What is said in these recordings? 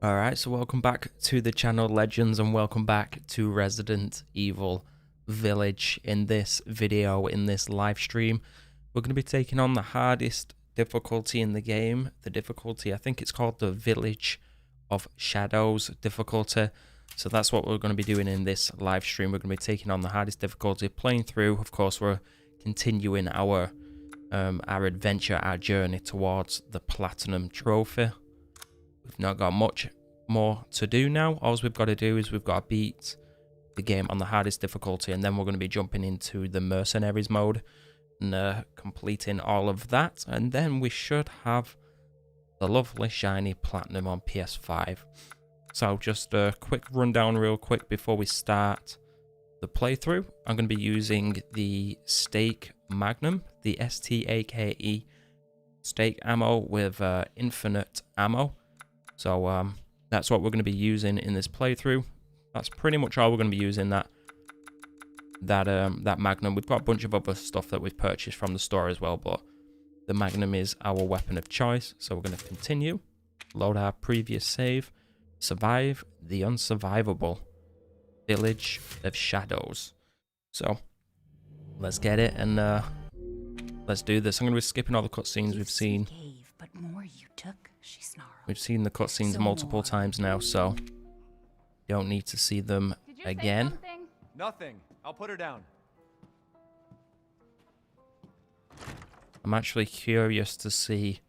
Alright, so welcome back to the channel, Legends, and welcome back to Resident Evil Village. In this video, in this live stream, we're going to be taking on the hardest difficulty in the game. The difficulty, I think it's called the Village of Shadows difficulty. So that's what we're going to be doing in this live stream. We're going to be taking on the hardest difficulty, playing through. Of course, we're continuing our adventure, our journey towards the Platinum Trophy. We've not got much more to do now. All we've got to do is we've got to beat the game on the hardest difficulty, and then we're going to be jumping into the mercenaries mode and completing all of that, and then we should have the lovely shiny platinum on PS5. So just a quick rundown real quick before we start the playthrough. I'm going to be using the Stake Magnum, the STAKE stake ammo with infinite ammo. So that's what we're going to be using in this playthrough. That's pretty much all we're going to be using, that Magnum. We've got a bunch of other stuff that we've purchased from the store as well, but the Magnum is our weapon of choice. So we're going to continue, load our previous save, survive the unsurvivable Village of Shadows. So let's get it and let's do this. I'm going to be skipping all the cutscenes we've seen. We've seen the cutscenes multiple times now, so don't need to see them again. Nothing. I'll put her down. I'm actually curious to see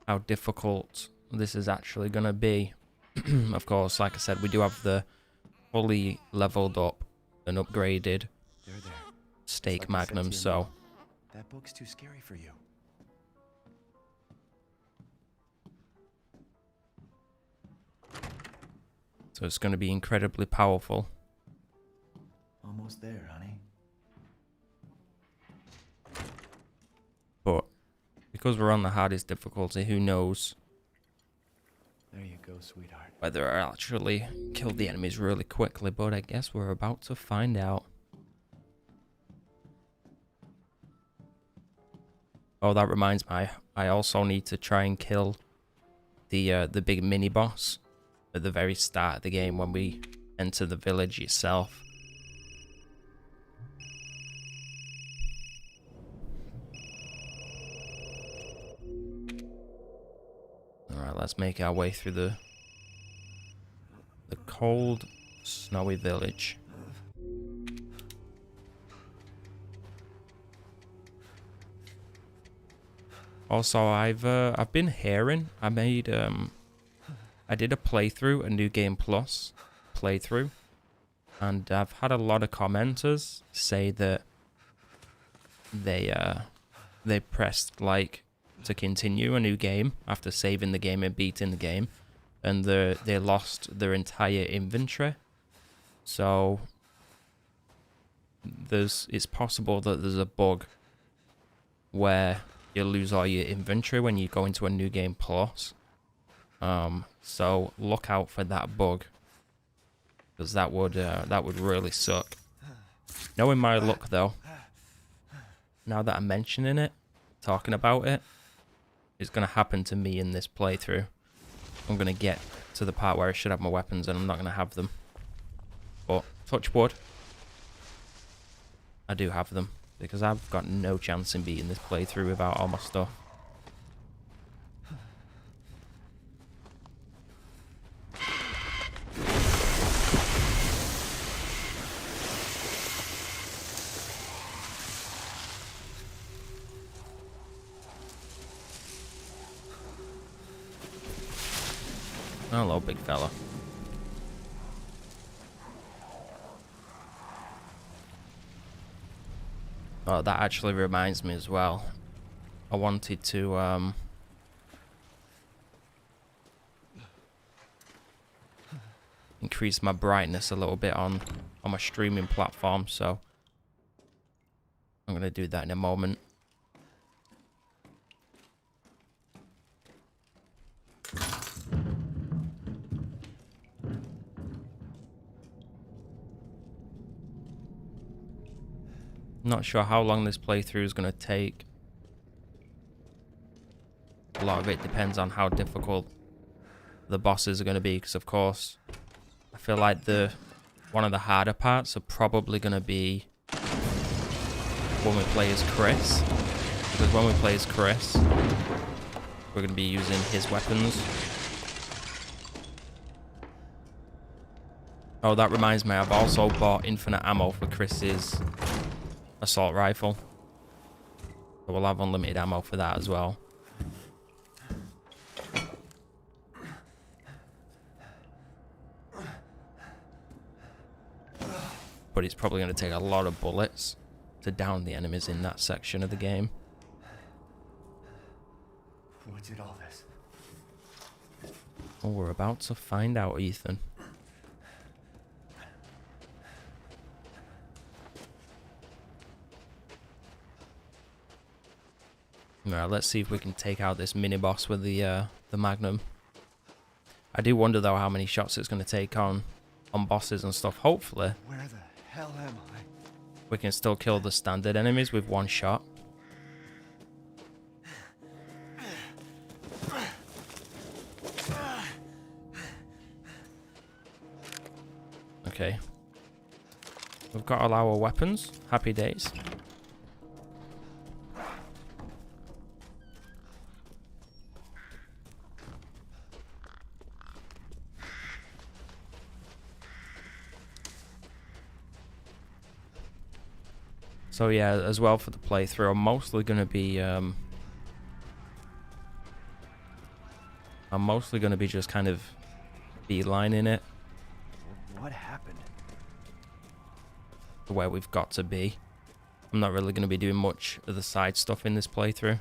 how difficult this is actually going to be. Of course, like I said, we do have the fully leveled up and upgraded Stake Magnum, so that book's too scary for you. So it's going to be incredibly powerful. Almost there, honey. But because we're on the hardest difficulty, who knows There you go, sweetheart. whether I actually kill the enemies really quickly, but I guess we're about to find out. Oh, that reminds me, I also need to try and kill the big mini boss at the very start of the game when we enter the village itself. Alright, let's make our way through the cold, snowy village. Also, I've been hearing, I did a playthrough, a New Game Plus playthrough, and I've had a lot of commenters say that they pressed like to continue a new game after saving the game and beating the game, and they lost their entire inventory. So it's possible that there's a bug where you lose all your inventory when you go into a New Game Plus. So look out for that bug, because that would really suck. Knowing my luck though, now that I'm mentioning it, talking about it, it's gonna happen to me in this playthrough. I'm gonna get to the part where I should have my weapons and I'm not gonna have them. But touch wood, I do have them, because I've got no chance in beating this playthrough without all my stuff. Hello, big fella. Oh, that actually reminds me as well. I wanted to increase my brightness a little bit on my streaming platform, so I'm gonna do that in a moment. Not sure how long this playthrough is going to take. A lot of it depends on how difficult the bosses are going to be, because of course I feel like one of the harder parts are probably going to be when we play as Chris, because when we play as Chris we're going to be using his weapons. Oh, that reminds me, I've also bought infinite ammo for Chris's assault rifle, so we'll have unlimited ammo for that as well. But it's probably going to take a lot of bullets to down the enemies in that section of the game. What did all this? Oh, we're about to find out, Ethan. Alright, let's see if we can take out this mini boss with the Magnum. I do wonder though how many shots it's going to take on bosses and stuff. Hopefully, Where the hell am I? we can still kill the standard enemies with one shot. Okay. We've got all our weapons. Happy days. So yeah, as well for the playthrough, I'm mostly going to be just kind of beelining it What happened? to where we've got to be. I'm not really going to be doing much of the side stuff in this playthrough.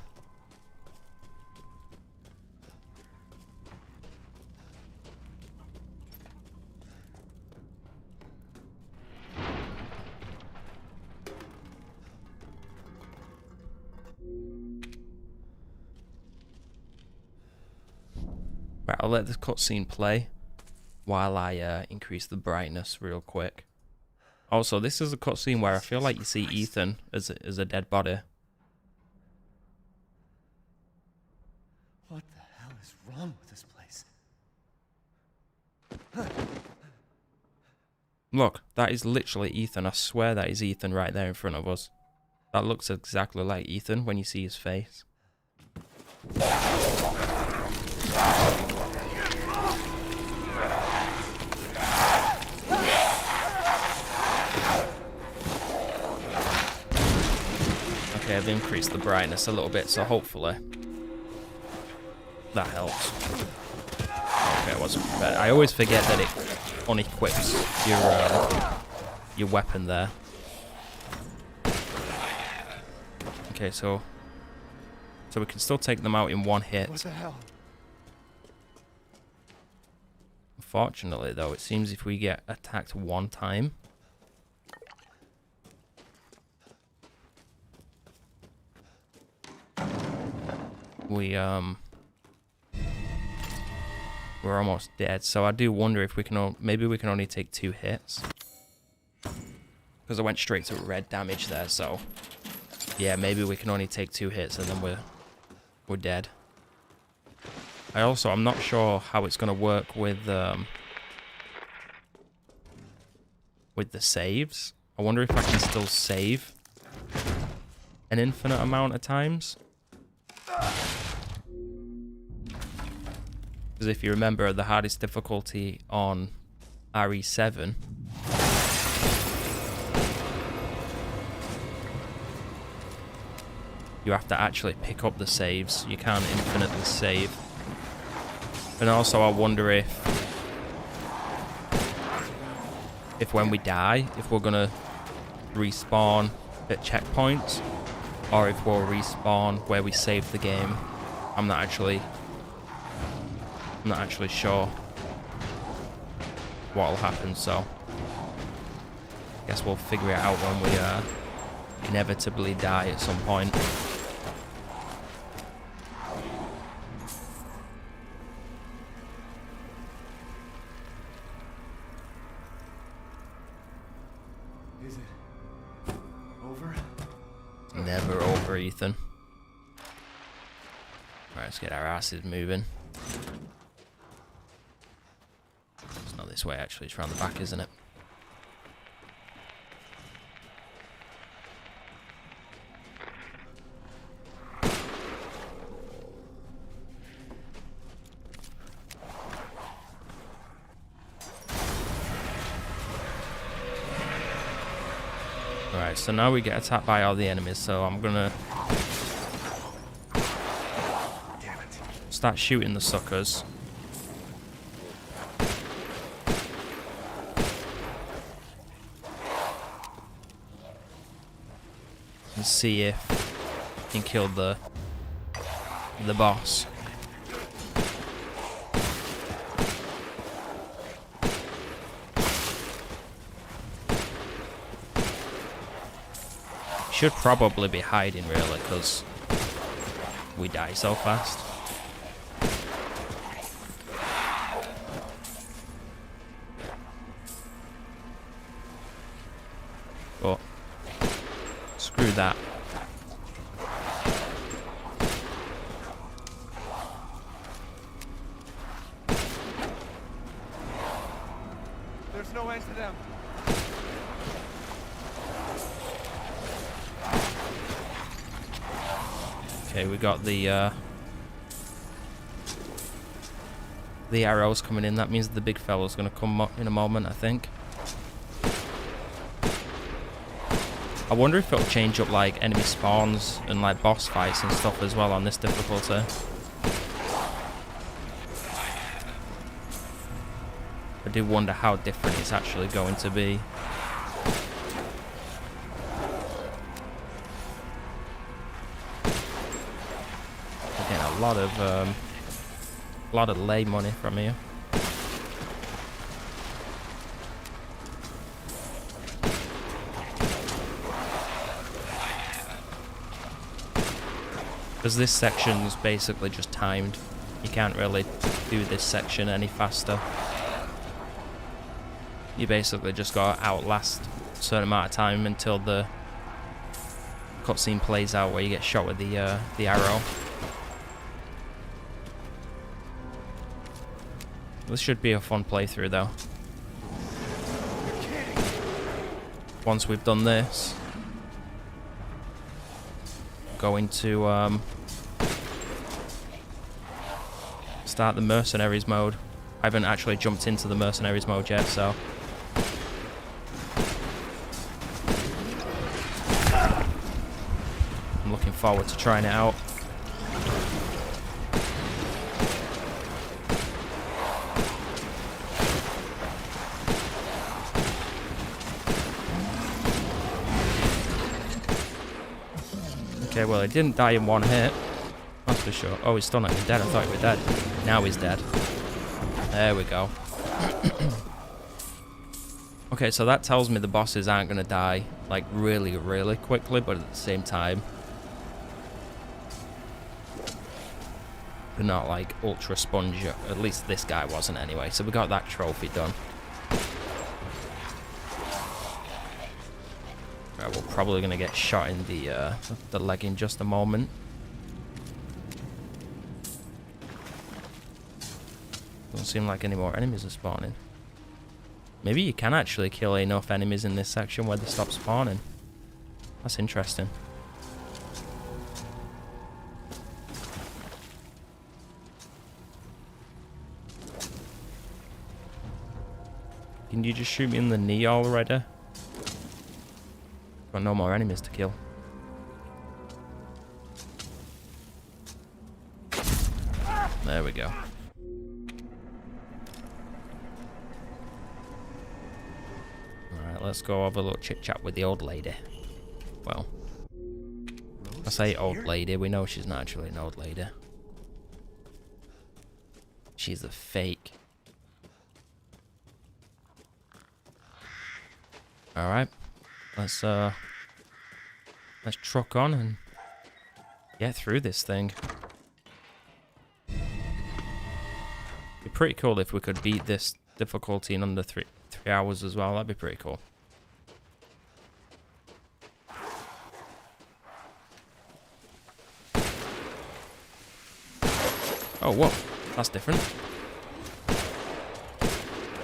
Right, I'll let this cutscene play while I increase the brightness real quick. Also, this is a cutscene where I feel like you see Ethan as a dead body. What the hell is wrong with this place? Look, that is literally Ethan. I swear that is Ethan right there in front of us. That looks exactly like Ethan when you see his face. Okay, I've increased the brightness a little bit, so hopefully that helps. Okay, it wasn't bad. I always forget that it unequips your weapon there. Okay, so we can still take them out in one hit. What the hell? Unfortunately, though, it seems if we get attacked one time, we're almost dead. So I do wonder if we can maybe we can only take 2 hits, because I went straight to red damage there. So yeah, maybe we can only take 2 hits and then we're dead. I'm not sure how it's going to work with the saves. I wonder if I can still save an infinite amount of times. Because if you remember, the hardest difficulty on RE7 you have to actually pick up the saves. You can't infinitely save. And also I wonder if when we die, if we're gonna respawn at checkpoints, or if we'll respawn where we saved the game. I'm not actually sure what'll happen, so I guess we'll figure it out when we inevitably die at some point. Is it over? Never over, Ethan. Alright, let's get our asses moving. this way, actually. It's around the back, isn't it? Alright, so now we get attacked by all the enemies, so I'm gonna start shooting the suckers. And see if we can kill the boss. Should probably be hiding, really, because we die so fast. But screw that. There's no end to them. Okay, we got the arrows coming in. That means the big fella's gonna come up in a moment, I think. I wonder if it'll change up like enemy spawns and like boss fights and stuff as well on this difficulty. I do wonder how different it's actually going to be. A lot of lay money from here. Because this section's basically just timed. You can't really do this section any faster. You basically just gotta outlast a certain amount of time until the cutscene plays out where you get shot with the arrow. This should be a fun playthrough though. Once we've done this, go into start the mercenaries mode. I haven't actually jumped into the mercenaries mode yet, so I'm looking forward to trying it out. Okay, well, he didn't die in one hit. That's for sure. Oh, he's still not even dead. I thought he was dead. Now he's dead. There we go. Okay, so that tells me the bosses aren't going to die, like, really, really quickly, but at the same time, they're not, like, ultra spongy. At least this guy wasn't, anyway. So we got that trophy done. Right, we're probably going to get shot in the leg in just a moment. Doesn't seem like any more enemies are spawning. Maybe you can actually kill enough enemies in this section where they stop spawning. That's interesting. Can you just shoot me in the knee already? Got no more enemies to kill. There we go. Alright, let's go have a little chit chat with the old lady. Well, I say old lady, we know she's not actually an old lady. She's a fake. Alright. Let's truck on and get through this thing. Be pretty cool if we could beat this difficulty in under 3 hours as well. That'd be pretty cool. Oh, whoa. That's different.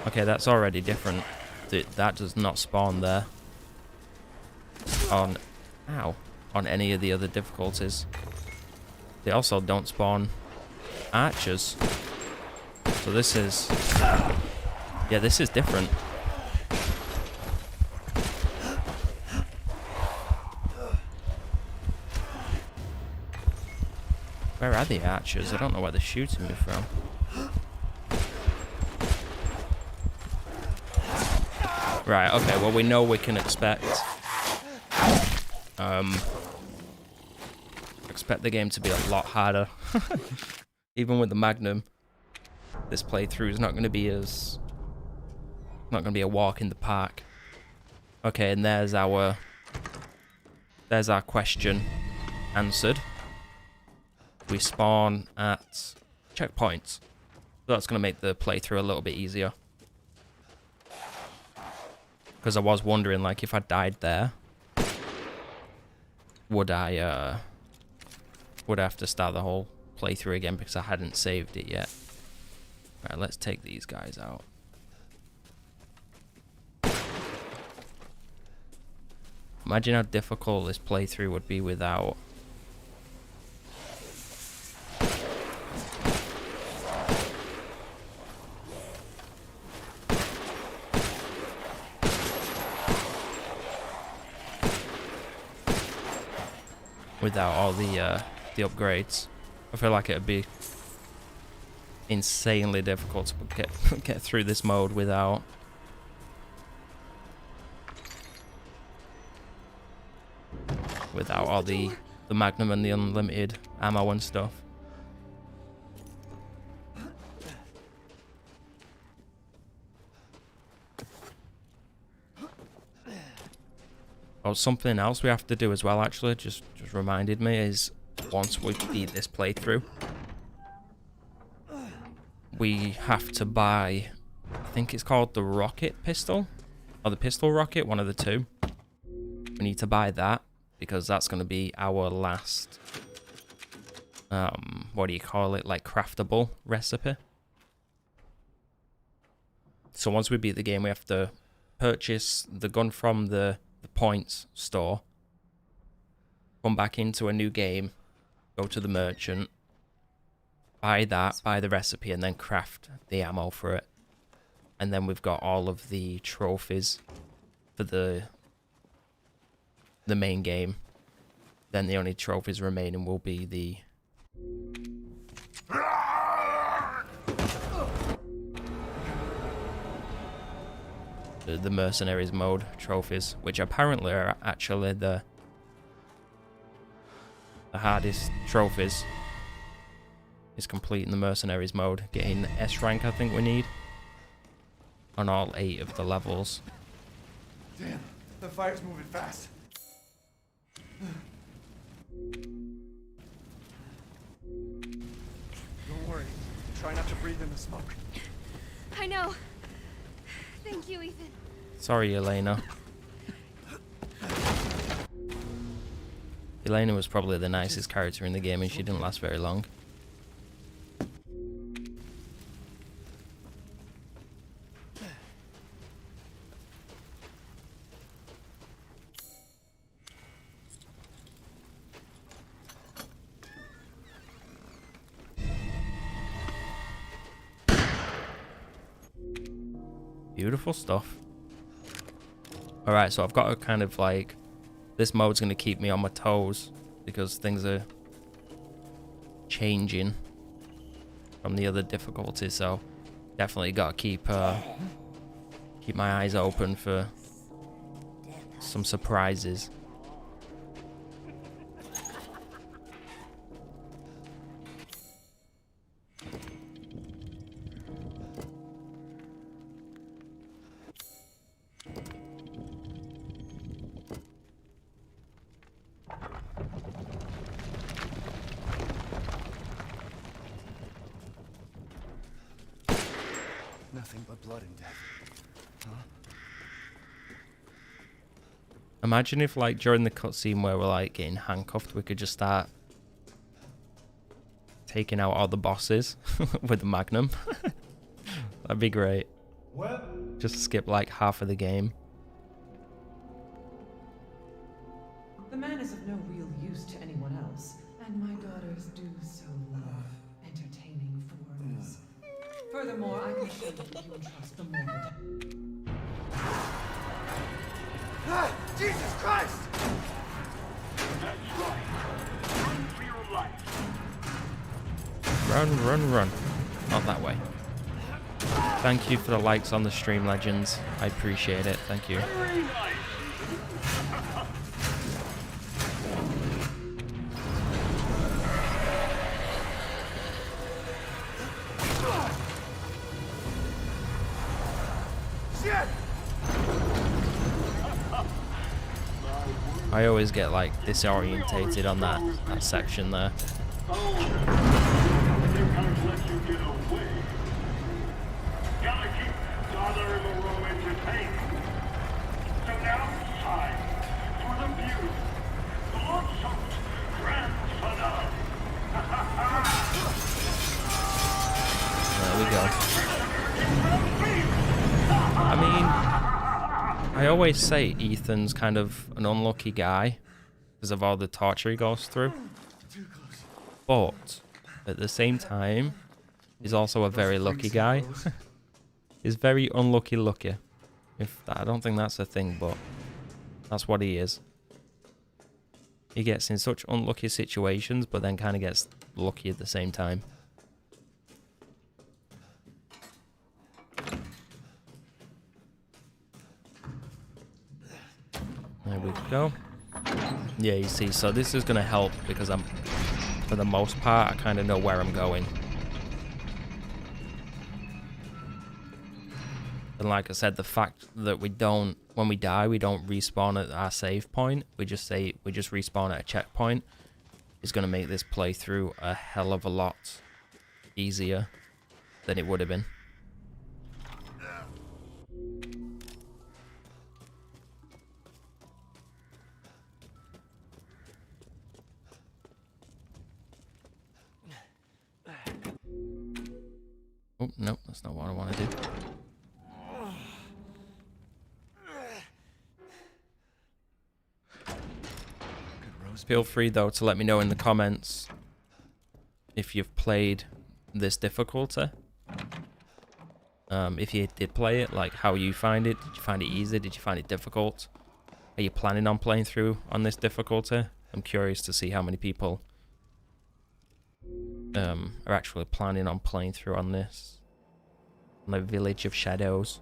Okay, Okay, that's already different. That does not spawn there. On any of the other difficulties. They also don't spawn archers. So this is... Yeah, this is different. Where are the archers? I don't know where they're shooting me from. Right, okay, well we know we can expect the game to be a lot harder. Even with the Magnum, this playthrough is not going to be a walk in the park. Okay, and there's our question answered. We spawn at checkpoints. So that's going to make the playthrough a little bit easier. Because I was wondering, like, if I died there, would I have to start the whole playthrough again because I hadn't saved it yet. Right, let's take these guys out. Imagine how difficult this playthrough would be without... all the upgrades. I feel like it'd be insanely difficult to get through this mode without all the Magnum and the unlimited ammo and stuff. Oh, something else we have to do as well, actually, just reminded me, is once we beat this playthrough, we have to buy, I think it's called the rocket pistol, or the pistol rocket, one of the two. We need to buy that, because that's going to be our last, what do you call it, like craftable recipe. So once we beat the game, we have to purchase the gun from the points store, come back into a new game, go to the merchant, buy the recipe, and then craft the ammo for it. And then we've got all of the trophies for the main game. Then the only trophies remaining will be the mercenaries mode trophies, which apparently are actually the hardest trophies, is completing the mercenaries mode, getting S rank. I think we need on all 8 of the levels. Damn, the fire's moving fast. Don't worry, try not to breathe in the smoke. I know. Thank you, Ethan. Sorry, Elena. Elena was probably the nicest character in the game, and she didn't last very long. Beautiful stuff. Alright, so I've got to kind of like... This mode's going to keep me on my toes because things are changing from the other difficulties, so definitely got to keep my eyes open for some surprises. Nothing but blood and death. Huh? Imagine if, like, during the cutscene where we're, like, getting handcuffed, we could just start taking out all the bosses with the Magnum. That'd be great. Well, Just skip like half of the game. The man is of no real use to anyone else, and my daughters do so love entertaining foreigners. Furthermore, I can assure you that you entrust the mortal. ah, Jesus Christ! That's right. Run for your life. Run, run, run. Not that way. Thank you for the likes on the stream, legends. I appreciate it. Thank you. Very nice. Shit! I always get like disorientated on that section there. Oh, they can't let you get away. Gotta keep Father Moreau entertained. So now it's time for the beautiful, blood-soaked grand finale. There we go. I mean, I always say Ethan's kind of an unlucky guy because of all the torture he goes through. But at the same time, he's also a very lucky guy. He's very unlucky lucky. I don't think that's a thing, but that's what he is. He gets in such unlucky situations, but then kind of gets lucky at the same time. There we go. Yeah, you see, so this is going to help because for the most part, I kind of know where I'm going. And like I said, the fact that when we die, we don't respawn at our save point. We just respawn at a checkpoint is going to make this playthrough a hell of a lot easier than it would have been. Oh, no, that's not what I want to do. Feel free, though, to let me know in the comments if you've played this difficulty. If you did play it, like how you find it. Did you find it easy? Did you find it difficult? Are you planning on playing through on this difficulty? I'm curious to see how many people are actually planning on playing through on this. On the Village of Shadows.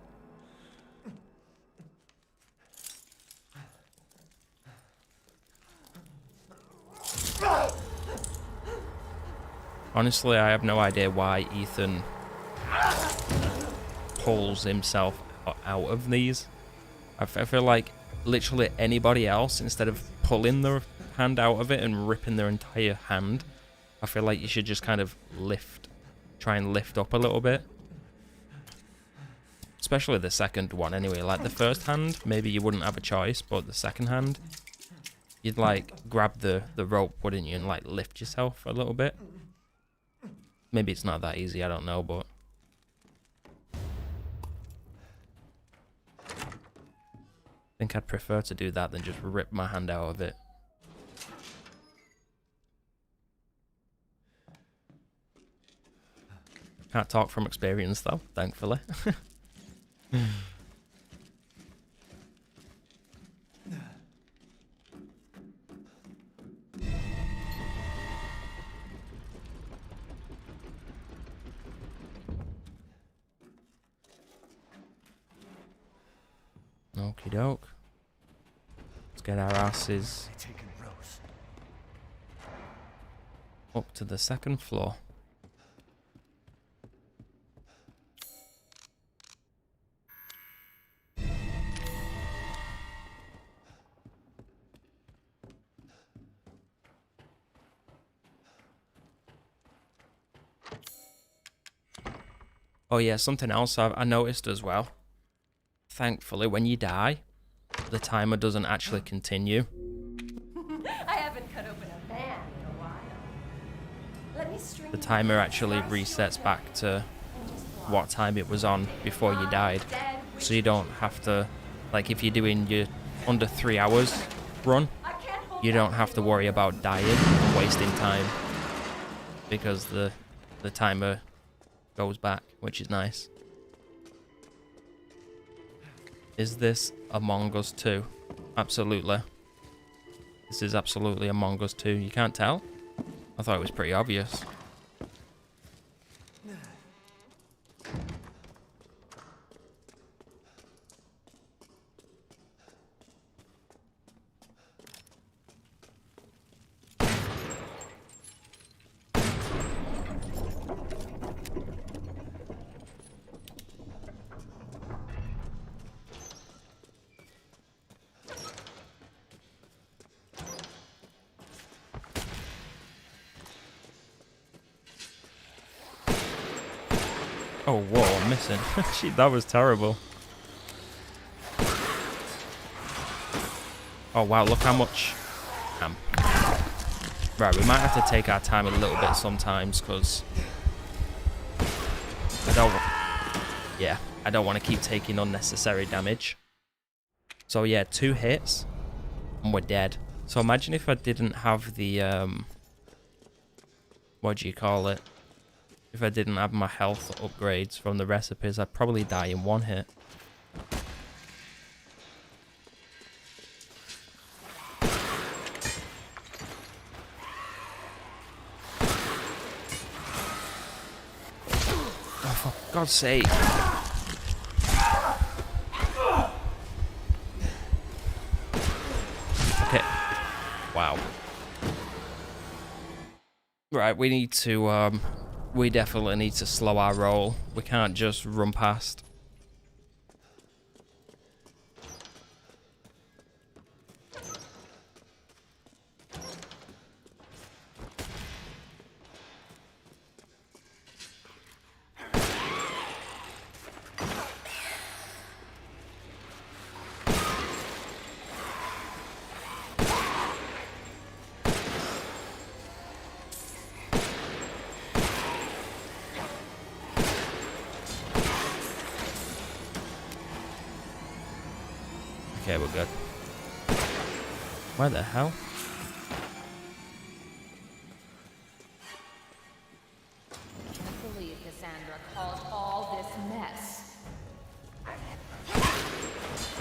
Honestly, I have no idea why Ethan pulls himself out of these. I feel like literally anybody else, instead of pulling their hand out of it and ripping their entire hand, I feel like you should just kind of try and lift up a little bit. Especially the second one anyway. Like the first hand, maybe you wouldn't have a choice, but the second hand, you'd like grab the rope, wouldn't you, and like lift yourself a little bit. Maybe it's not that easy, I don't know, but I think I'd prefer to do that than just rip my hand out of it. Can't talk from experience though, thankfully. Okie doke. Let's get our asses Taking Rose. up to the second floor. Oh yeah, something else I noticed as well. Thankfully, when you die, the timer doesn't actually continue. I haven't cut open a van in a while. Let me string The timer actually resets back to what time it was on before you died. So you don't have to, like if you're doing your under 3 hours run, you don't have to worry about dying and wasting time because the timer goes back, which is nice. Is this Among Us 2? Absolutely. This is absolutely Among Us 2. You can't tell? I thought it was pretty obvious. Oh, whoa, I'm missing. Shit, that was terrible. Oh, wow, look how much... Right, we might have to take our time a little bit sometimes, because... I don't want to keep taking unnecessary damage. So, yeah, 2 hits, and we're dead. So, imagine if I didn't have the, what do you call it? If I didn't have my health upgrades from the recipes, I'd probably die in 1 hit. Oh, for God's sake. Okay. Wow. Right, we need to, we definitely need to slow our roll. We can't just run past. Okay, we're good. Where the hell? I can't believe Cassandra caused all this mess.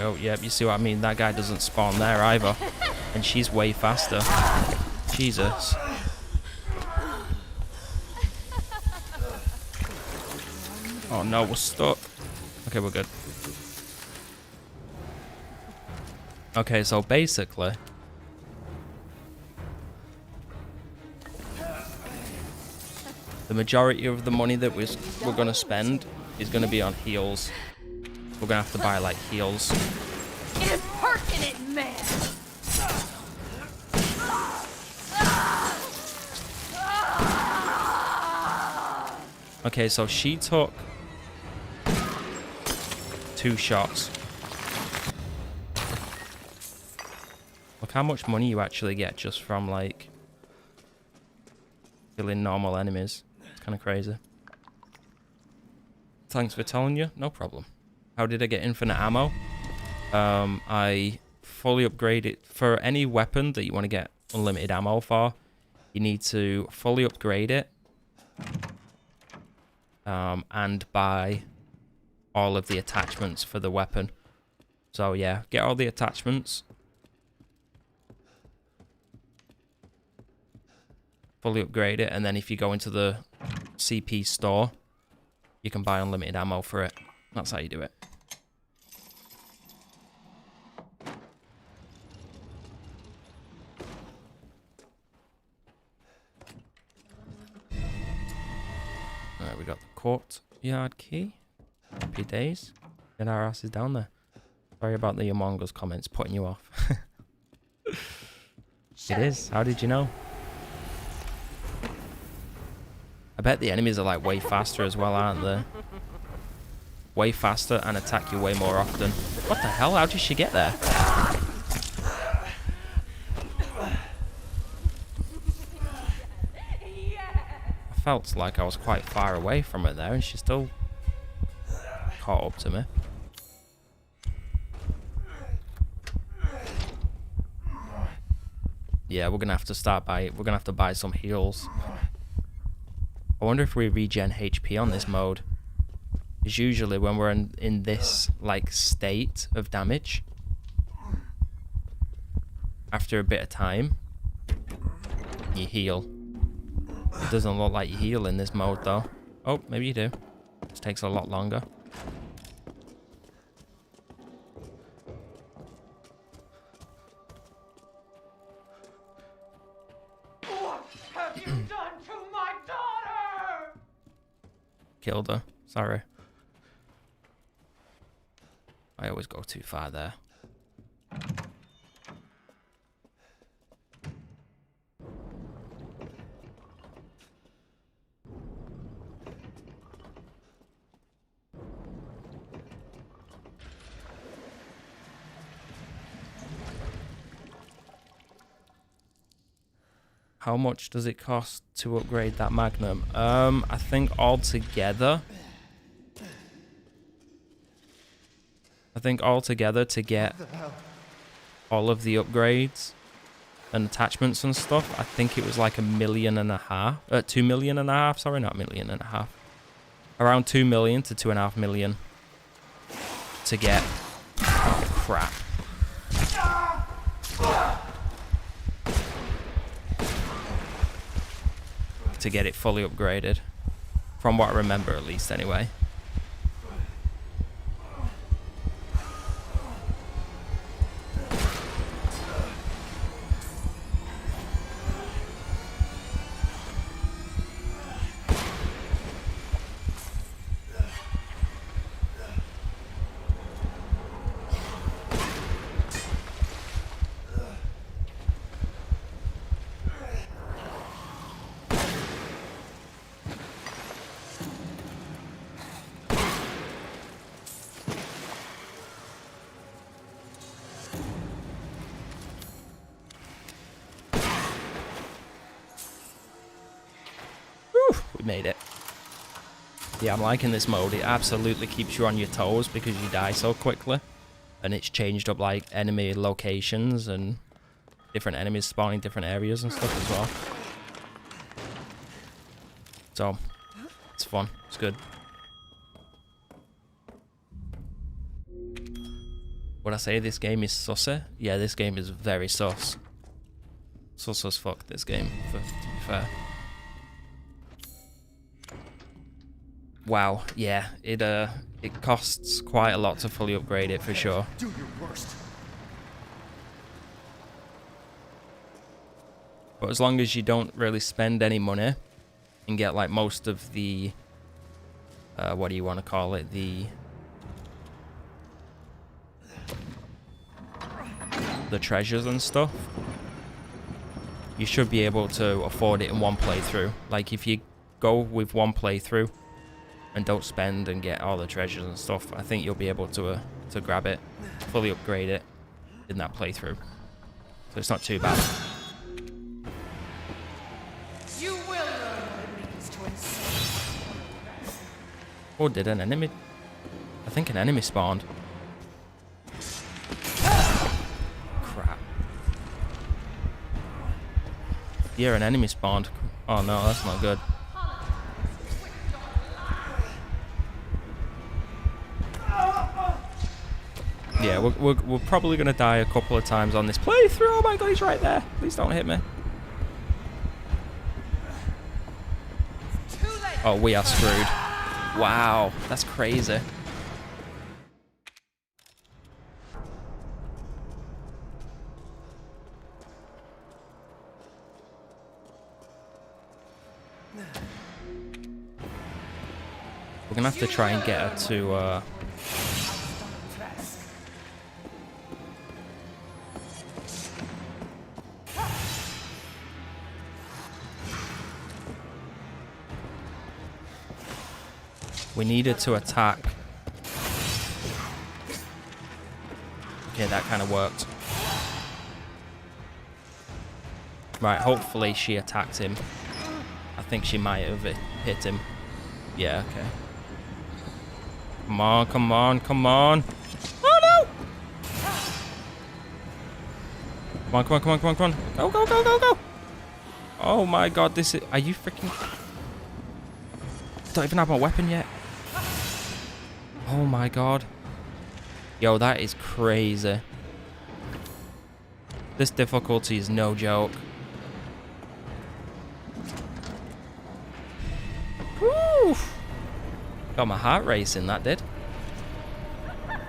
Oh, yep, you see what I mean? That guy doesn't spawn there either. And she's way faster. Jesus. Oh no, we're stuck. Okay, we're good. Okay, so basically... the majority of the money that we're going to spend is going to be on heals. We're going to have to buy, like, heals. Impertinent man! Okay, so she took 2 shots. Look how much money you actually get just from, like, killing normal enemies. It's kind of crazy. Thanks for telling you. No problem. How did I get infinite ammo? I fully upgraded. For any weapon that you want to get unlimited ammo for, you need to fully upgrade it. And buy all of the attachments for the weapon. So, yeah, get all the attachments. Fully upgrade it, and then if you go into the CP store, you can buy unlimited ammo for it. That's how you do it. Alright, we got the courtyard key. Happy days. Get our asses down there. Sorry about the Among Us comments putting you off. It is. How did you know? I bet the enemies are like way faster as well, aren't they? Way faster and attack you way more often. What the hell? How did she get there? I felt like I was quite far away from her there and she still caught up to me. Yeah, we're gonna have to buy some heals. I wonder if we regen HP on this mode. Because usually when we're in this like state of damage, after a bit of time, you heal. It doesn't look like you heal in this mode though. Oh, maybe you do. This takes a lot longer. What have you done to my daughter? Killed her. Sorry. I always go too far there. How much does it cost to upgrade that Magnum? I think altogether to get all of the upgrades and attachments and stuff, I think it was like $1.5 million, $2.5 million, sorry, not $1.5 million. Around 2 million to 2.5 million to get, oh crap. To get it fully upgraded. From what I remember at least anyway. Made it. Yeah, I'm liking this mode. It absolutely keeps you on your toes because you die so quickly, and it's changed up like enemy locations and different enemies spawning different areas and stuff as well. So it's fun. It's good. Would I say this game is sussy? Yeah, this game is very sus. Sus as fuck, this game, to be fair. Wow, yeah, it costs quite a lot to fully upgrade it for sure. Do your worst. But as long as you don't really spend any money and get like most of the what do you want to call it, the treasures and stuff, you should be able to afford it in one playthrough. Like if you go with one playthrough and don't spend and get all the treasures and stuff, I think you'll be able to grab it, fully upgrade it in that playthrough. So it's not too bad. You will learn what it means to insult. Or did an enemy? I think an enemy spawned. Crap. Yeah, an enemy spawned. Oh no, that's not good. Yeah, we're probably going to die a couple of times on this playthrough. Oh my god, he's right there. Please don't hit me. Oh, we are screwed. Wow, that's crazy. We're going to have to try and get her to... We needed to attack. Okay, that kind of worked. Right, hopefully she attacked him. I think she might have hit him. Yeah, okay. Come on, come on, come on. Oh no! Come on, come on, come on, come on, come on. Go, go, go, go, go. Oh my god, this is... Are you freaking... I don't even have my weapon yet. Oh my god. Yo, that is crazy. This difficulty is no joke. Woo! Got my heart racing, that did. Running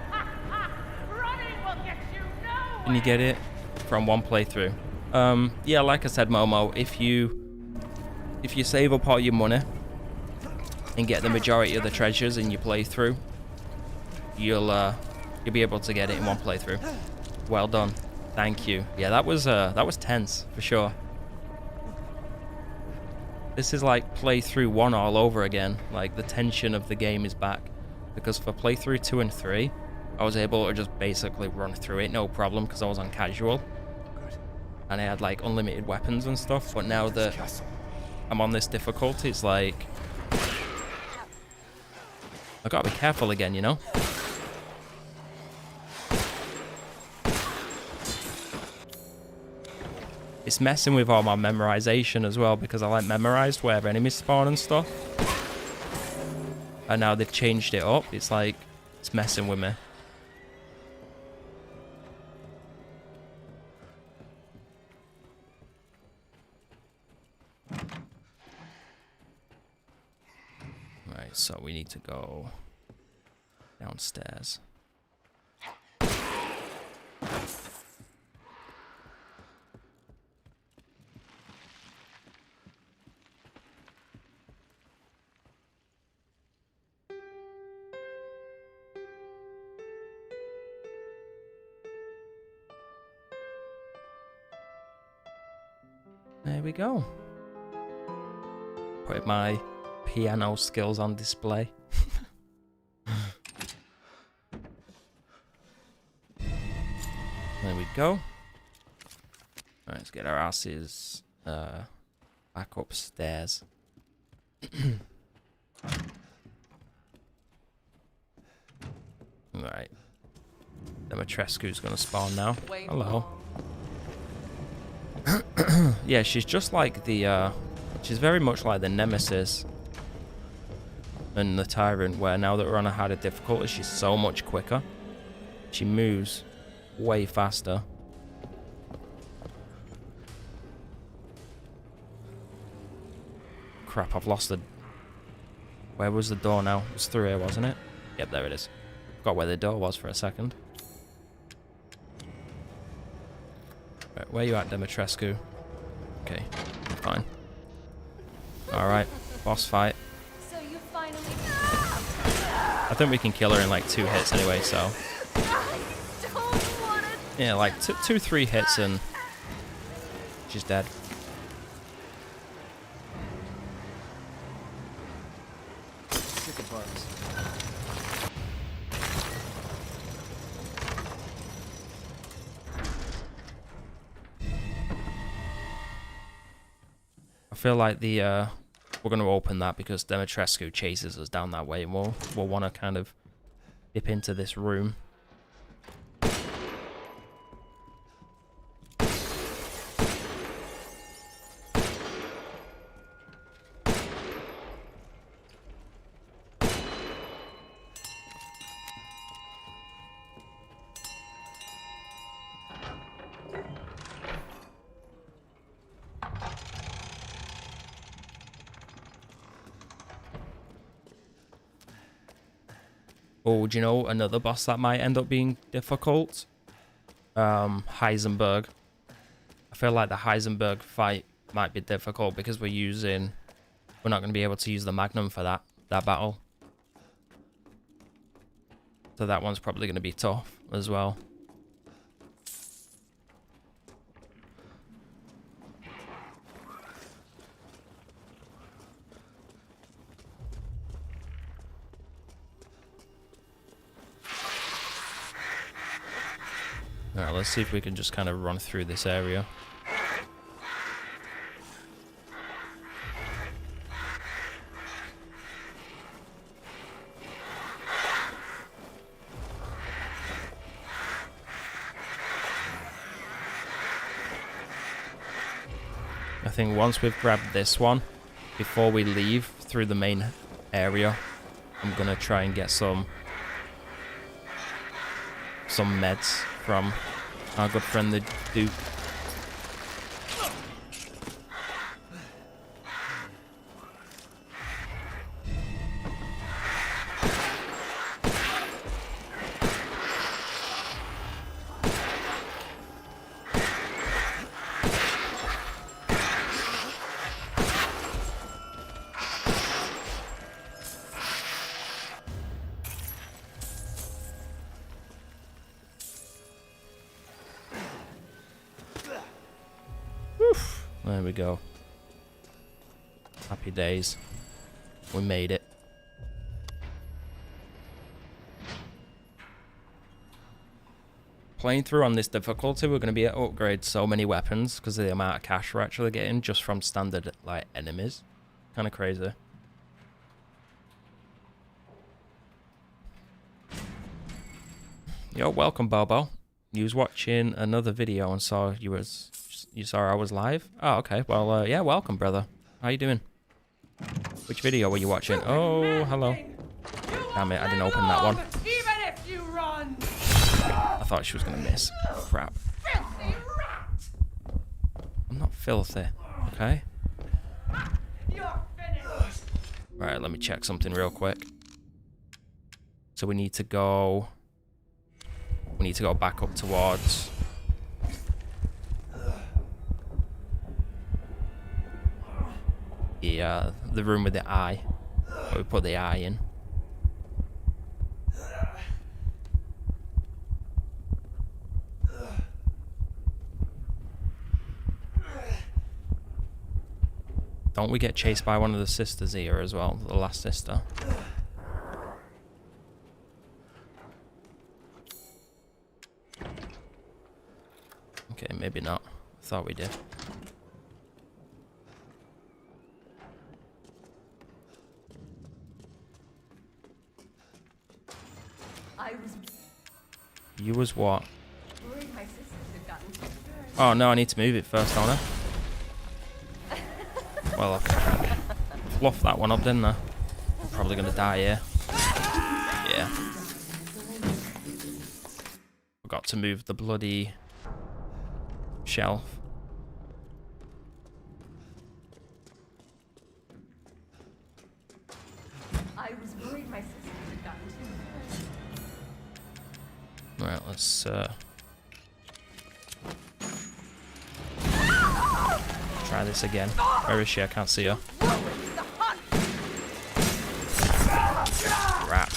will get you nowhere. Can you get it from one playthrough? Yeah, like I said, Momo, if you save up all your money and get the majority of the treasures in your playthrough, you'll be able to get it in one playthrough. Well done. Thank you. Yeah, that was tense for sure. This is like playthrough 1 all over again. Like, the tension of the game is back. Because for playthrough 2 and 3, I was able to just basically run through it, no problem, because I was on casual. And I had like unlimited weapons and stuff. But now that I'm on this difficulty, it's like... I gotta be careful again, you know? It's messing with all my memorization as well, because I like memorized where enemies spawn and stuff. And now they've changed it up. It's like, it's messing with me. Right, so we need to go downstairs. There we go. Put my piano skills on display. There we go. Alright, let's get our asses back upstairs. Alright. Dimitrescu's gonna spawn now. Hello. Yeah, she's just like the, she's very much like the Nemesis and the Tyrant, where now that we're on a harder difficulty, she's so much quicker. She moves way faster. Crap, I've lost the... Where was the door now? It was through here, wasn't it? Yep, there it is. Forgot where the door was for a second. Right, where you at, Dimitrescu? Okay, fine. Alright, boss fight. So you finally. I think we can kill her in like 2 hits anyway, so... I don't want to. Yeah, like 2-3 hits and... she's dead. I feel like the we're going to open that because Dimitrescu chases us down that way, and we'll want to kind of dip into this room. Oh, do you know another boss that might end up being difficult? Heisenberg. I feel like the Heisenberg fight might be difficult because we're not going to be able to use the Magnum for that battle. So that one's probably going to be tough as well. Alright, let's see if we can just kind of run through this area. think once we've grabbed this one, before we leave through the main area, I'm gonna try and get some meds from our good friend the Duke. There we go. Happy days. We made it. Playing through on this difficulty, we're going to be able to upgrade so many weapons because of the amount of cash we're actually getting just from standard like enemies. Kind of crazy. Yo, welcome Bobo. You was watching another video and saw you saw I was live? Oh, okay. Well, yeah, welcome, brother. How you doing? Which video were you watching? Oh, hello. Damn it, I didn't open that one. Even if you run. I thought she was gonna miss. Crap. Filthy rat. I'm not filthy, okay? You're finished. Right, let me check something real quick. So we need to go back up towards the room with the eye. Where we put the eye in. Don't we get chased by one of the sisters here as well? The last sister. Okay, maybe not. I thought we did. You was what? Oh no, I need to move it first, don't I? Well, okay. Fluff that one up, didn't I? I'm probably gonna die here. Yeah. Forgot to move the bloody shelf. I was worried my sisters had gotten too. Right, let's try this again. Where is she? I can't see her. Crap.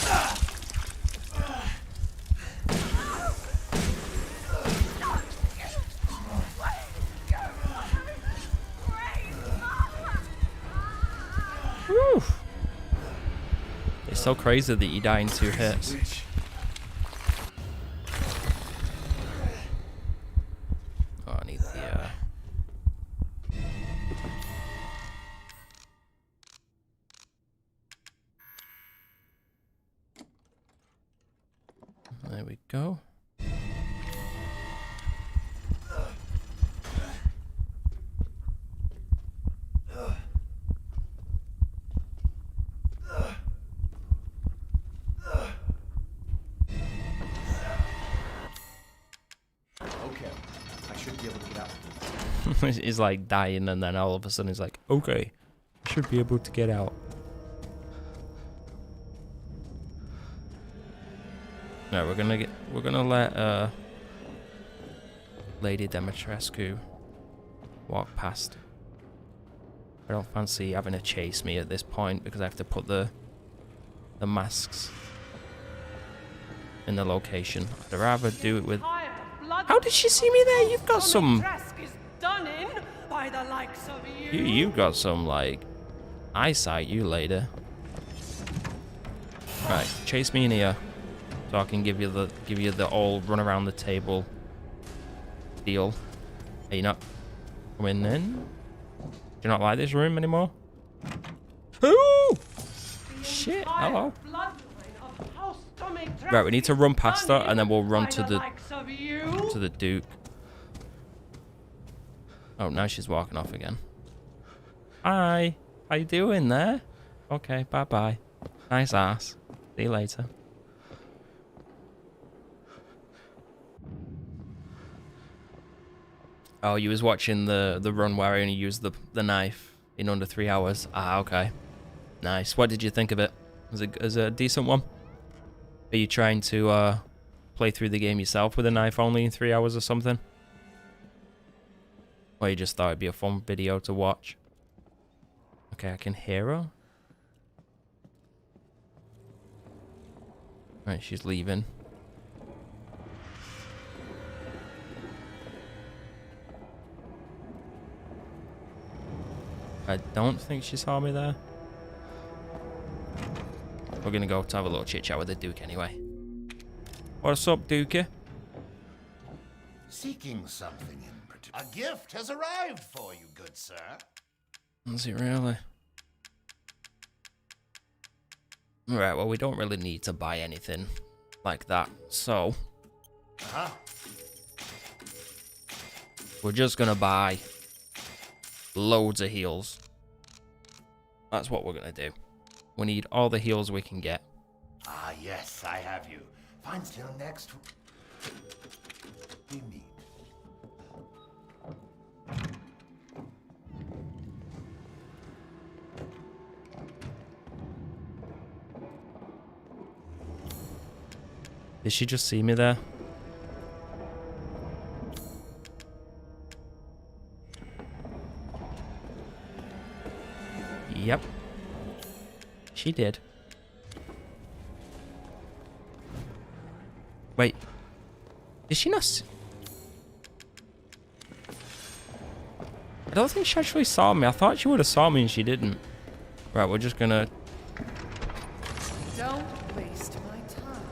Whew. It's so crazy that you die in 2 hits. Oh, I need the there we go. Okay, I should be able to get out. He's like dying and then all of a sudden he's like, okay, I should be able to get out. No, we're gonna let Lady Dimitrescu walk past. I don't fancy having to chase me at this point because I have to put the masks in the location. I'd rather do it with. How did she see me there? You've got some. Dimitrescu is done in by the likes of you. You've got some like eyesight, you lady. Right, chase me in here, so I can give you the old run around the table deal. Are you not coming in? Do you not like this room anymore? Ooh! Shit! Hello. Right, we need to run past her, and then we'll run to the Duke. Oh, now she's walking off again. Hi. How you doing there? Okay, bye-bye. Nice ass. See you later. Oh, you was watching the run where I only used the knife in under 3 hours. Ah, okay. Nice. What did you think of it? Was it a decent one? Are you trying to play through the game yourself with a knife only in 3 hours or something? Or you just thought it'd be a fun video to watch? Okay, I can hear her. Right, she's leaving. I don't think she saw me there. We're gonna go to have a little chit chat with the Duke anyway. What's up, Dookie? Seeking something in particular. A gift has arrived for you, good sir. Is it really? Alright, well, we don't really need to buy anything like that, so we're just gonna buy loads of heals. That's what we're gonna do. We need all the heals we can get. Ah, yes, I have you. Fine, till next we meet. Did she just see me there? Yep. She did. Wait. Did she not I don't think she actually saw me. I thought she would have saw me and she didn't. Right, we're just gonna... Don't waste my time.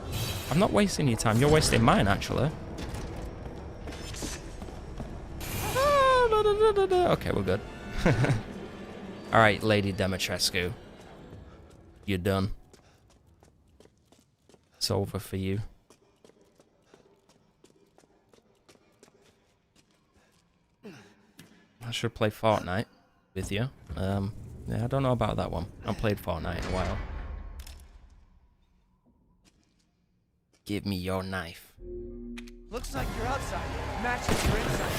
I'm not wasting your time. You're wasting mine, actually. Okay, we're good. Alright, Lady Dimitrescu. You're done. It's over for you. I should play Fortnite with you. Yeah, I don't know about that one. I haven't played Fortnite in a while. Give me your knife. Looks like you're outside. Matches your inside.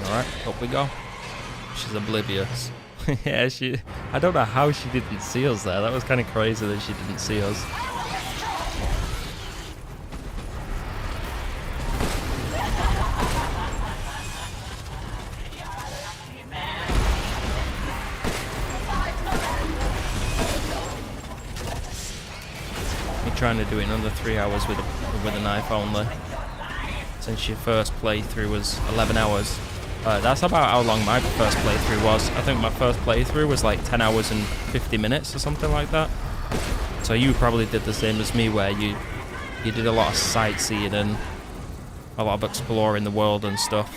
Alright, up we go. She's oblivious. Yeah, I don't know how she didn't see us there. That was kind of crazy that she didn't see us. You're trying to do it in under 3 hours with a knife only. Since your first playthrough was 11 hours. That's about how long my first playthrough was. I think my first playthrough was like 10 hours and 50 minutes or something like that. So you probably did the same as me, where you did a lot of sightseeing and a lot of exploring the world and stuff.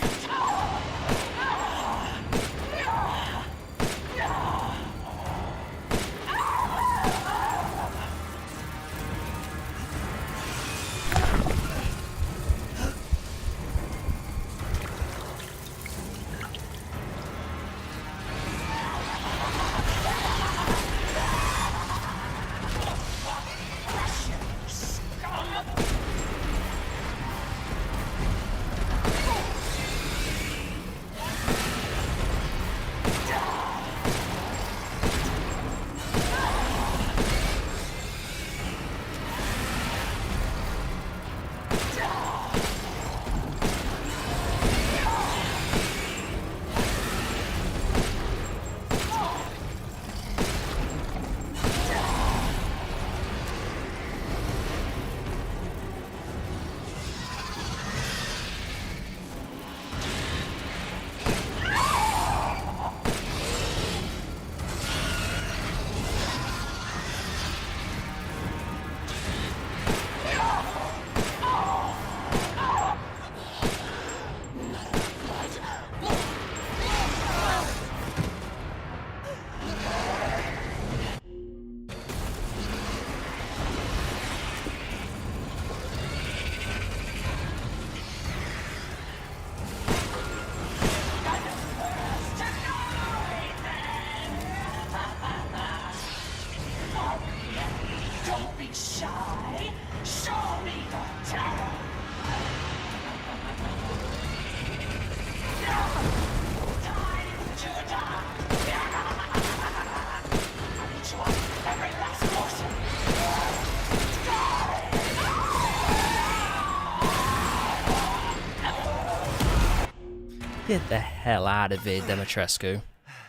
Get the hell out of here, Dimitrescu.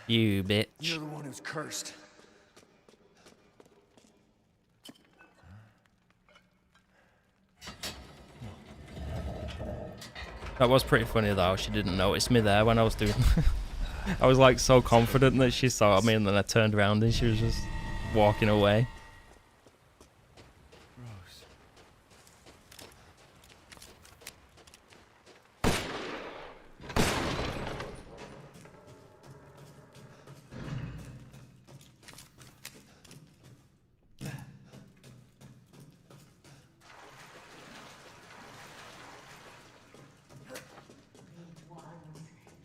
You bitch. You're the one who's cursed. That was pretty funny though. She didn't notice me there when I was doing. I was like so confident that she saw me, and then I turned around and she was just walking away.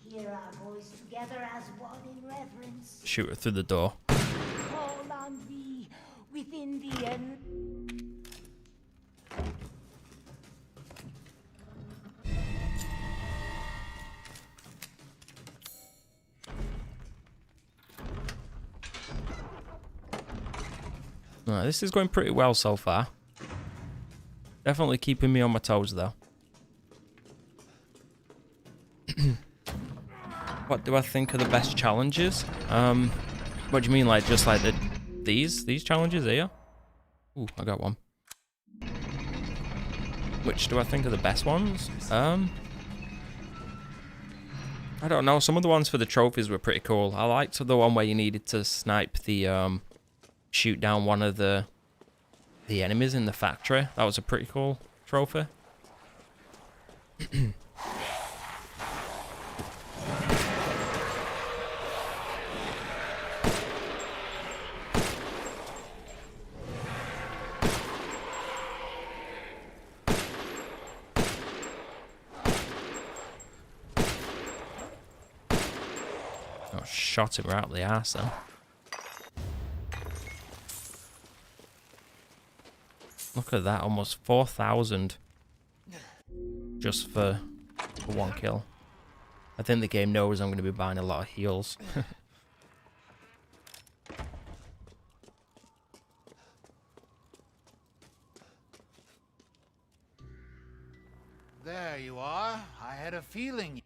Hear our voice together as one in reverence. Shoot her through the door. Call on thee within the end. Alright, this is going pretty well so far. Definitely keeping me on my toes though. What do I think are the best challenges? What do you mean, like just like these challenges here? Ooh, I got one. Which do I think are the best ones? I don't know. Some of the ones for the trophies were pretty cool. I liked the one where you needed to snipe the shoot down one of the enemies in the factory. That was a pretty cool trophy. Oh, shot him right up the arse then. Look at that, almost 4,000 just for one kill. I think the game knows I'm going to be buying a lot of heals. There you are. I had a feeling.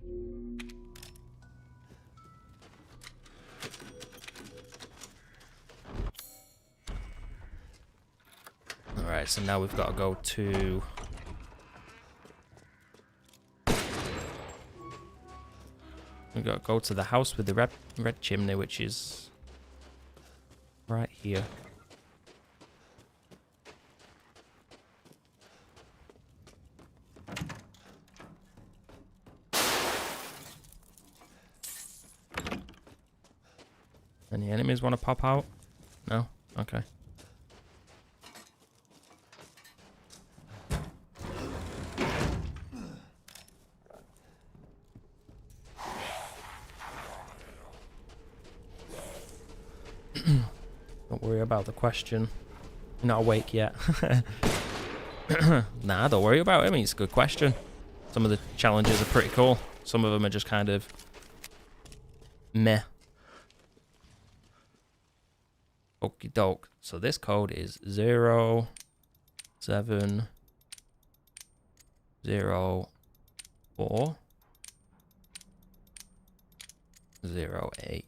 Alright, so now we've got to go to... We've got to go to the house with the red chimney, which is right here. Any enemies want to pop out? No? Okay. Don't worry about the question. You're not awake yet. Nah, don't worry about it. I mean, it's a good question. Some of the challenges are pretty cool. Some of them are just kind of meh. Okie doke. So this code is 0, 7, 0, 4, 0, 8.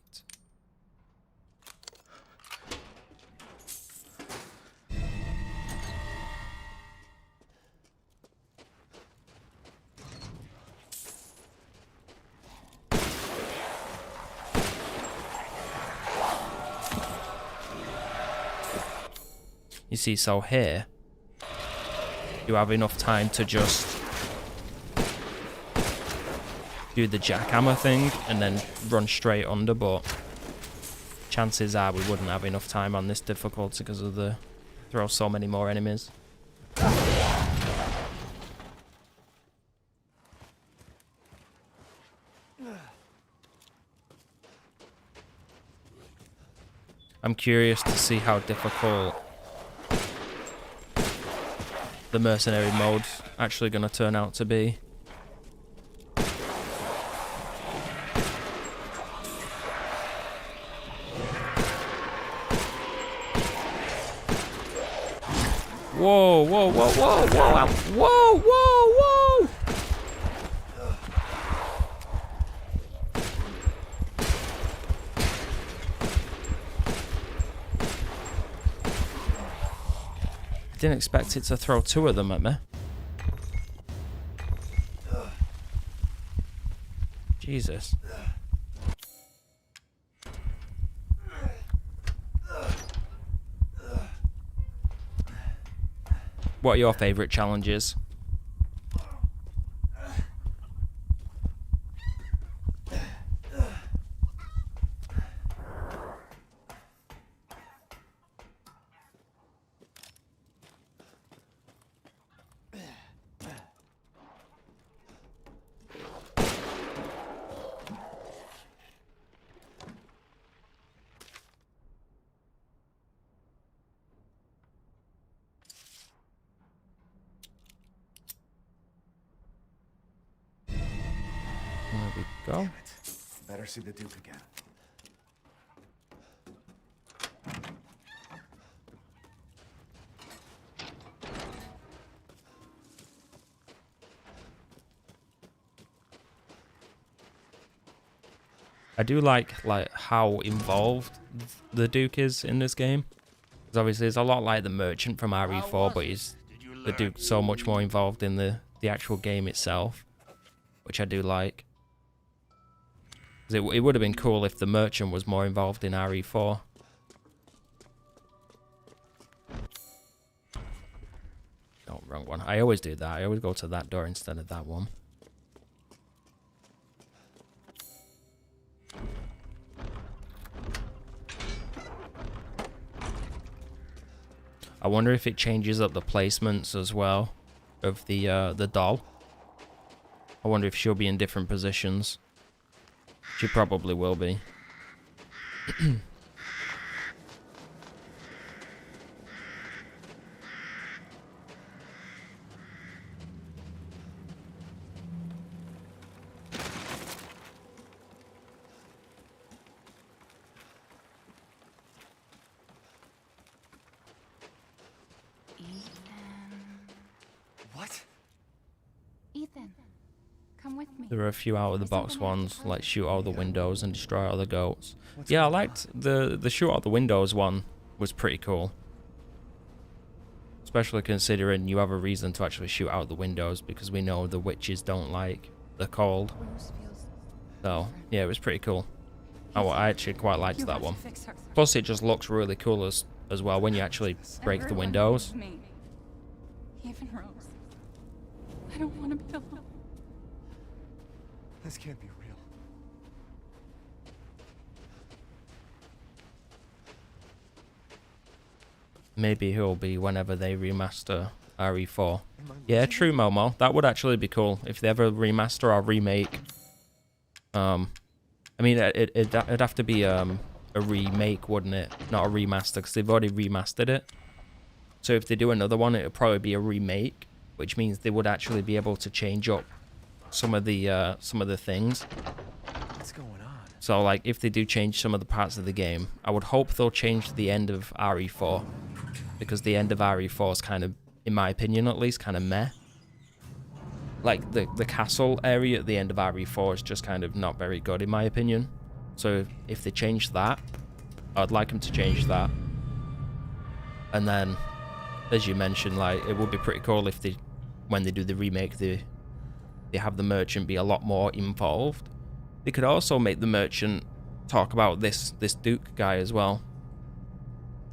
You see, so here, you have enough time to just do the jackhammer thing and then run straight under, but chances are we wouldn't have enough time on this difficulty because of there are so many more enemies. I'm curious to see how difficult the mercenary mode's actually going to turn out to be. Whoa, whoa, whoa, whoa, whoa, whoa, whoa, whoa! Didn't expect it to throw two of them at me. Jesus. What are your favourite challenges? There we go. Damn it. Better see the Duke again. I do like how involved the Duke is in this game. Because obviously it's a lot like the Merchant from RE4, but the Duke's so much more involved in the actual game itself, which I do like. It would have been cool if the Merchant was more involved in RE4. Oh, wrong one. I always do that. I always go to that door instead of that one. I wonder if it changes up the placements as well of the doll. I wonder if she'll be in different positions. She probably will be. What? Ethan, come with me. There are a few out-of-the-box ones, like shoot all the windows and destroy all the goats. Yeah, I liked the shoot out the windows one. Was pretty cool. Especially considering you have a reason to actually shoot out the windows, because we know the witches don't like the cold. So, yeah, it was pretty cool. I actually quite liked that one. Plus, it just looks really cool as well when you actually break the windows. Even Rose. I don't want to be alone. This can't be real. Maybe he'll be whenever they remaster RE4. Yeah, true, Momo. That would actually be cool if they ever remaster or remake. I mean, it'd have to be a remake, wouldn't it? Not a remaster, because they've already remastered it. So if they do another one, it would probably be a remake, which means they would actually be able to change up some of the things. What's going on? So like if they do change some of the parts of the game, I would hope they'll change the end of RE4, because the end of RE4 is kind of, in my opinion at least, kind of meh. Like the castle area at the end of RE4 is just kind of not very good in my opinion. So if they change that, I'd like them to change that. And then, as you mentioned, like it would be pretty cool if they, when they do the remake, they have the Merchant be a lot more involved. They could also make the Merchant talk about this Duke guy as well.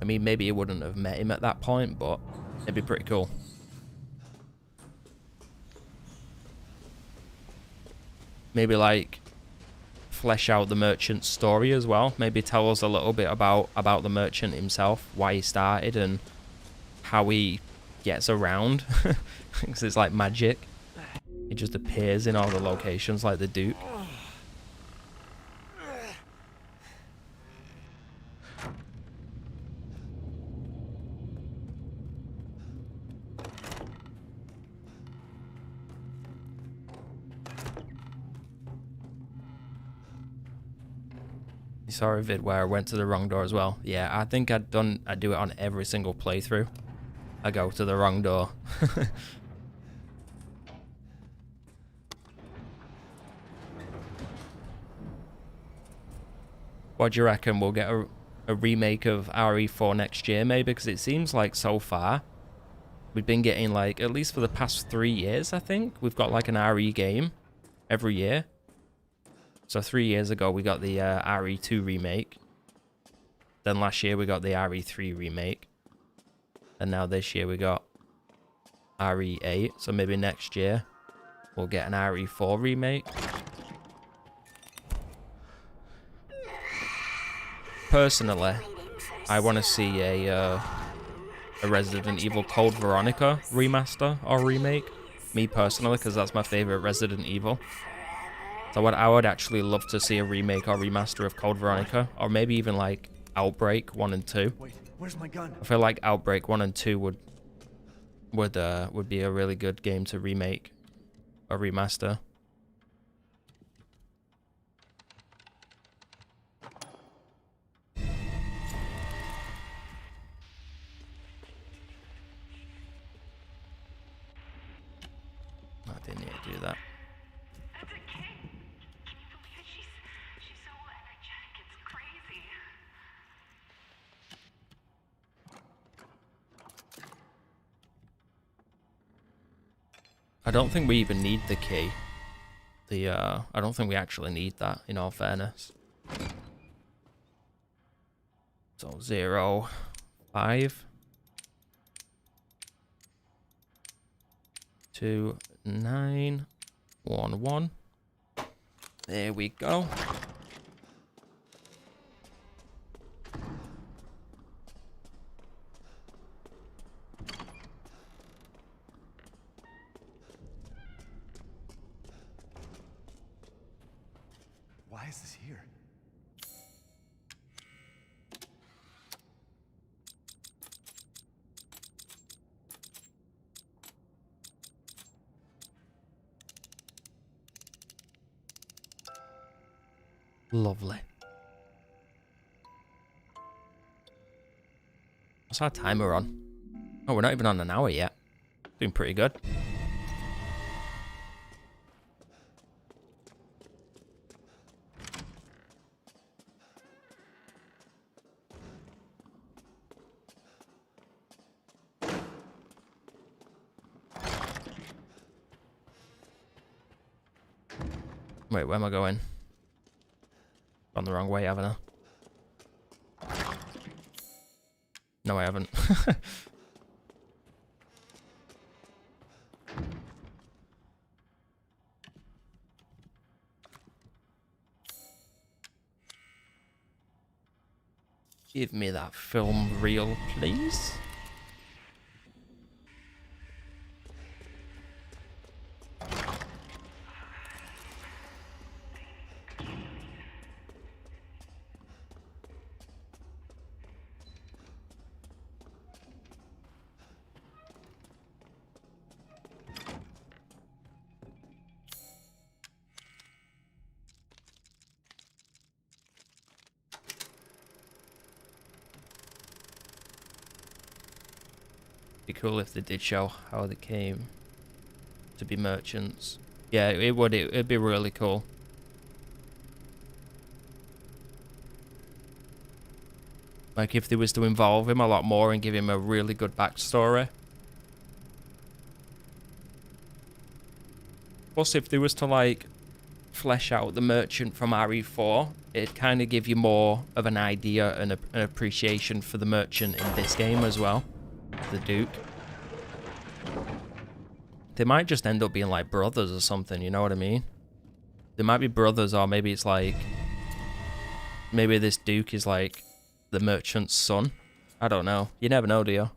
I mean, maybe he wouldn't have met him at that point, but it'd be pretty cool. Maybe like flesh out the Merchant's story as well. Maybe tell us a little bit about the Merchant himself, why he started and how he gets around. Because it's like magic. It just appears in all the locations like the Duke. You saw a vid where I went to the wrong door as well. Yeah, I think I do it on every single playthrough. I go to the wrong door. What do you reckon? We'll get a remake of RE4 next year maybe? Because it seems like so far we've been getting, like, at least for the past 3 years, I think, we've got like an RE game every year. So 3 years ago, we got the RE2 remake. Then last year, we got the RE3 remake. And now this year, we got RE8. So maybe next year, we'll get an RE4 remake. Personally, I want to see a Resident Evil Code Veronica remaster or remake. Me personally, because that's my favorite Resident Evil. So I would actually love to see a remake or remaster of Code Veronica, or maybe even like Outbreak 1 and 2. Wait, where's my gun? I feel like Outbreak 1 and 2 would be a really good game to remake or remaster. I didn't need to do that. That's a kid. Can you believe it? She's so energetic. It's crazy. I don't think we even need the key. I don't think we actually need that, in all fairness. So 0, 5, 2, 9, 1, 1. There we go. Why is this here? Lovely. What's our timer on? Oh, we're not even on an hour yet. Doing pretty good. Wait, where am I going? Gone the wrong way, haven't I? No, I haven't. Give me that film reel, please. Be cool if they did show how they came to be merchants. Yeah, it would. It'd be really cool. Like if they was to involve him a lot more and give him a really good backstory. Plus, if they was to like flesh out the merchant from RE4, it'd kind of give you more of an idea and an appreciation for the merchant in this game as well. The Duke. They might just end up being like brothers or something, you know what I mean? They might be brothers, or maybe it's like... maybe this Duke is like the merchant's son. I don't know. You never know, do you?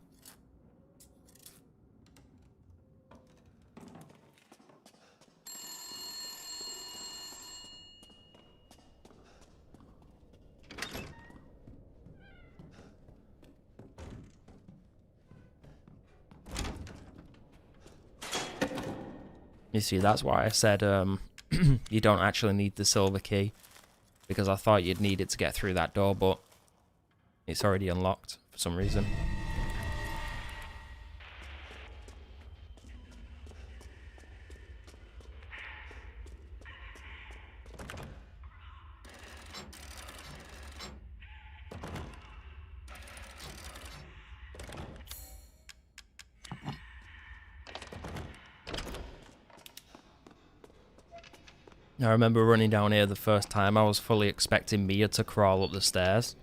You see, that's why I said you don't actually need the silver key, because I thought you'd need it to get through that door, but it's already unlocked for some reason. I remember running down here the first time. I was fully expecting Mia to crawl up the stairs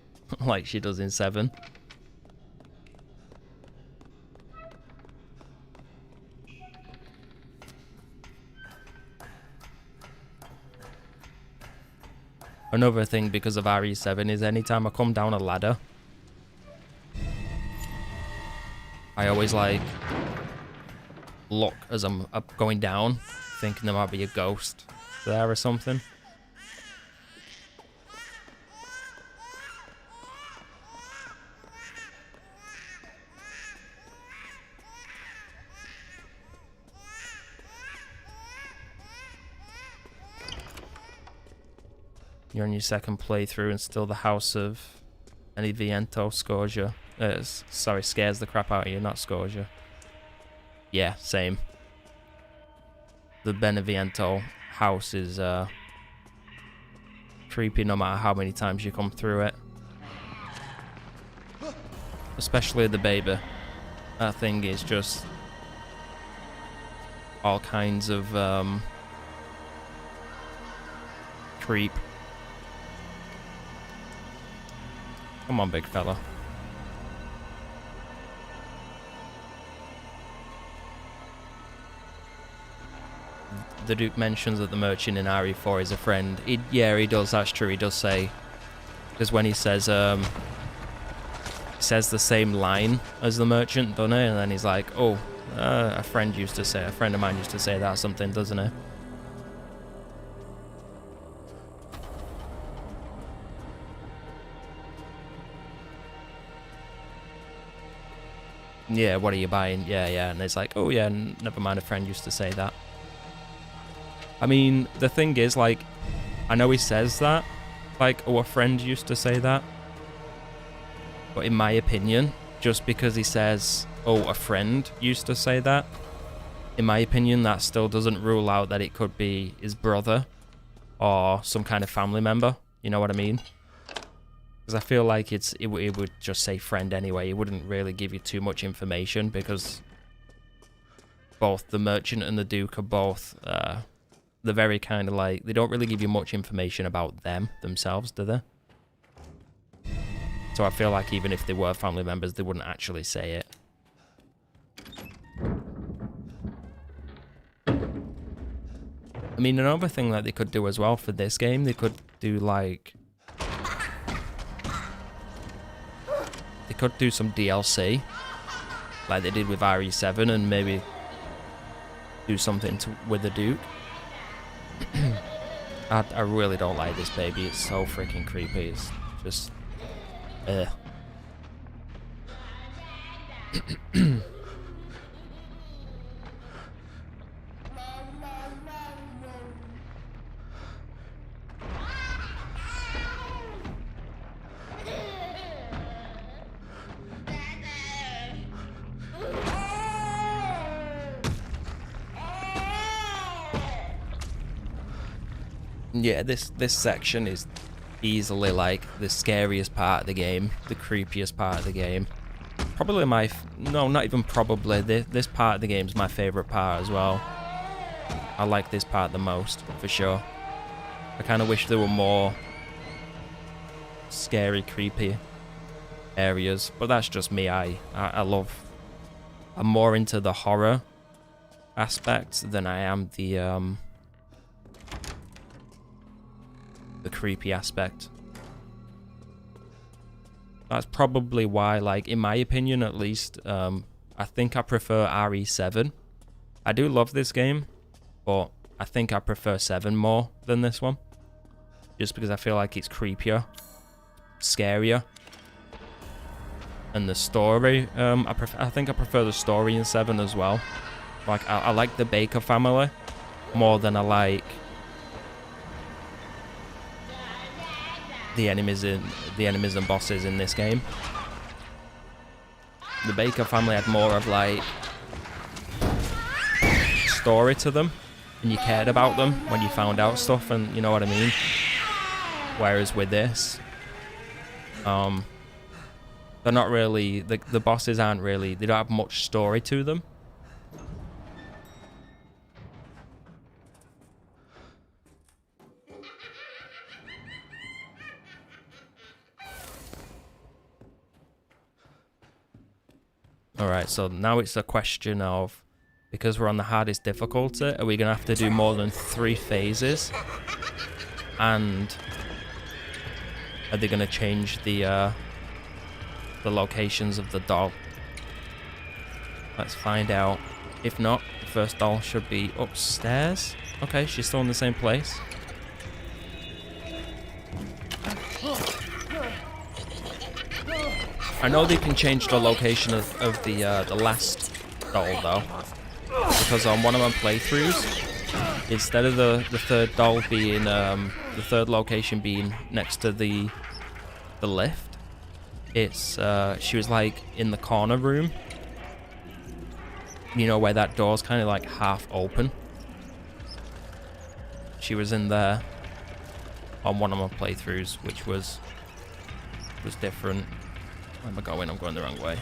like she does in 7. Another thing because of RE7 is anytime I come down a ladder, I always like look as I'm up going down, thinking there might be a ghost there or something. You're on your second playthrough and still the house of Beneviento Scourger. Sorry, scares the crap out of you, not Scourger. Yeah, same. The Beneviento house is creepy no matter how many times you come through it. Especially the baby. That thing is just all kinds of creep. Come on, big fella. The Duke mentions that the merchant in RE4 is a friend. Yeah, he does. That's true. He does say, because when he says the same line as the merchant, doesn't he? And then he's like, "Oh, a friend of mine used to say that or something," doesn't he? Yeah, what are you buying? Yeah, and it's like, oh yeah, never mind, a friend used to say that. I mean, the thing is, like, I know he says that, like, oh, a friend used to say that, but in my opinion, just because he says, oh, a friend used to say that, in my opinion, that still doesn't rule out that it could be his brother or some kind of family member, you know what I mean? Because I feel like it would just say friend anyway. It wouldn't really give you too much information because both the merchant and the Duke are both, they're very kind of like, they don't really give you much information about themselves, do they? So I feel like even if they were family members, they wouldn't actually say it. I mean, another thing that they could do as well for this game, they could do like... They could do some DLC, like they did with RE7, and maybe do something with the Duke. I really don't like this baby. It's so freaking creepy. It's just... Yeah, this section is easily like the scariest part of the game, the creepiest part of the game. Probably no, not even probably. This part of the game is my favorite part as well. I like this part the most, for sure. I kind of wish there were more scary, creepy areas, but that's just me. I'm more into the horror aspect than I am the creepy aspect. That's probably why, like, in my opinion at least, I think I prefer RE7. I do love this game, but I think I prefer 7 more than this one. Just because I feel like it's creepier, scarier. And the story, I think I prefer the story in 7 as well. Like, I like the Baker family more than I like the enemies and bosses in this game. The Baker family had more of like story to them, and you cared about them when you found out stuff, and you know what I mean. Whereas with this, they're not really, the bosses aren't really, they don't have much story to them. Alright, so now it's a question of, because we're on the hardest difficulty, are we going to have to do more than 3 phases? And are they going to change the locations of the doll? Let's find out. If not, the first doll should be upstairs. Okay, she's still in the same place. I know they can change the location of the last doll though, because on one of my playthroughs, instead of the third doll being the third location being next to the lift, it's she was like in the corner room. You know where that door's kind of like half open. She was in there on one of my playthroughs, which was different. Where am I going? I'm going the wrong way.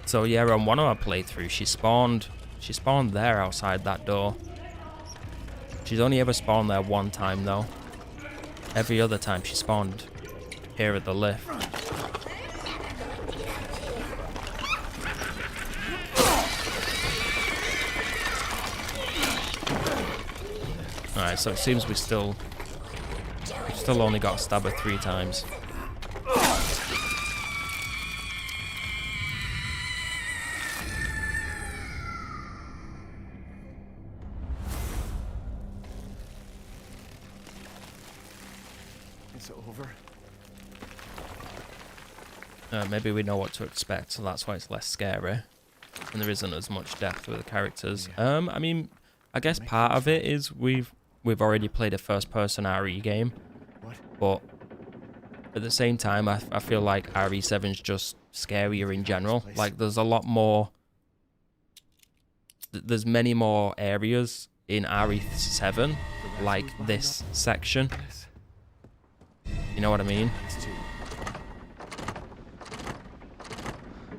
So yeah, on one of our playthroughs, she spawned there outside that door. She's only ever spawned there one time though. Every other time she spawned here at the lift. Alright, so it seems we still only got stabbed 3 times. It's over. Maybe we know what to expect, so that's why it's less scary. And there isn't as much depth with the characters. I mean, I guess part of it is we've already played a first-person RE game. But at the same time, I feel like RE7's just scarier in general. Like, there's a lot more... There's many more areas in RE7, like this section. You know what I mean?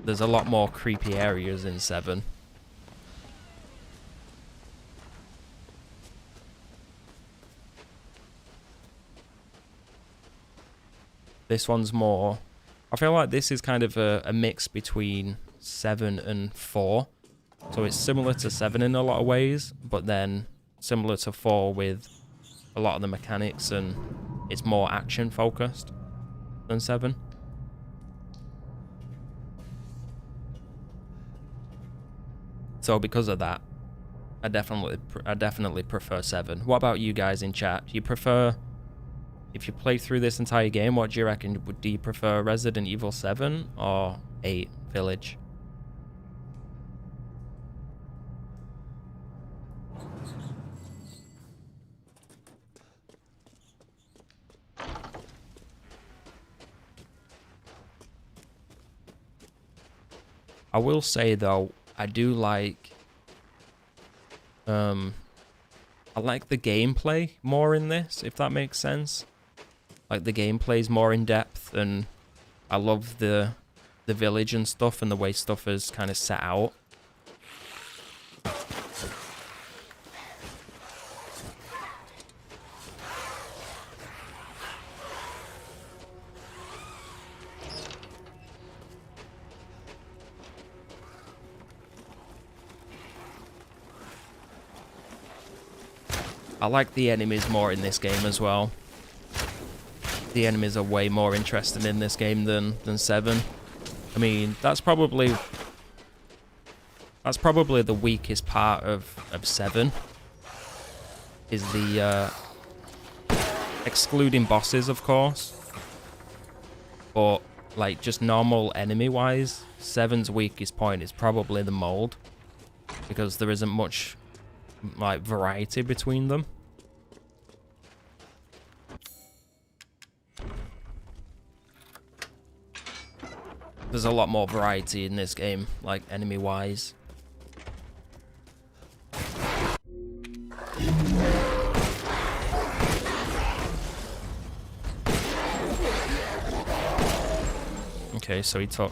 There's a lot more creepy areas in 7. This one's more... I feel like this is kind of a mix between 7 and 4. So it's similar to 7 in a lot of ways, but then similar to 4 with a lot of the mechanics, and it's more action focused than 7. So because of that, I definitely prefer 7. What about you guys in chat? Do you prefer, if you play through this entire game, what do you reckon? Do you prefer Resident Evil 7 or 8 Village? I will say though, I do like, I like the gameplay more in this, if that makes sense. Like the gameplay's more in depth, and I love the village and stuff, and the way stuff is kind of set out. I like the enemies more in this game as well. The enemies are way more interesting in this game than 7. I mean, that's probably the weakest part of 7. Is the excluding bosses, of course. But like just normal enemy wise, 7's weakest point is probably the mold, because there isn't much like variety between them. There's a lot more variety in this game, like enemy wise. Okay, so he took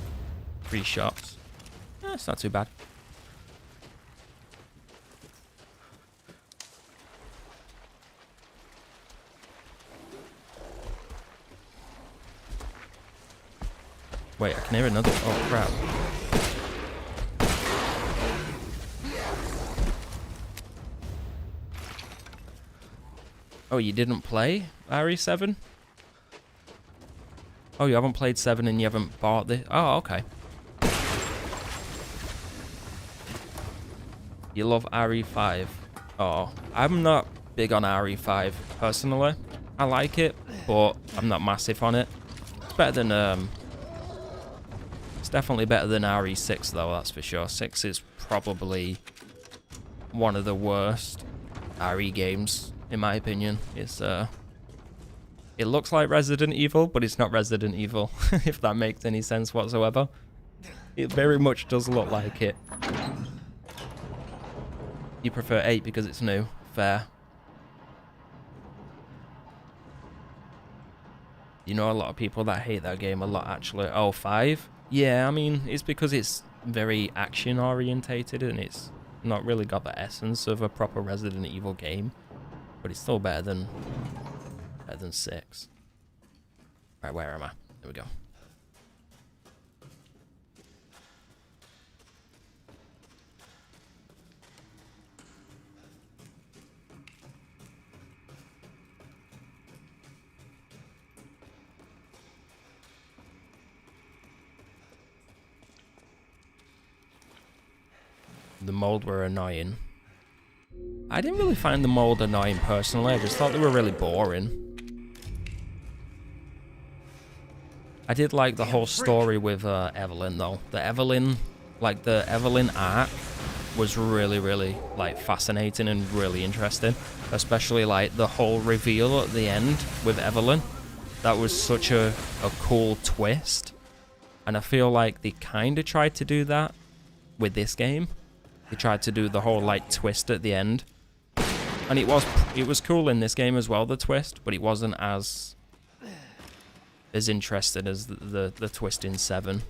3 shots. It's not too bad. Wait, I can hear another. Oh, crap. Oh, you didn't play RE7? Oh, you haven't played 7 and you haven't bought this? Oh, okay. You love RE5? Oh, I'm not big on RE5, personally. I like it, but I'm not massive on it. It's better than, it's definitely better than RE6, though, that's for sure. 6 is probably one of the worst RE games, in my opinion. It's, it looks like Resident Evil, but it's not Resident Evil, if that makes any sense whatsoever. It very much does look like it. You prefer 8 because it's new. Fair. You know a lot of people that hate that game a lot, actually. Oh, 5? Yeah, I mean, it's because it's very action-orientated, and it's not really got the essence of a proper Resident Evil game. But it's still better than 6. Right, where am I? There we go. The mold were annoying. I didn't really find the mold annoying personally. I just thought they were really boring. I did like the whole story with Evelyn though. The Evelyn arc was really, really like fascinating and really interesting. Especially like the whole reveal at the end with Evelyn. That was such a cool twist. And I feel like they kind of tried to do that with this game. They tried to do the whole like twist at the end. And it was cool in this game as well, the twist, but it wasn't as interesting as the twist in 7.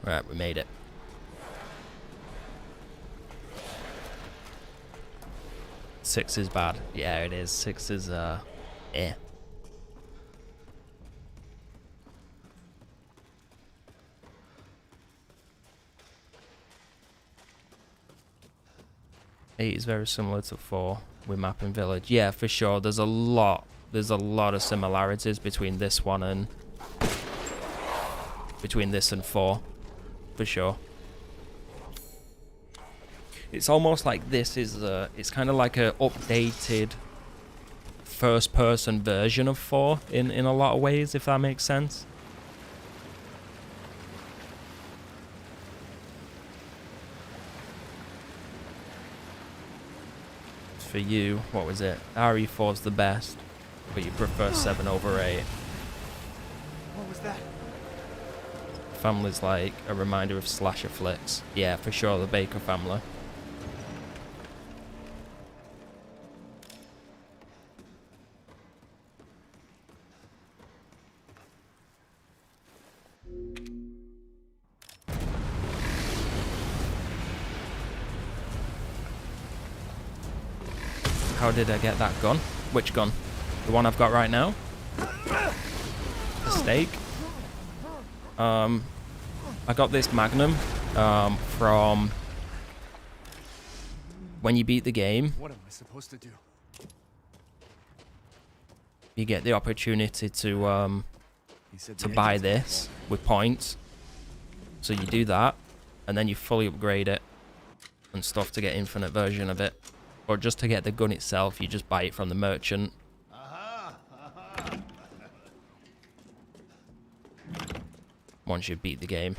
Right, we made it. Six is bad. Yeah, it is. 6 is, eh. Eight is very similar to 4 with map and village. Yeah, for sure. There's a lot of similarities between this one and this and 4. For sure. It's almost like this is it's kind of like a updated first-person version of 4 in a lot of ways, if that makes sense. For you, what was it? RE4's the best, but you prefer 7 over 8. What was that? Family's like a reminder of slasher flicks. Yeah, for sure, the Baker family. How did I get that gun? Which gun? The one I've got right now? The stake? I got this Magnum from when you beat the game. What am I supposed to do? You get the opportunity to buy this with points. So you do that, and then you fully upgrade it and stuff to get infinite version of it. Or just to get the gun itself, you just buy it from the merchant. Once you beat the game.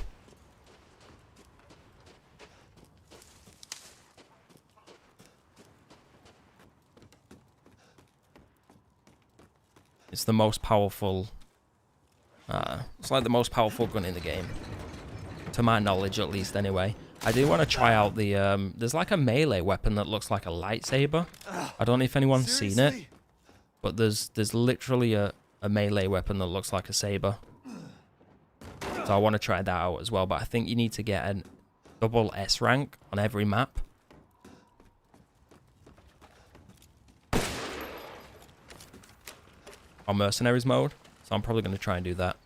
It's the most powerful. It's like the most powerful gun in the game, to my knowledge, at least. Anyway, I do want to try out the. There's like a melee weapon that looks like a lightsaber. I don't know if anyone's seen it, but there's literally a melee weapon that looks like a saber. So I want to try that out as well. But I think you need to get a double S rank on every map. On mercenaries mode, so I'm probably going to try and do that.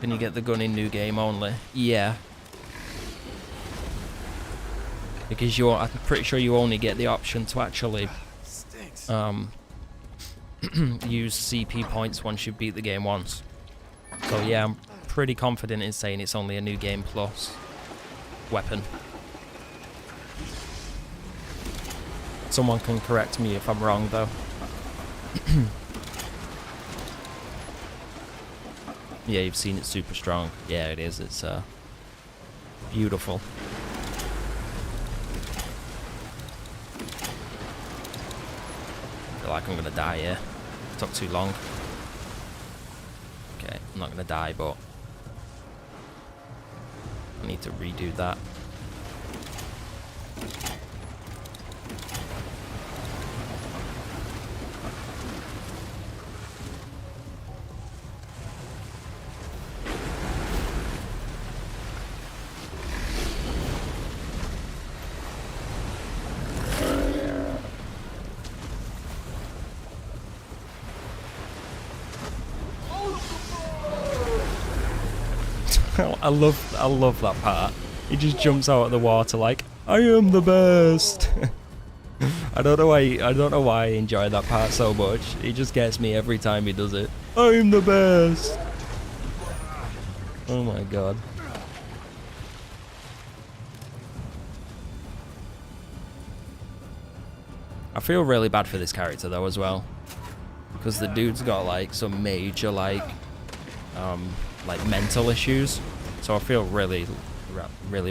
Can you get the gun in new game only? Yeah. Because I'm pretty sure you only get the option to actually use CP points once you beat the game once. So yeah, I'm pretty confident in saying it's only a new game plus weapon. Someone can correct me if I'm wrong though. Yeah, you've seen it super strong. Yeah, it is. It's beautiful. I feel like I'm gonna die here. Took too long. Okay, I'm not gonna die, but I need to redo that. I love that part. He just jumps out of the water like, I am the best. I don't know why I enjoy that part so much. He just gets me every time he does it. I'm the best. Oh my god. I feel really bad for this character though as well, because the dude's got like some major like mental issues, so I feel really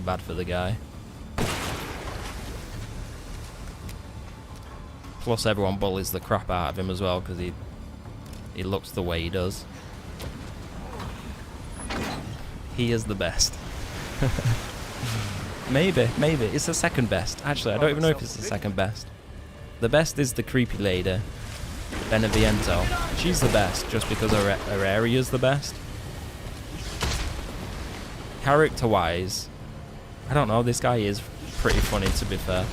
bad for the guy. Plus everyone bullies the crap out of him as well because he looks the way he does. He is the best. maybe it's the second best. Actually, I don't even know if it's the second best. The best is the creepy lady, Beneviento. She's the best just because her area's the best. Character-wise, I don't know, this guy is pretty funny to be fair.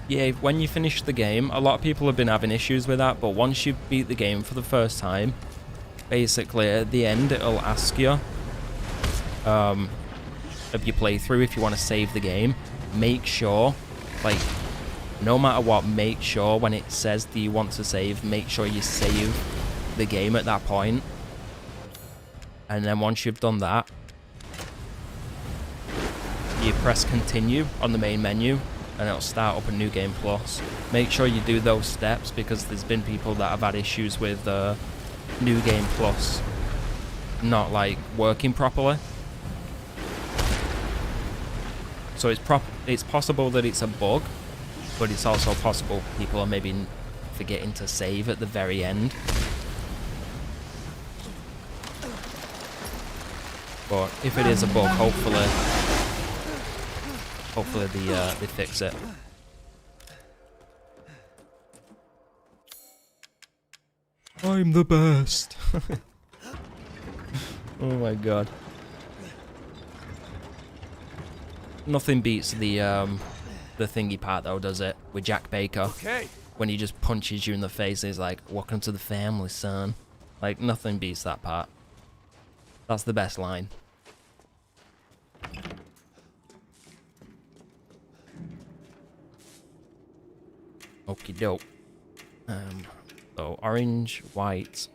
Yeah, when you finish the game, a lot of people have been having issues with that, but once you beat the game for the first time, basically at the end it'll ask you of your playthrough if you want to save the game. Make sure, like, no matter what, make sure when it says do you want to save, make sure you save the game at that point. And then once you've done that, you press continue on the main menu and it'll start up a new game plus. Make sure you do those steps because there's been people that have had issues with new game plus not like working properly. So it's possible that it's a bug, but it's also possible people are maybe forgetting to save at the very end. But if it is a bug, hopefully they fix it. I'm the best. Oh my god. Nothing beats the thingy part though, does it? With Jack Baker. Okay. When he just punches you in the face and he's like, welcome to the family, son. Like, nothing beats that part. That's the best line. Okie doke. So orange, white,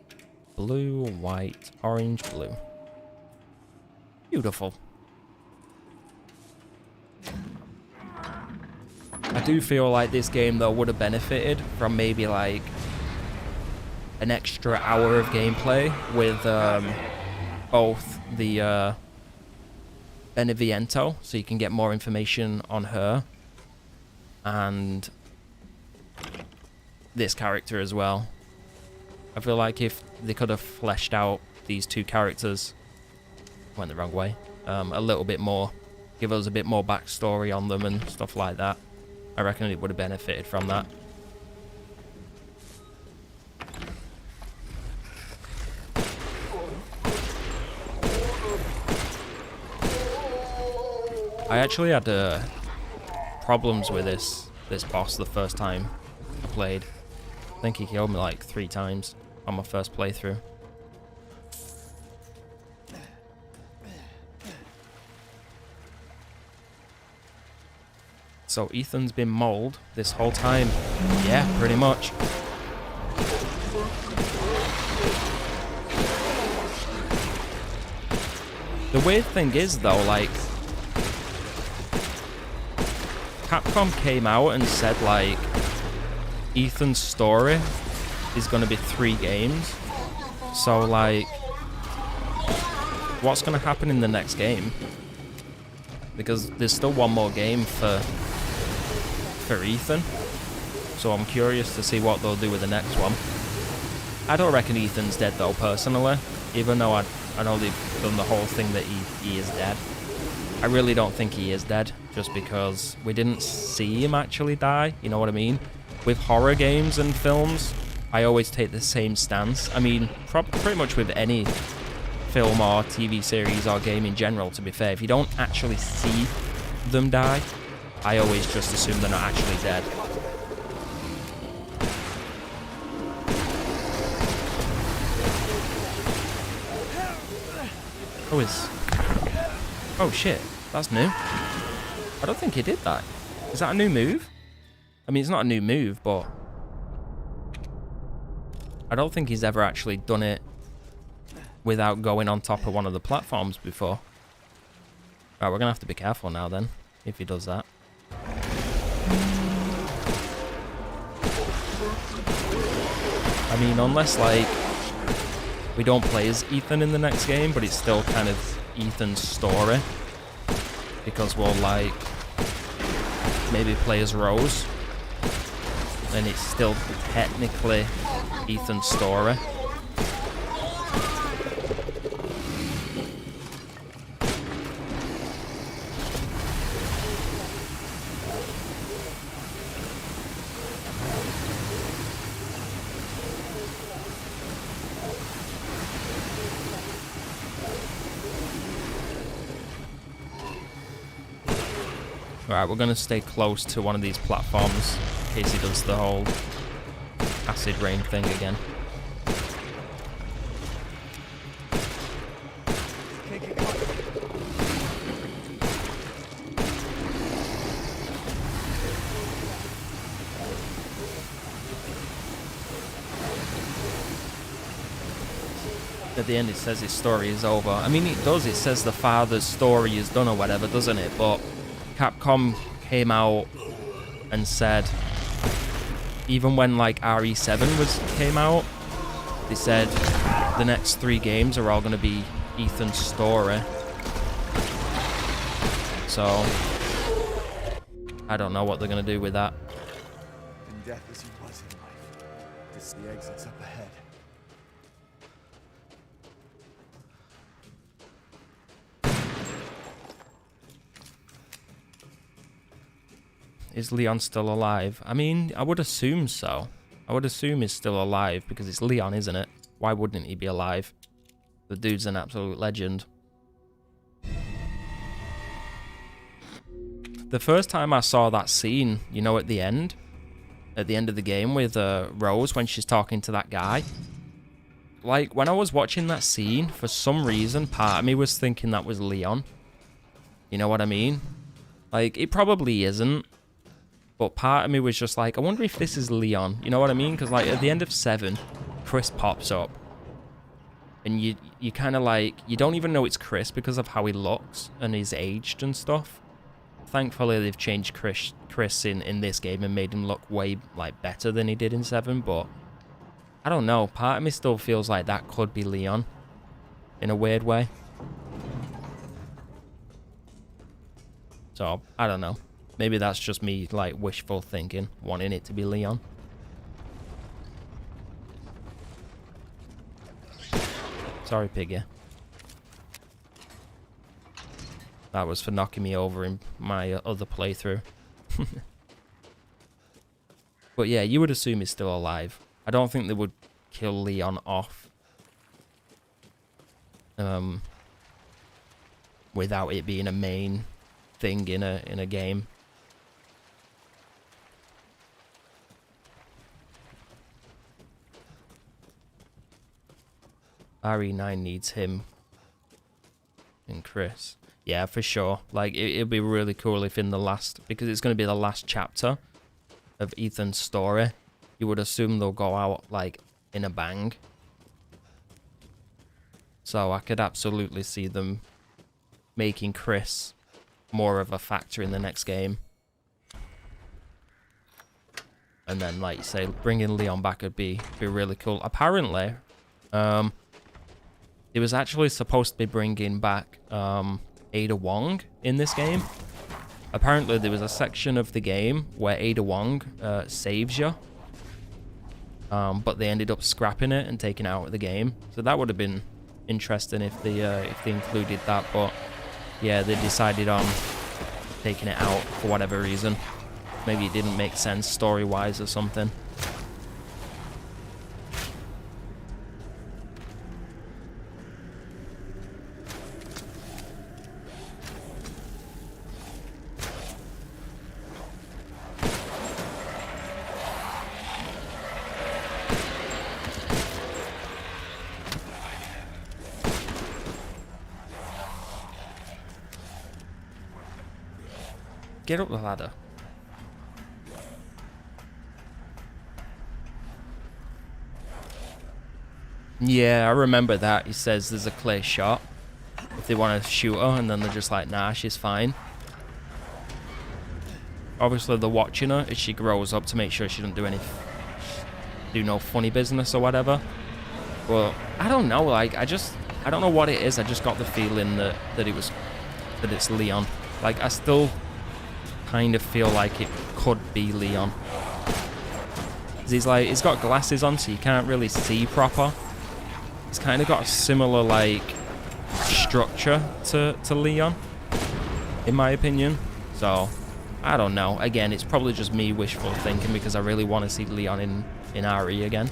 blue, white, orange, blue. Beautiful. I do feel like this game though would have benefited from maybe like an extra hour of gameplay with both the Beneviento, so you can get more information on her, and this character as well. I feel like if they could have fleshed out these two characters, went the wrong way, a little bit more, give us a bit more backstory on them and stuff like that, I reckon it would have benefited from that. I actually had problems with this boss the first time I played. I think he killed me like 3 times on my first playthrough. So Ethan's been mauled this whole time. Yeah, pretty much. The weird thing is though, like, Capcom came out and said like Ethan's story is going to be 3 games. So like, what's going to happen in the next game? Because there's still one more game for Ethan. So I'm curious to see what they'll do with the next one. I don't reckon Ethan's dead though, personally. Even though I know they've done the whole thing that he is dead. I really don't think he is dead, just because we didn't see him actually die, you know what I mean? With horror games and films, I always take the same stance. I mean, pretty much with any film or TV series or game in general, to be fair. If you don't actually see them die, I always just assume they're not actually dead. Oh shit, that's new. I don't think he did that. Is that a new move? I mean, it's not a new move, but I don't think he's ever actually done it without going on top of one of the platforms before. Alright, we're gonna have to be careful now then, if he does that. I mean, unless like we don't play as Ethan in the next game, but it's still kind of Ethan's story, because we'll like maybe play as Rose, then it's still technically Ethan's story. Alright, we're going to stay close to one of these platforms in case he does the whole acid rain thing again. At the end it says his story is over. I mean, it does, it says the father's story is done or whatever, doesn't it? But Capcom came out and said, even when like RE7 came out, they said the next 3 games are all going to be Ethan's story. So I don't know what they're going to do with that. In death as he was in life, this the exits up ahead. Is Leon still alive? I mean, I would assume so. I would assume he's still alive because it's Leon, isn't it? Why wouldn't he be alive? The dude's an absolute legend. The first time I saw that scene, you know, at the end of the game with Rose when she's talking to that guy. Like, when I was watching that scene, for some reason, part of me was thinking that was Leon. You know what I mean? Like, it probably isn't. But part of me was just like, I wonder if this is Leon. You know what I mean? Because like at the end of 7, Chris pops up. And you kind of like, you don't even know it's Chris because of how he looks and he's aged and stuff. Thankfully, they've changed Chris in this game and made him look way like better than he did in 7. But I don't know. Part of me still feels like that could be Leon in a weird way. So, I don't know. Maybe that's just me, like, wishful thinking, wanting it to be Leon. Sorry, Piggy. That was for knocking me over in my other playthrough. But yeah, you would assume he's still alive. I don't think they would kill Leon off. Without it being a main thing in a game. RE9 needs him and Chris. Yeah, for sure. Like, it'd be really cool if in the last, because it's going to be the last chapter of Ethan's story, you would assume they'll go out, like, in a bang. So I could absolutely see them making Chris more of a factor in the next game. And then, like you say, bringing Leon back would be really cool. Apparently, it was actually supposed to be bringing back Ada Wong in this game. Apparently, there was a section of the game where Ada Wong saves you. But they ended up scrapping it and taking it out of the game. So that would have been interesting if they included that. But yeah, they decided on taking it out for whatever reason. Maybe it didn't make sense story-wise or something. Get up the ladder. Yeah, I remember that. He says there's a clear shot if they want to shoot her, and then they're just like, nah, she's fine. Obviously, they're watching her as she grows up to make sure she doesn't do no funny business or whatever. But I don't know. Like, I don't know what it is. I just got the feeling that it's Leon. Like, I still kind of feel like it could be Leon. He's got glasses on, so you can't really see proper. He's kind of got a similar, like, structure to Leon, in my opinion. So, I don't know. Again, it's probably just me wishful thinking because I really want to see Leon in RE again.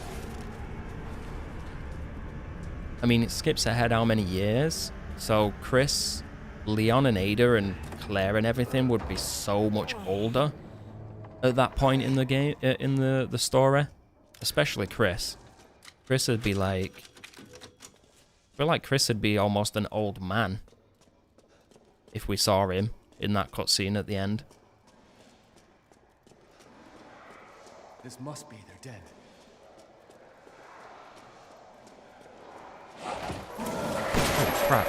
I mean, it skips ahead how many years? So, Chris, Leon, and Ada, and Claire, and everything would be so much older at that point in the game, in the story. Especially Chris. Chris would be like... I feel like Chris would be almost an old man if we saw him in that cutscene at the end. This must be they're dead. Oh, crap.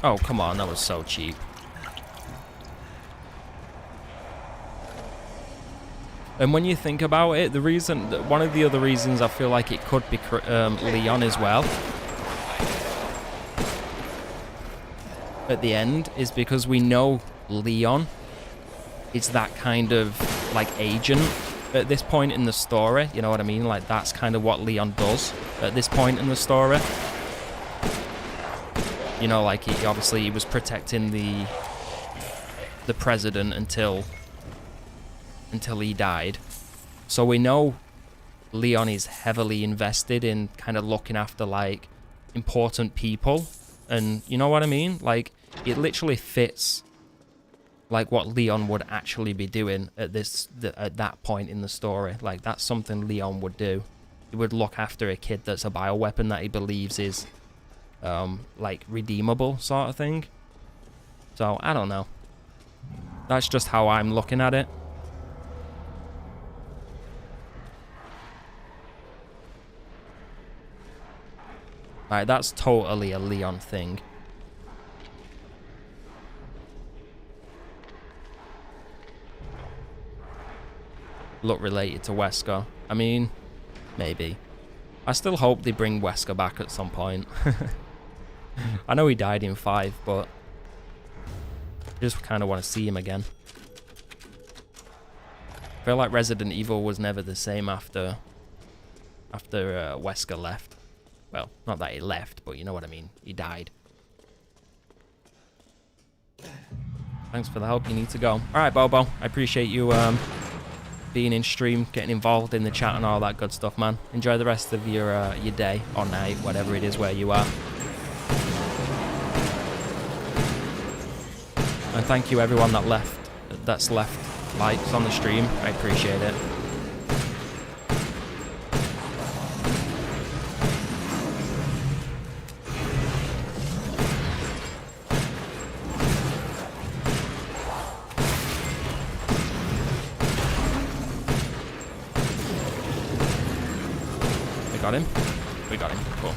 Oh, come on, that was so cheap. And when you think about it, one of the other reasons I feel like it could be Leon as well at the end is because we know Leon is that kind of like agent at this point in the story. You know what I mean? Like, that's kind of what Leon does at this point in the story. You know, like, he was protecting the president until he died. So we know Leon is heavily invested in kind of looking after like important people, and you know what I mean? Like it literally fits like what Leon would actually be doing at that point in the story. Like that's something Leon would do. He would look after a kid that's a bioweapon that he believes is like redeemable sort of thing. So I don't know. That's just how I'm looking at it. Right, that's totally a Leon thing. Look related to Wesker. I mean, maybe. I still hope they bring Wesker back at some point. I know he died in 5, but I just kind of want to see him again. I feel like Resident Evil was never the same after Wesker left. Well, not that he left, but you know what I mean. He died. Thanks for the help. You need to go. All right, Bobo. I appreciate you being in stream, getting involved in the chat and all that good stuff, man. Enjoy the rest of your day or night, whatever it is where you are. And thank you everyone that's left likes on the stream. I appreciate it. Got him? We got him. Cool.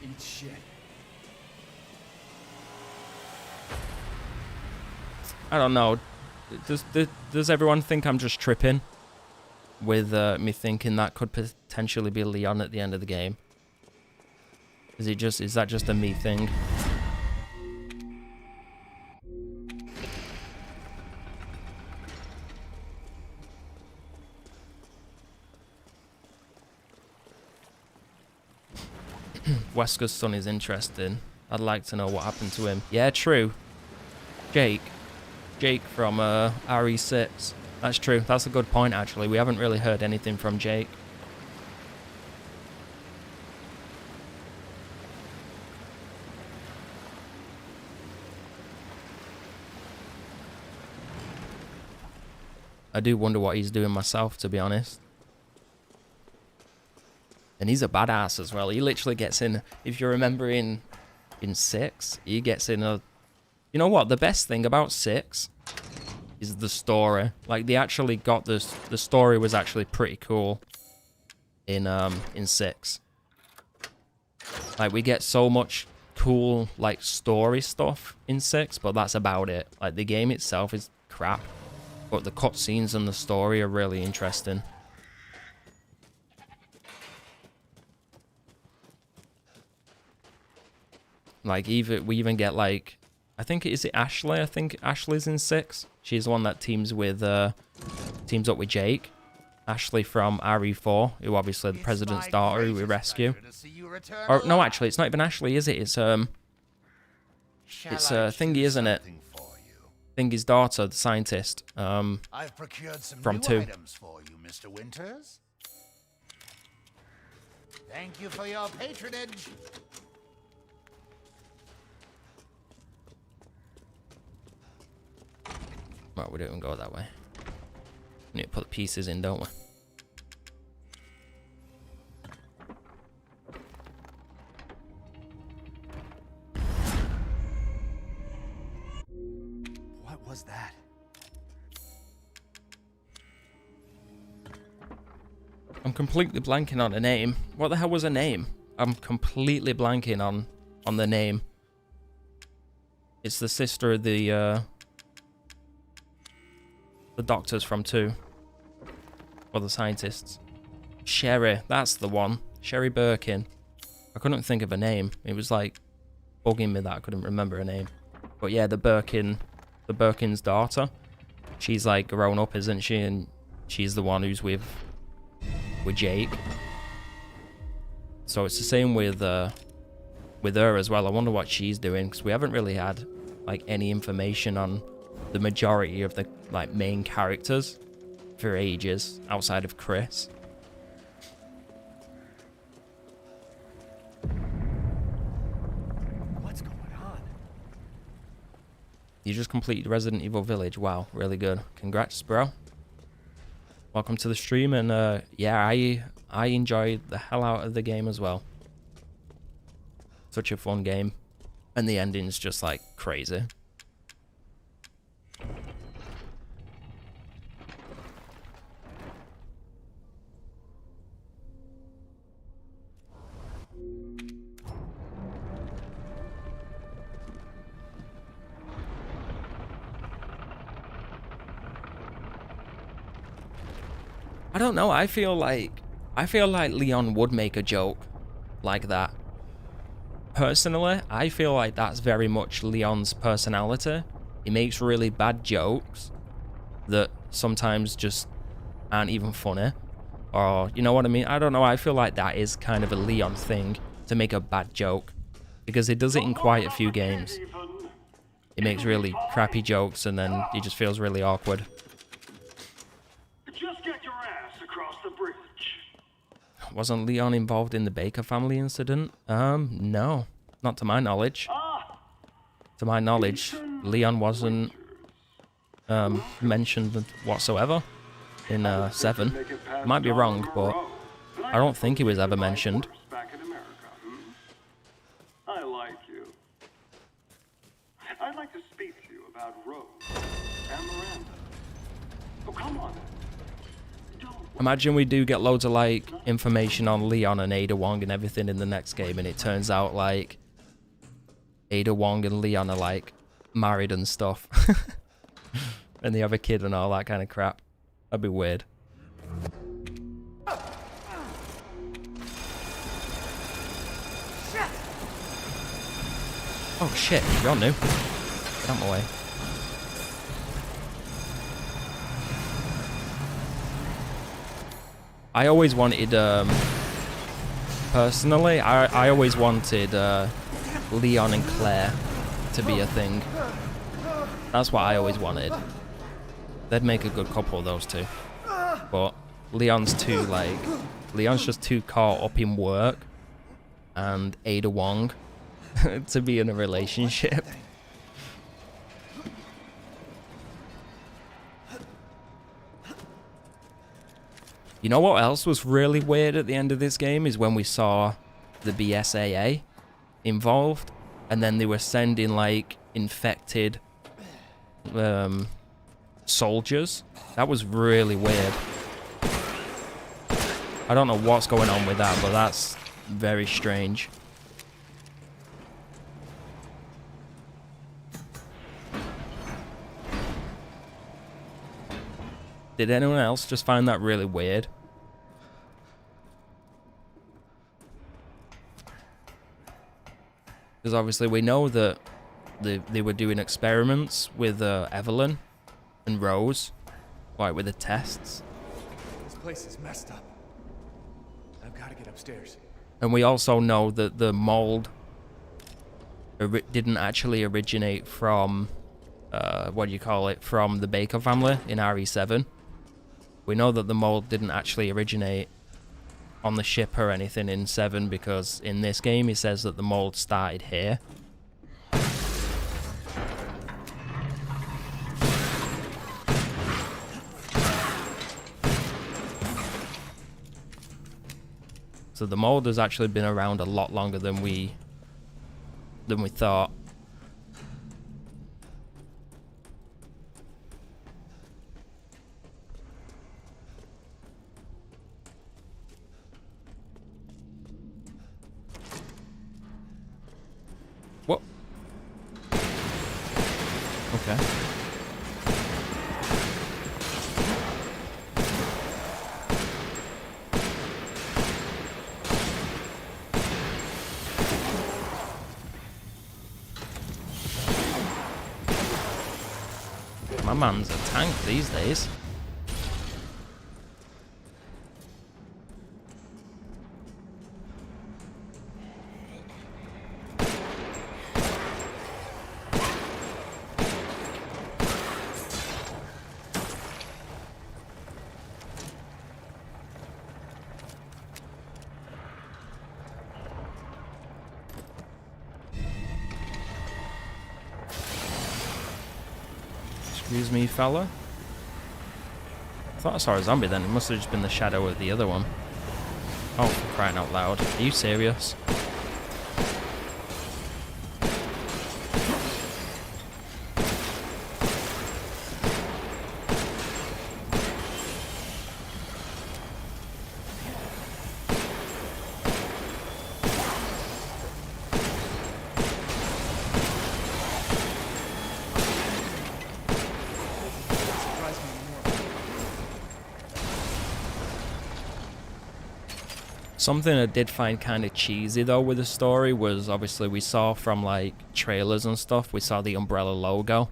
Eat shit. I don't know. Does everyone think I'm just tripping with me thinking that could potentially be Leon at the end of the game? Is that just a me thing? Wesker's son is interesting. I'd like to know what happened to him. Yeah, true. Jake from RE6. That's true. That's a good point, actually. We haven't really heard anything from Jake. I do wonder what he's doing myself, to be honest. And he's a badass as well. He literally gets in, if you remember in 6, he gets in a... You know what? The best thing about 6 is the story. Like, they actually got this... The story was actually pretty cool in 6. Like, we get so much cool, like, story stuff in 6, but that's about it. Like, the game itself is crap. But the cutscenes and the story are really interesting. Like, we even get, like, I think, is it Ashley? I think Ashley's in 6. She's the one that teams up with Jake. Ashley from RE4, who obviously the president's daughter, who we rescue. Or, no, actually, it's not even Ashley, is it? It's Thingy, isn't it? Thingy's daughter, the scientist, I've procured some from new 2. items for you, Mr. Winters. Thank you for your patronage. Well, we don't go that way. We need to put the pieces in, don't we? What was that? I'm completely blanking on a name. What the hell was a name? I'm completely blanking on the name. It's the sister of the doctors from 2. Or the scientists. Sherry, that's the one. Sherry Birkin. I couldn't think of a name. It was like bugging me that I couldn't remember her name. But yeah, the Birkin's daughter. She's like grown up, isn't she? And she's the one who's with Jake. So it's the same with her as well. I wonder what she's doing, because we haven't really had like any information on the majority of the like main characters for ages outside of Chris. What's going on? You just completed Resident Evil Village. Wow, really good. Congrats, bro. Welcome to the stream, and yeah, I enjoyed the hell out of the game as well. Such a fun game, and the ending's just like crazy. I don't know, I feel like Leon would make a joke like that. Personally, I feel like that's very much Leon's personality. He makes really bad jokes that sometimes just aren't even funny. Or, you know what I mean? I don't know, I feel like that is kind of a Leon thing, to make a bad joke. Because he does it in quite a few games. He makes really crappy jokes and then he just feels really awkward. Just get your ass across the bridge. Wasn't Leon involved in the Baker family incident? No. Not to my knowledge. To my knowledge, Leon wasn't mentioned whatsoever in 7. Might be wrong, but I don't think he was ever mentioned. Back in America, I like you. I'd like to speak to you about Rose and Miranda. Oh, come on. Imagine we do get loads of like information on Leon and Ada Wong and everything in the next game, and it turns out like Ada Wong and Leon are like married and stuff. And they have a kid and all that kind of crap. That'd be weird. Oh shit, you're new. Get out of my way. I always wanted, personally, I always wanted Leon and Claire to be a thing. That's what I always wanted. They'd make a good couple, those two. But Leon's just too caught up in work and Ada Wong to be in a relationship. You know what else was really weird at the end of this game is when we saw the BSAA involved, and then they were sending like infected soldiers. That was really weird. I don't know what's going on with that, but that's very strange. Did anyone else just find that really weird? Because obviously we know that they were doing experiments with Evelyn and Rose, like with the tests. This place is messed up. I've got to get upstairs. And we also know that the mold didn't actually originate from, what do you call it, from the Baker family in RE7. We know that the mold didn't actually originate on the ship or anything in 7, because in this game it says that the mold started here. So the mold has actually been around a lot longer than we thought. What? Okay. My man's a tank these days. Excuse me, fella. I thought I saw a zombie then. It must have just been the shadow of the other one. Oh, for crying out loud. Are you serious? Something I did find kind of cheesy though with the story was obviously we saw from like trailers and stuff, we saw the Umbrella logo.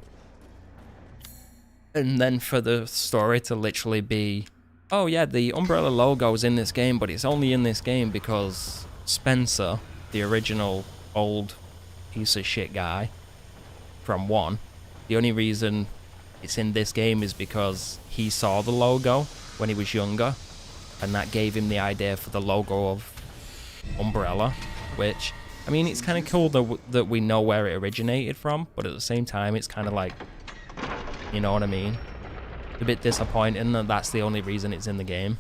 And then for the story to literally be, oh yeah, the Umbrella logo is in this game, but it's only in this game because Spencer, the original old piece of shit guy from 1, the only reason it's in this game is because he saw the logo when he was younger. And that gave him the idea for the logo of Umbrella, which, I mean, it's kind of cool that we know where it originated from, but at the same time, it's kind of like, you know what I mean? A bit disappointing that that's the only reason it's in the game.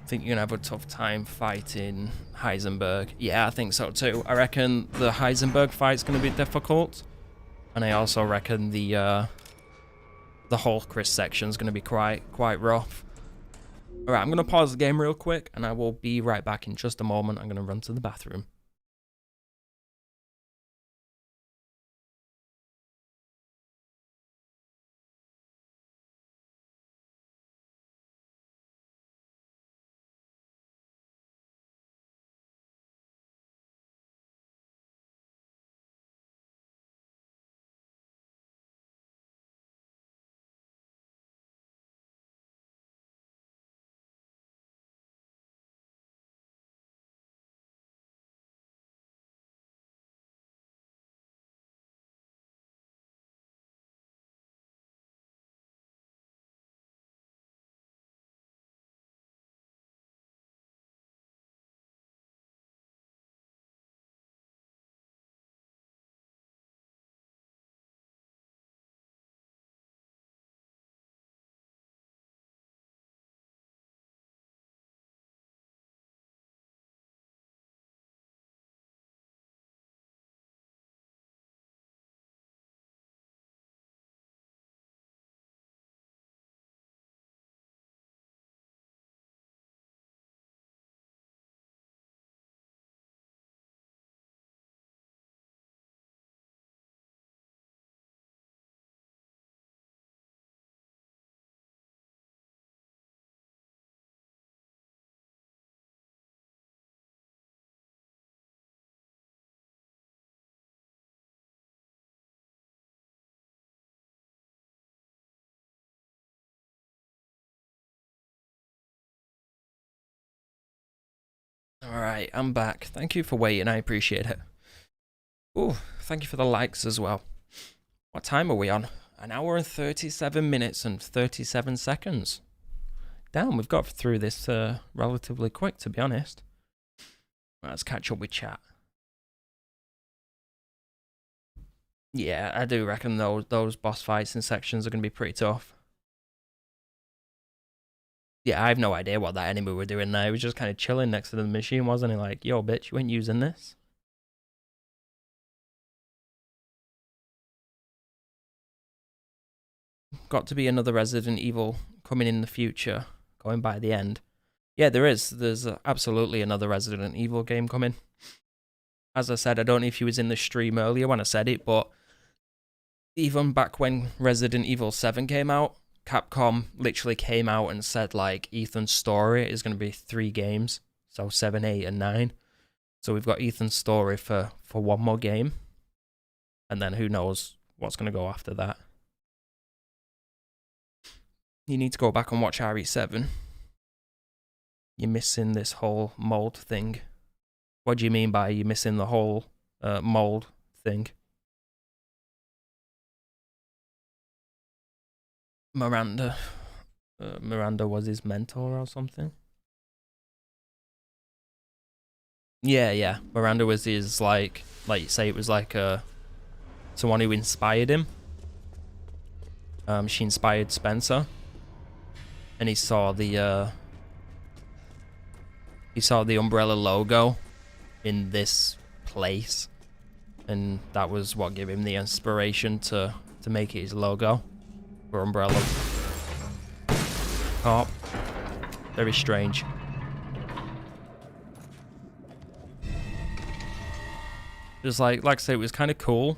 I think you're gonna have a tough time fighting Heisenberg. Yeah, I think so too. I reckon the Heisenberg fight's gonna be difficult, and I also reckon the whole Chris section's gonna be quite rough. All right, I'm gonna pause the game real quick, and I will be right back in just a moment. I'm gonna run to the bathroom. Alright, I'm back. Thank you for waiting, I appreciate it. Ooh, thank you for the likes as well. What time are we on? 1 hour and 37 minutes and 37 seconds. Damn, we've got through this relatively quick, to be honest. Let's catch up with chat. Yeah, I do reckon those boss fights and sections are going to be pretty tough. Yeah, I have no idea what that enemy were doing there. He was just kind of chilling next to the machine, wasn't he? Like, yo, bitch, you ain't using this. Got to be another Resident Evil coming in the future, going by the end. Yeah, there is. There's absolutely another Resident Evil game coming. As I said, I don't know if you was in the stream earlier when I said it, but even back when Resident Evil 7 came out, Capcom literally came out and said, like, Ethan's story is going to be 3 games. So 7, 8, and 9. So we've got Ethan's story for one more game. And then who knows what's going to go after that. You need to go back and watch RE7. You're missing this whole mold thing. What do you mean by you're missing the whole mold thing? Miranda was his mentor or something. Yeah. Miranda was his, like you say, it was like someone who inspired him. She inspired Spencer, and he saw the Umbrella logo in this place, and that was what gave him the inspiration to make it his logo for Umbrella. Oh, very strange. Just like I say, it was kind of cool,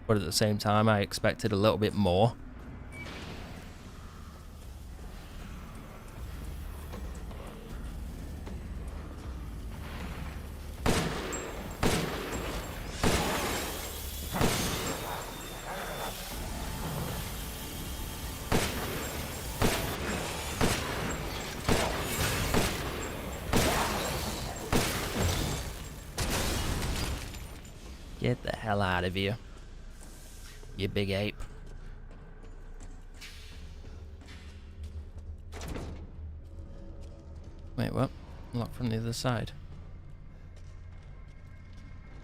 but at the same time, I expected a little bit more. Get the hell out of here, you big ape. Wait, what? Locked from the other side.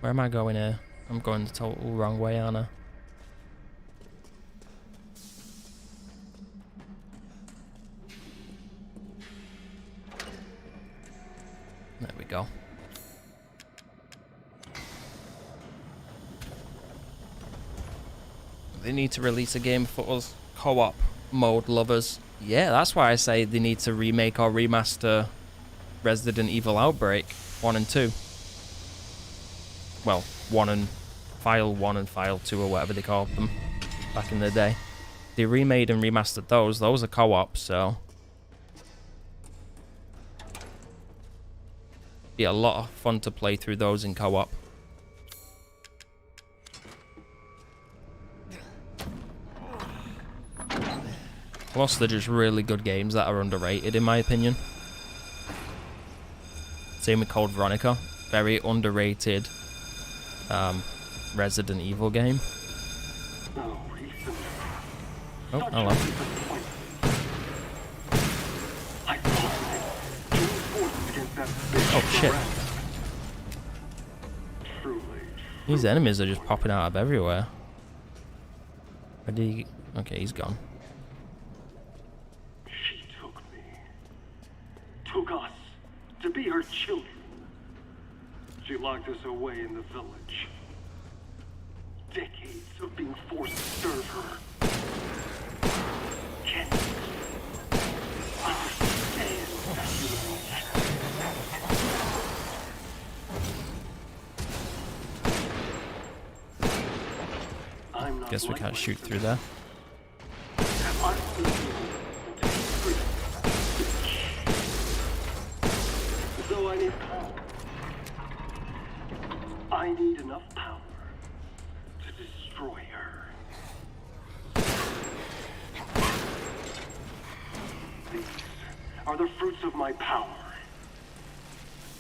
Where am I going here? I'm going the total wrong way, aren't I? There we go. They need to release a game for us co-op mode lovers. Yeah, that's why I say they need to remake or remaster Resident Evil Outbreak 1 and 2. Well, File 1 and File 2 or whatever they called them back in the day. They remade and remastered those. Those are co-op, so be a lot of fun to play through those in co-op. Plus, they're just really good games that are underrated, in my opinion. Same with Code Veronica. Very underrated Resident Evil game. Oh, hello. Oh, shit. These enemies are just popping out of everywhere. Where did he... Okay, he's gone. Took us to be her children. She locked us away in the village. Decades of being forced to serve her. Can't understand that human. Guess we can't shoot through there. So I need power. I need enough power to destroy her. These are the fruits of my power.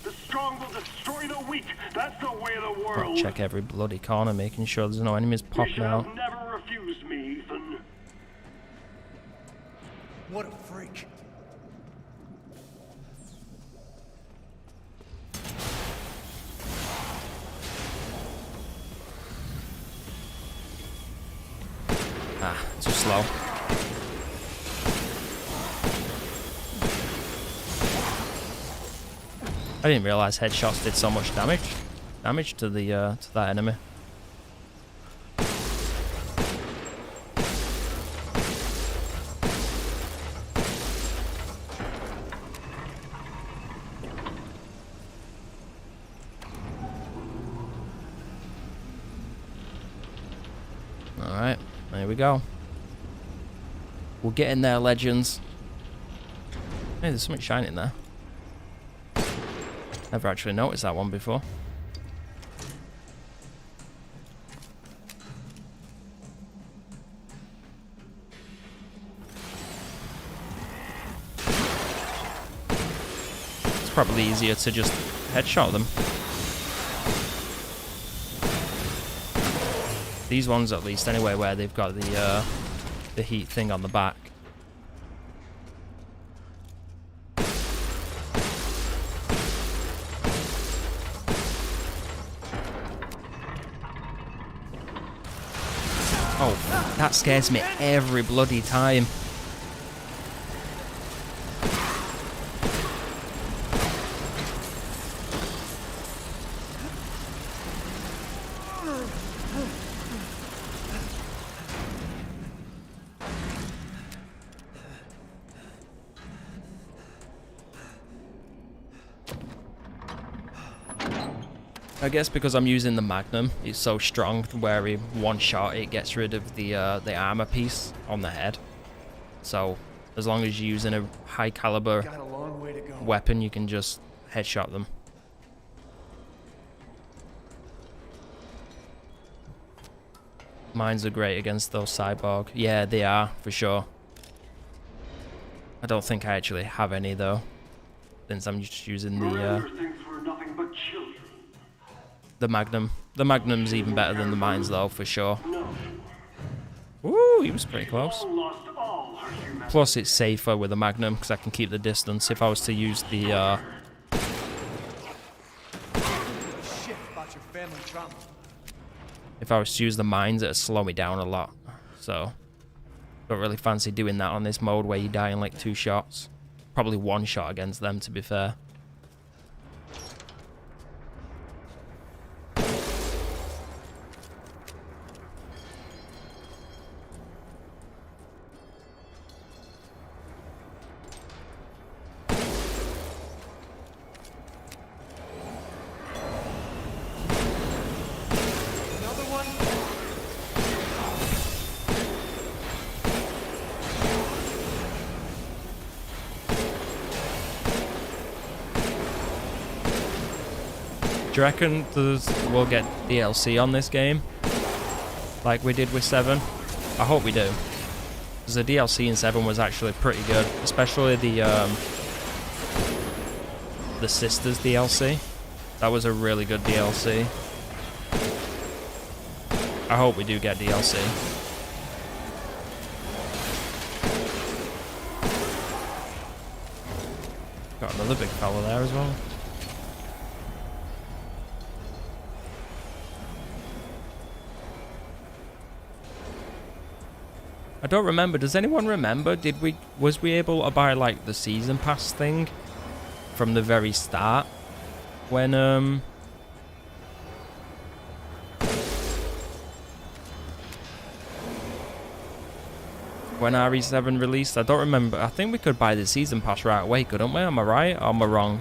The strong will destroy the weak. That's the way of the world. I'll check every bloody corner, making sure there's no enemies popping out. You should have never refused me, Ethan. What a freak. Ah, too slow. I didn't realize headshots did so much damage to the to that enemy. we go. We'll get in there, legends. Hey, there's something shining there. Never actually noticed that one before. It's probably easier to just headshot them. These ones, at least, anyway, where they've got the heat thing on the back. Oh, that scares me every bloody time. I guess because I'm using the Magnum, it's so strong where in one shot it gets rid of the armor piece on the head. So as long as you're using a high caliber weapon, you can just headshot them. Mines are great against those cyborg. Yeah, they are, for sure. I don't think I actually have any though, since I'm just using the Magnum. The Magnum's even better than the mines though, for sure. Ooh, he was pretty close. Plus it's safer with the Magnum because I can keep the distance. If I was to use the Shit about your family trauma. if I was to use the mines, it'd slow me down a lot. So don't really fancy doing that on this mode where you die in like 2 shots. Probably 1 shot against them, to be fair. Do you reckon we'll get DLC on this game? Like we did with 7? I hope we do. Because the DLC in 7 was actually pretty good. Especially the Sisters DLC. That was a really good DLC. I hope we do get DLC. Got another big fella there as well. I don't remember. Does anyone remember? Was we able to buy like the season pass thing from the very start when RE7 released? I don't remember. I think we could buy the season pass right away, couldn't we? Am I right or am I wrong?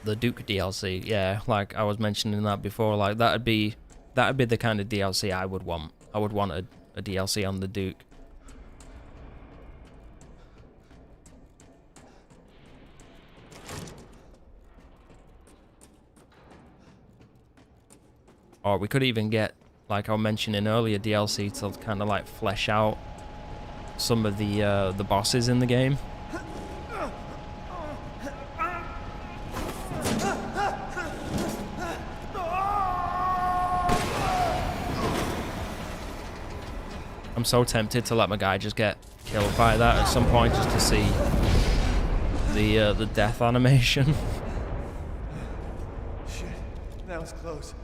The Duke DLC, yeah, like I was mentioning that before, like that'd be the kind of DLC I would want. I would want a DLC on the Duke. Or we could even get, like I was mentioning earlier, DLC to kind of like flesh out some of the bosses in the game. I'm so tempted to let my guy just get killed by that at some point just to see the death animation. Shit, that was close.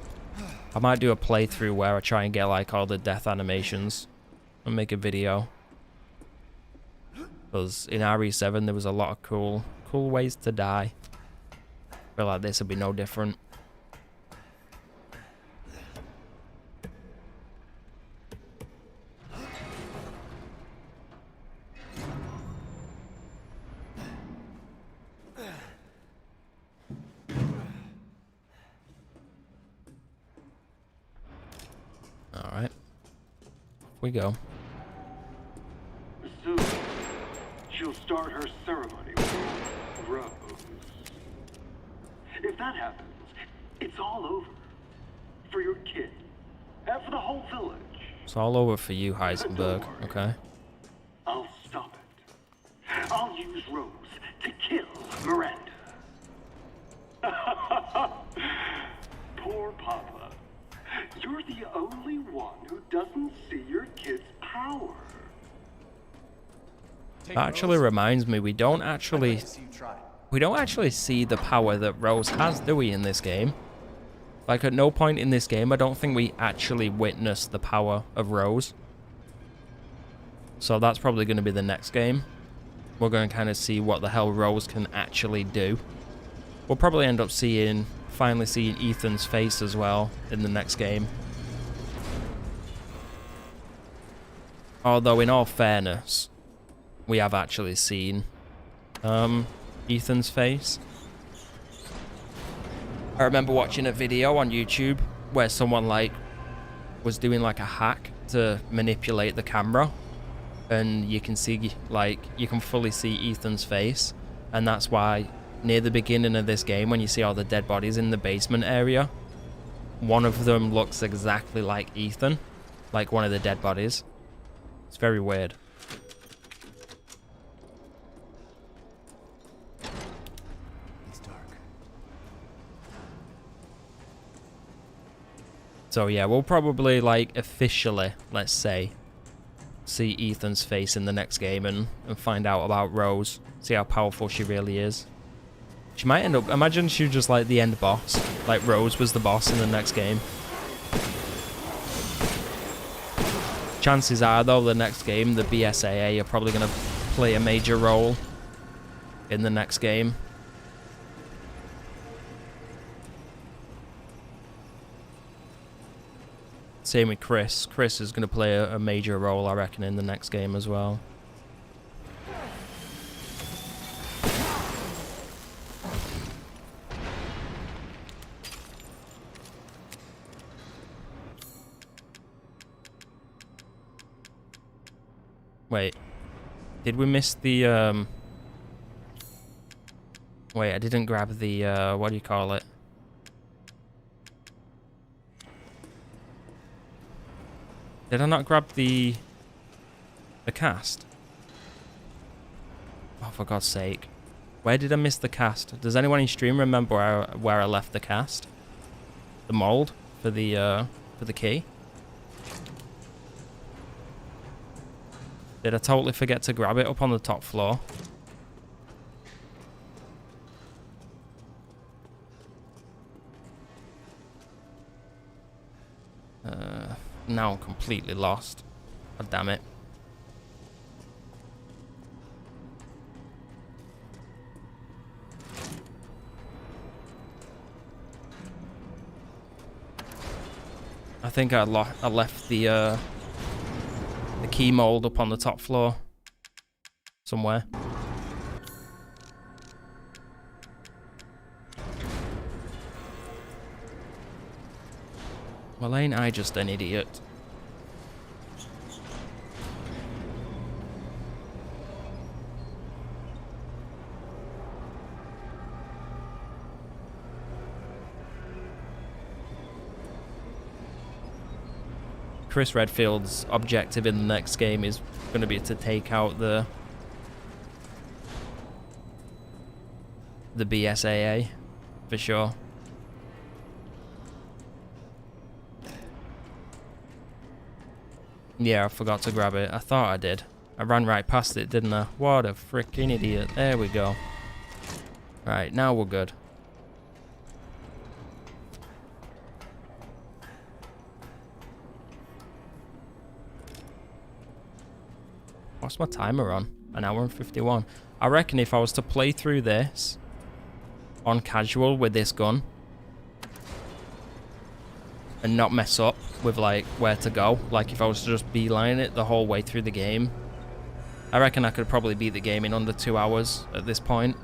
I might do a playthrough where I try and get like all the death animations and make a video. Because in RE7 there was a lot of cool ways to die. I feel like this would be no different. we go. Soon, she'll start her ceremony with Rose. If that happens, it's all over. For your kid. And for the whole village. It's all over for you, Heisenberg, okay? I'll stop it. I'll use Rose to kill Miranda. Poor Papa. You're the only one who doesn't see your kid's power. That actually reminds me, we don't actually see the power that Rose has, do we, in this game? Like, at no point in this game, I don't think we actually witness the power of Rose. So that's probably going to be the next game. We're going to kind of see what the hell Rose can actually do. We'll probably end up finally seeing Ethan's face as well in the next game. Although, in all fairness, we have actually seen Ethan's face. I remember watching a video on YouTube where someone was doing like a hack to manipulate the camera, and you can see you can fully see Ethan's face, and that's why near the beginning of this game when you see all the dead bodies in the basement area, one of them looks exactly like Ethan, like one of the dead bodies. It's very weird. So yeah, we'll probably officially, let's say, see Ethan's face in the next game and find out about Rose. See how powerful she really is. She might end up, imagine she was just like the end boss. Like Rose was the boss in the next game. Chances are though, the next game, the BSAA are probably going to play a major role in the next game. Same with Chris. Chris is going to play a major role, I reckon, in the next game as well. Wait. Did we miss the, Wait, I didn't grab the, what do you call it? Did I not grab the cast? Oh, for God's sake. Where did I miss the cast? Does anyone in stream remember where I left the cast? The mold for the key? Did I totally forget to grab it up on the top floor? Now I'm completely lost. God damn it. I think I left the key mold up on the top floor somewhere. Well, ain't I just an idiot? Chris Redfield's objective in the next game is going to be to take out the BSAA, for sure. Yeah, I forgot to grab it. I thought I did. I ran right past it, didn't I? What a freaking idiot. There we go. Right, now we're good. What's my timer on? 1 hour and 51. I reckon if I was to play through this on casual with this gun and not mess up with where to go, like if I was to just beeline it the whole way through the game, I reckon I could probably beat the game in under 2 hours at this point.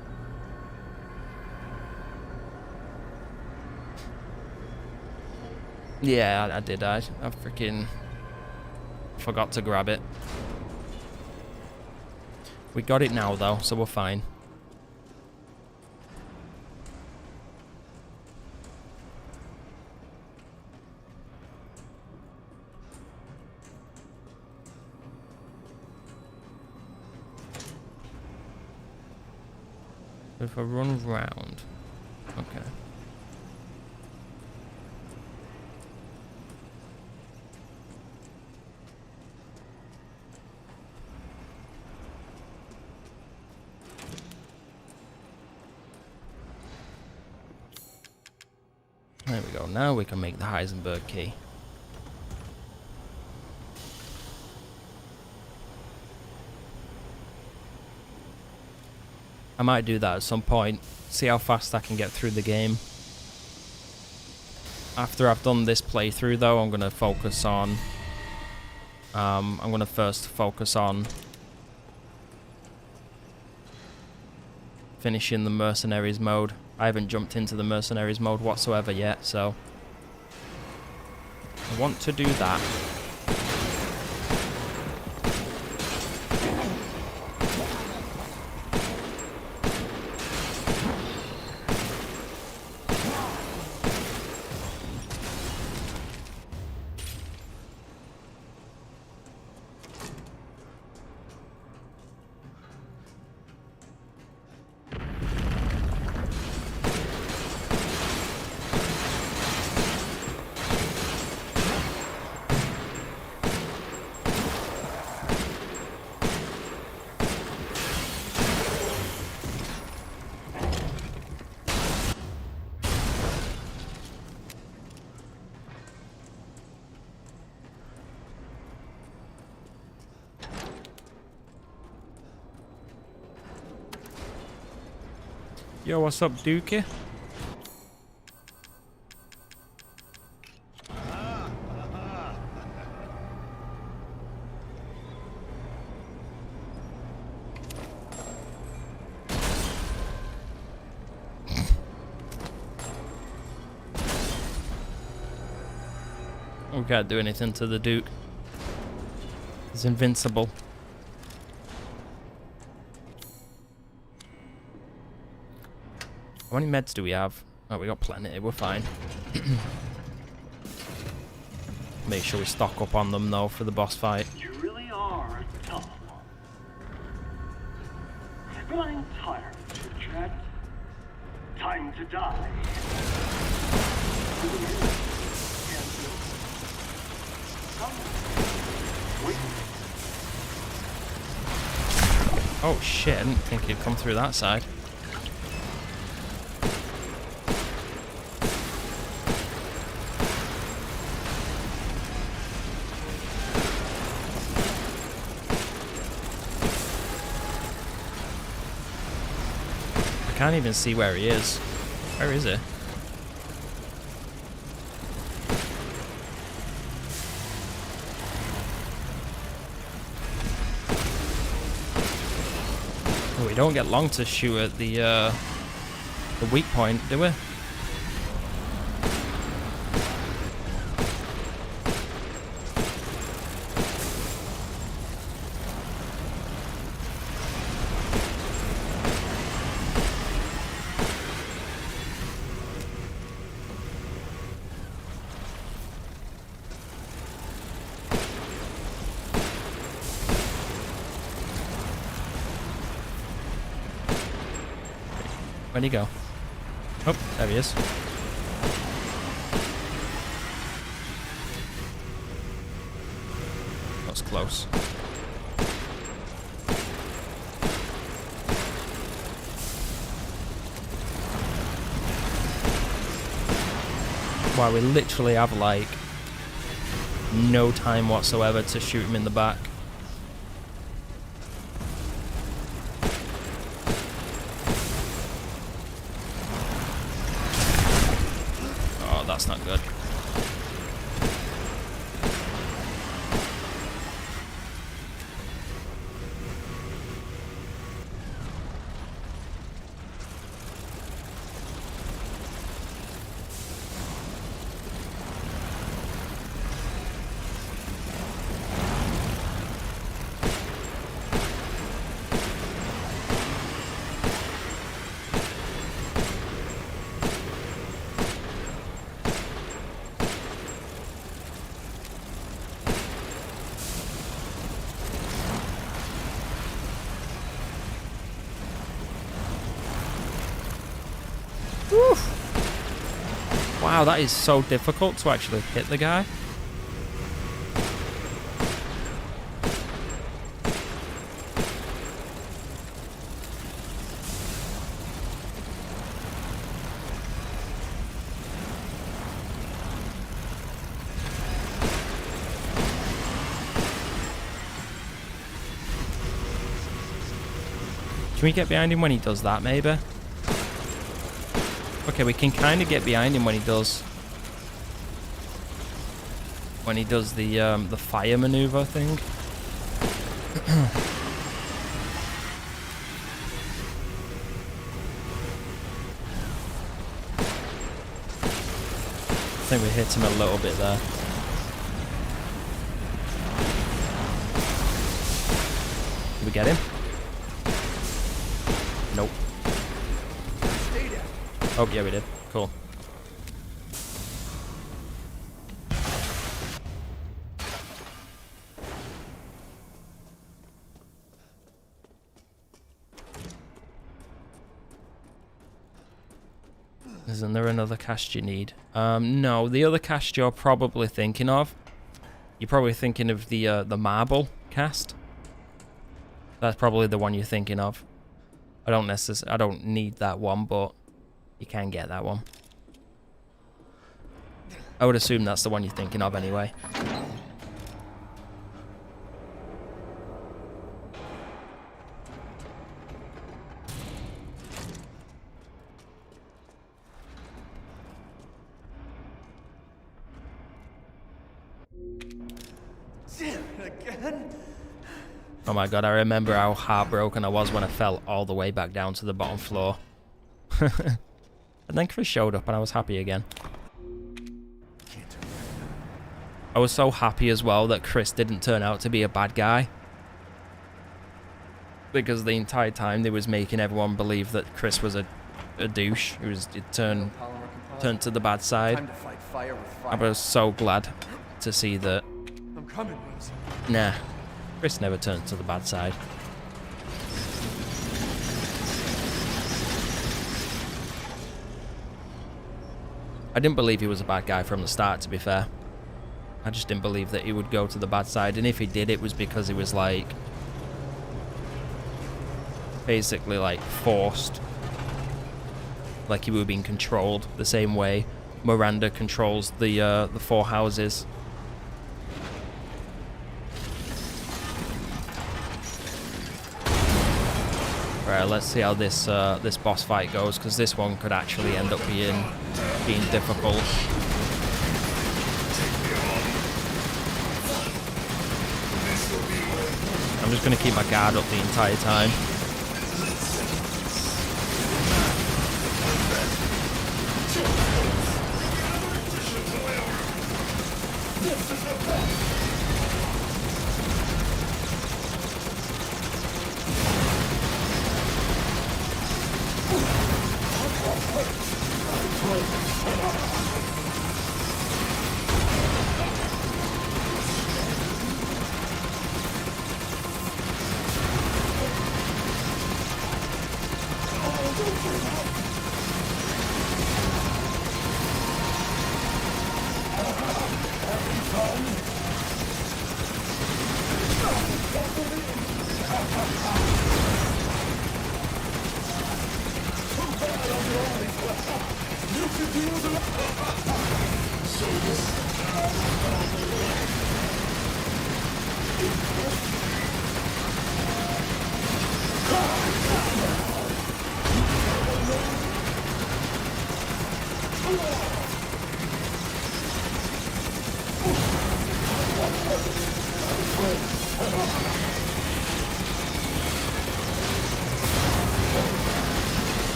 Yeah, I did. I freaking Forgot to grab it. We got it now though, so we're fine. If I run round. Okay. There we go. Now we can make the Heisenberg key. I might do that at some point. See how fast I can get through the game. After I've done this playthrough though, I'm going to focus on... I'm going to first focus on finishing the mercenaries mode. I haven't jumped into the mercenaries mode whatsoever yet, so I want to do that. Yo, what's up, Dookie? We can't do anything to the Duke. He's invincible. How many meds do we have? Oh, we got plenty. We're fine. Make sure we stock up on them, though, for the boss fight. You really are a tough one. But I'm tired of chit-chat. Time to die. Oh, shit. I didn't think he'd come through that side. I can't even see where he is. Where is he? Oh, we don't get long to shoot at the weak point, do we? Where'd he go? Oh, there he is. That's close. Wow, we literally have like no time whatsoever to shoot him in the back. That's not good. Wow, that is so difficult to actually hit the guy. Can we get behind him when he does that, maybe? Okay, we can kind of get behind him when he does... when he does the fire maneuver thing. I think we hit him a little bit there. Did we get him? Nope. Oh, yeah, we did. Cool. Isn't there another cast you need? No, the other cast you're probably thinking of. You're probably thinking of the marble cast. That's probably the one you're thinking of. I don't need that one, but you can get that one. I would assume that's the one you're thinking of anyway. Again? Oh my god, I remember how heartbroken I was when I fell all the way back down to the bottom floor. And then Chris showed up and I was happy again. I was so happy as well that Chris didn't turn out to be a bad guy. Because the entire time they was making everyone believe that Chris was a douche. It turned to the bad side. Time to fight fire with fire. I was so glad to see that. I'm coming, Rosie. Nah, Chris never turned to the bad side. I didn't believe he was a bad guy from the start, to be fair. I just didn't believe that he would go to the bad side, and if he did, it was because he was like basically like forced, like he was being controlled the same way Miranda controls the four houses. Right, let's see how this this boss fight goes, because this one could actually end up being difficult. I'm just going to keep my guard up the entire time.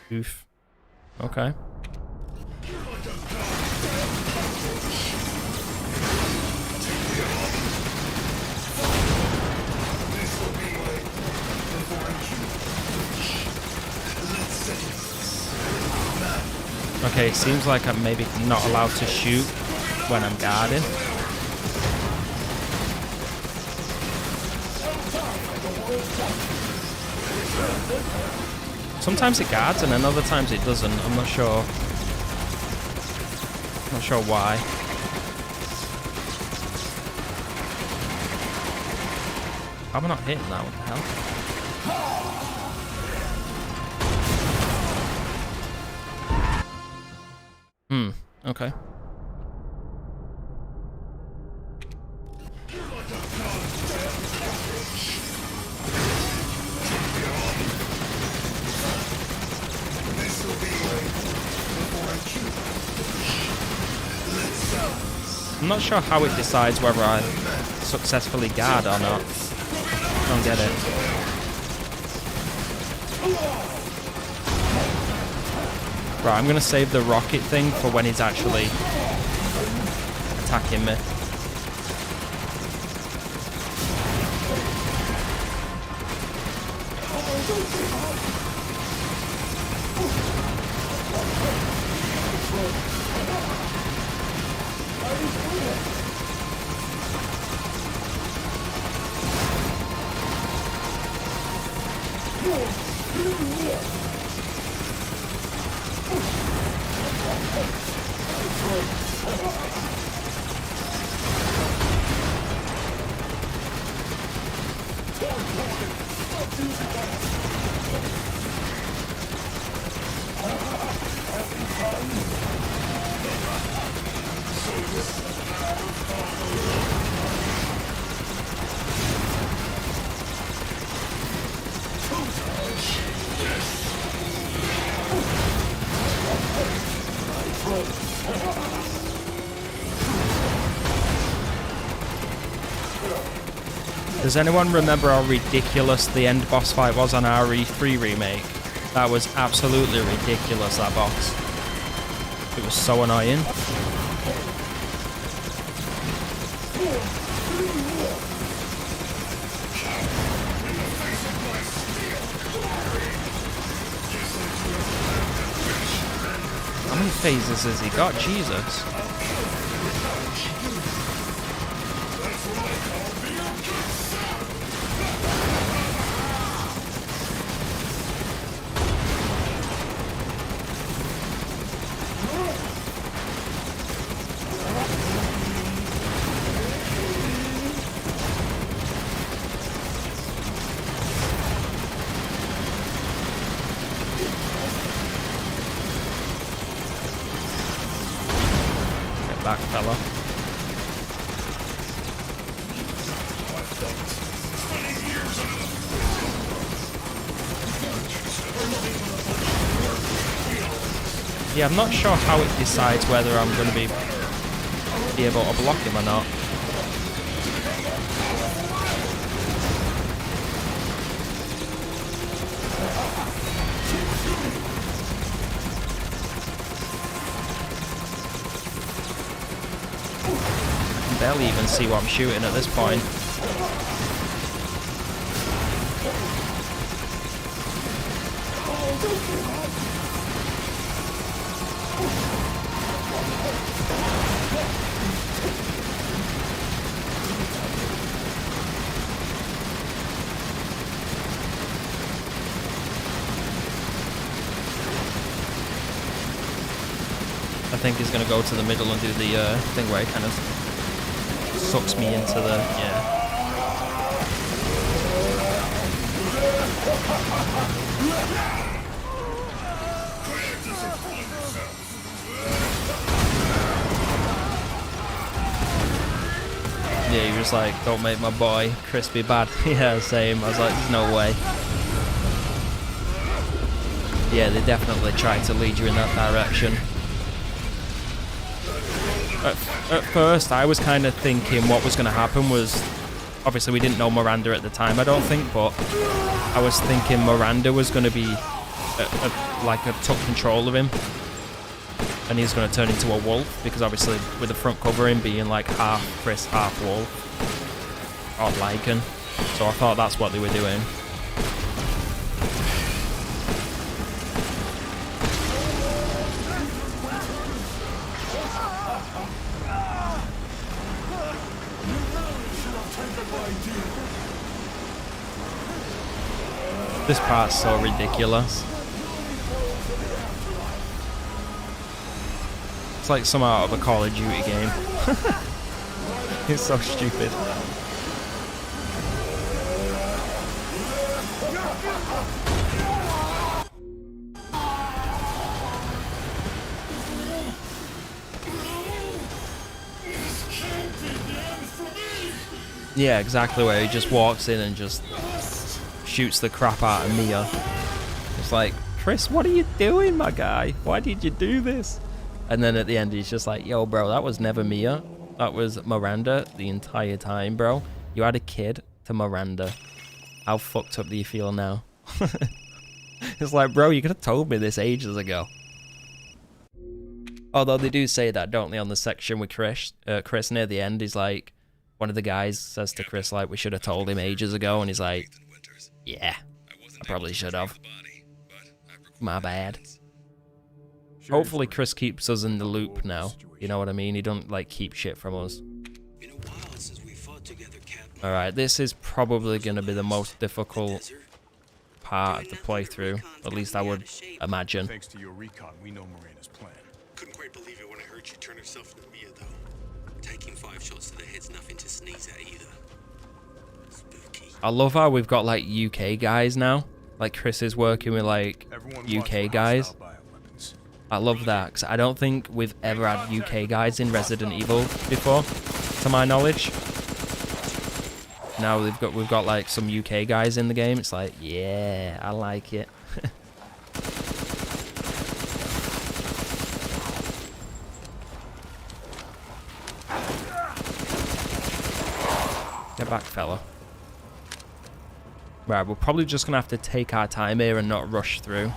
Oof. Okay. Okay, it seems like I'm maybe not allowed to shoot when I'm guarding. Sometimes it guards and then other times it doesn't. I'm not sure. Not sure why. How am I not hitting that? What the hell? Okay. I'm not sure how it decides whether I successfully guard or not. I don't get it. Right, I'm gonna save the rocket thing for when he's actually attacking me. Does anyone remember how ridiculous the end boss fight was on RE3 remake? That was absolutely ridiculous, that boss. It was so annoying. How many phases has he got? Jesus. Back, fella. Yeah, I'm not sure how it decides whether I'm going to be able to block him or not. Barely even see what I'm shooting at this point. I think he's going to go to the middle and do the thing where he kind of sucks me into the, yeah. Yeah, he was like, don't make my boy crispy bad. Yeah, same. I was like, there's no way. Yeah, they definitely tried to lead you in that direction. At first, I was kind of thinking what was going to happen was, obviously we didn't know Miranda at the time, I don't think, but I was thinking Miranda was going to be took control of him, and he's going to turn into a wolf, because obviously with the front covering being like half Chris, half wolf, or Lycan, so I thought that's what they were doing. This part's so ridiculous. It's like some out of a Call of Duty game. It's so stupid. Yeah, exactly, where he just walks in and just shoots the crap out of Mia. It's like, Chris, what are you doing, my guy? Why did you do this? And then at the end, he's just like, yo, bro, that was never Mia. That was Miranda the entire time, bro. You had a kid to Miranda. How fucked up do you feel now? It's like, bro, you could have told me this ages ago. Although they do say that, don't they, on the section with Chris? Chris near the end, he's like, one of the guys says to Chris, like, we should have told him ages ago. And he's like, yeah, I probably should have. My bad. Hopefully Chris keeps us in the loop now. You know what I mean? He don't, like, keep shit from us. Alright, this is probably going to be the most difficult part of the playthrough. At least I would imagine. Thanks to your recon, we know Miranda's plan. Couldn't quite believe it when I heard she turned herself into Mia, though. Taking 5 shots to the head's nothing to sneeze at either. Spooky. I love how we've got, like, UK guys now. Like, Chris is working with, like, UK guys. I love that, because I don't think we've ever had UK guys in Resident Evil before, to my knowledge. Now we've got like some UK guys in the game. It's like, yeah, I like it. Get back, fella. Right, we're probably just gonna have to take our time here and not rush through.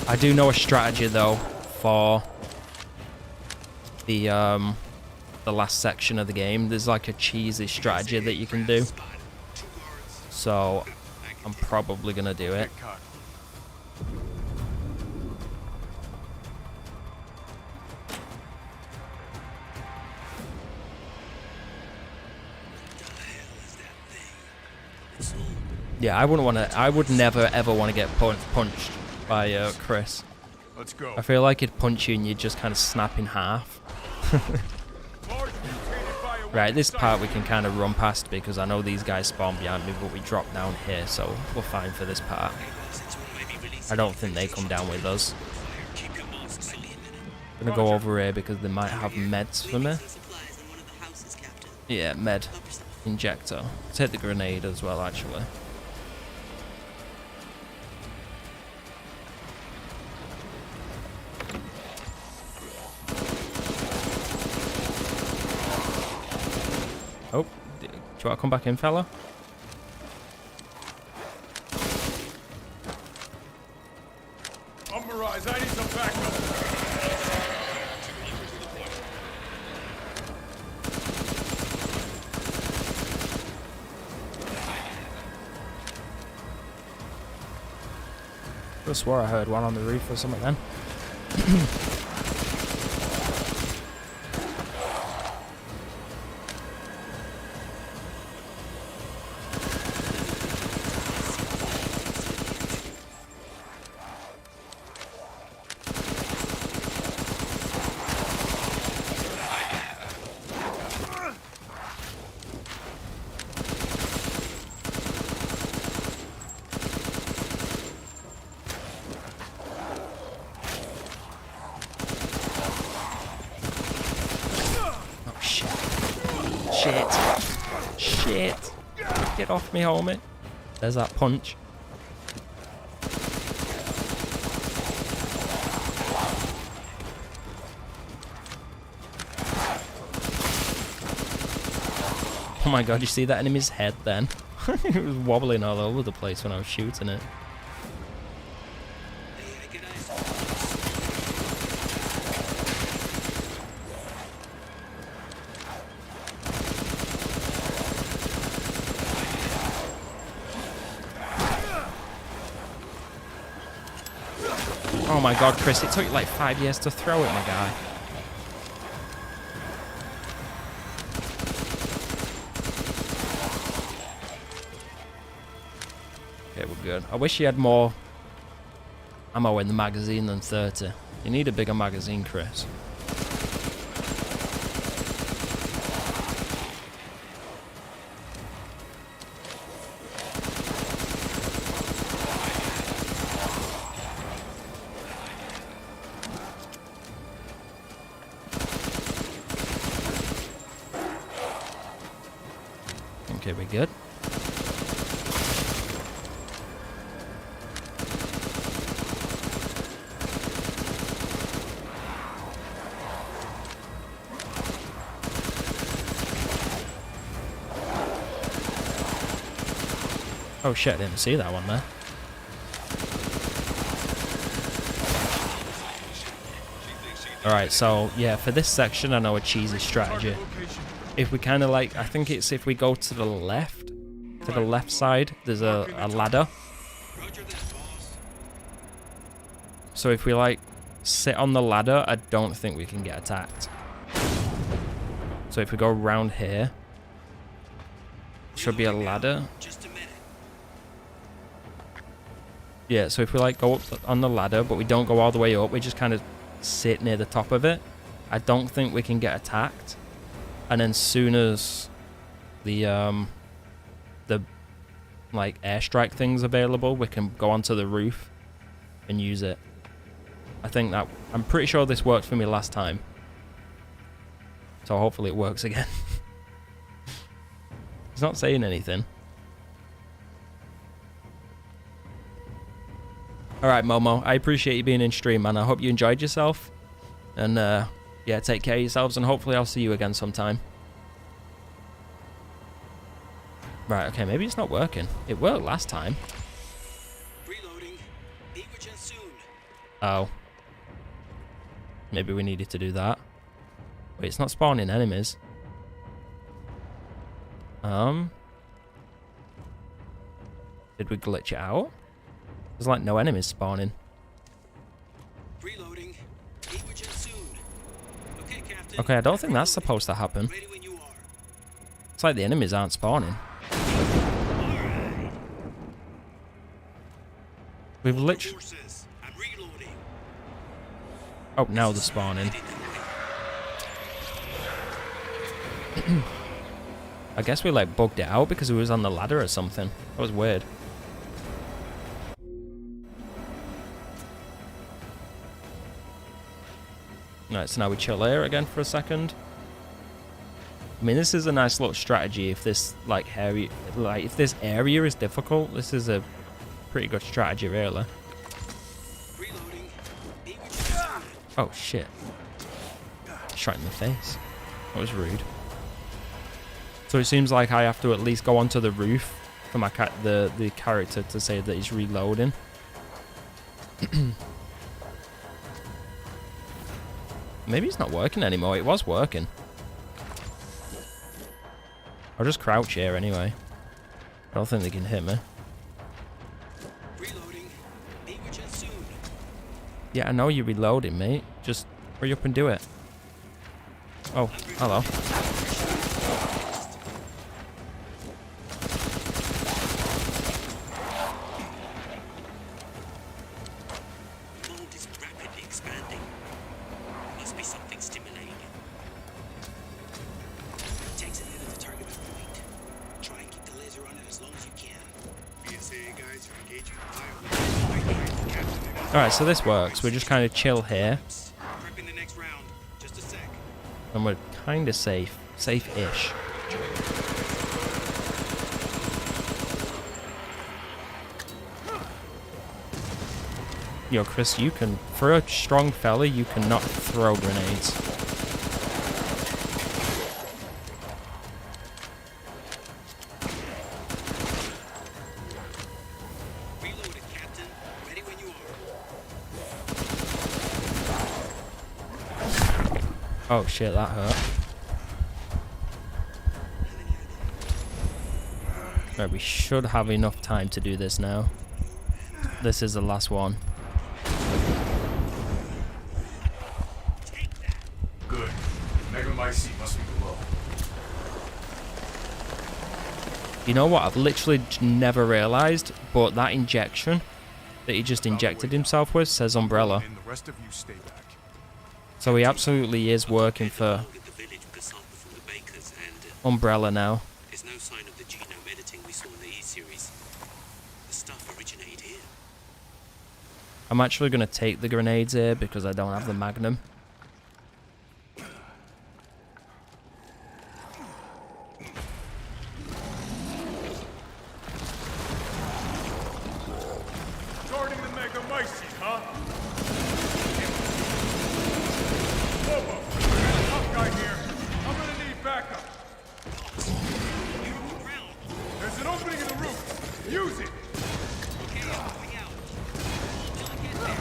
I do know a strategy though for the last section of the game. There's like a cheesy strategy that you can do. So I'm probably gonna do it. Yeah, I would never ever want to get punched by Chris. Let's go. I feel like he'd punch you and you'd just kind of snap in half. Right, this part we can kind of run past because I know these guys spawn behind me, but we drop down here, so we're fine for this part. I don't think they come down with us. I'm gonna go over here because they might have meds for me. Yeah, med injector. Take the grenade as well, actually. Oh, do you want to come back in, fella? Mirage, I need some backup. I swore I heard one on the roof or something then. Shit. Get off me, homie. There's that punch. Oh my god, you see that enemy's head then? It was wobbling all over the place when I was shooting it. Oh my god, Chris, it took you like 5 years to throw it, my guy. Okay, we're good. I wish you had more ammo in the magazine than 30. You need a bigger magazine, Chris. Okay, we're good. Oh shit, I didn't see that one there. Alright, so yeah, for this section I know a cheesy strategy. If we kind of like, I think it's if we go to the left side, there's a ladder. So if we like sit on the ladder, I don't think we can get attacked. So if we go around here, should be a ladder. Yeah, so if we like go up on the ladder, but we don't go all the way up, we just kind of sit near the top of it, I don't think we can get attacked. And then soon as the like airstrike thing's available, we can go onto the roof and use it. I'm pretty sure this worked for me last time. So hopefully it works again. He's not saying anything. Alright, Momo, I appreciate you being in stream, man. I hope you enjoyed yourself. And, yeah, take care of yourselves, and hopefully I'll see you again sometime. Right, okay, maybe it's not working. It worked last time. Reloading. Soon. Oh. Maybe we needed to do that. Wait, it's not spawning enemies. Did we glitch it out? There's like no enemies spawning. Reloading. Soon. Okay, Captain. Okay, I don't think that's supposed to happen. Ready when you are. It's like the enemies aren't spawning. Alright. We've literally... Forces. I'm reloading. Oh, now they're spawning. I guess we like bugged it out because it was on the ladder or something. That was weird. Right, so now we chill here again for a second. I mean, this is a nice little strategy. If this if this area is difficult, this is a pretty good strategy, really. Reloading. Oh shit! Shot in the face. That was rude. So it seems like I have to at least go onto the roof for my the character to say that he's reloading. Maybe it's not working anymore. It was working. I'll just crouch here anyway. I don't think they can hit me. Reloading. Soon. Yeah, I know you're reloading, mate. Just hurry up and do it. Oh, hello. Alright, so this works. We just kind of chill here. And we're kind of safe. Safe-ish. Yo, Chris, you can... For a strong fella, you cannot throw grenades. Oh shit, that hurt. Right, we should have enough time to do this now. This is the last one. Good. Megamycete must be below. You know what? I've literally never realized, but that injection that he just injected himself with says Umbrella. And the rest of you stay back. So he absolutely is working for Umbrella now. There's no sign of the genome editing we saw in the E-series. The stuff originated here. I'm actually going to take the grenades here because I don't have the Magnum. Guarding the Mega Mycete, huh? Lobo, tough guy here. I'm gonna need backup. There's an opening in the roof. Use it. Okay, I'm going out. Till I get there.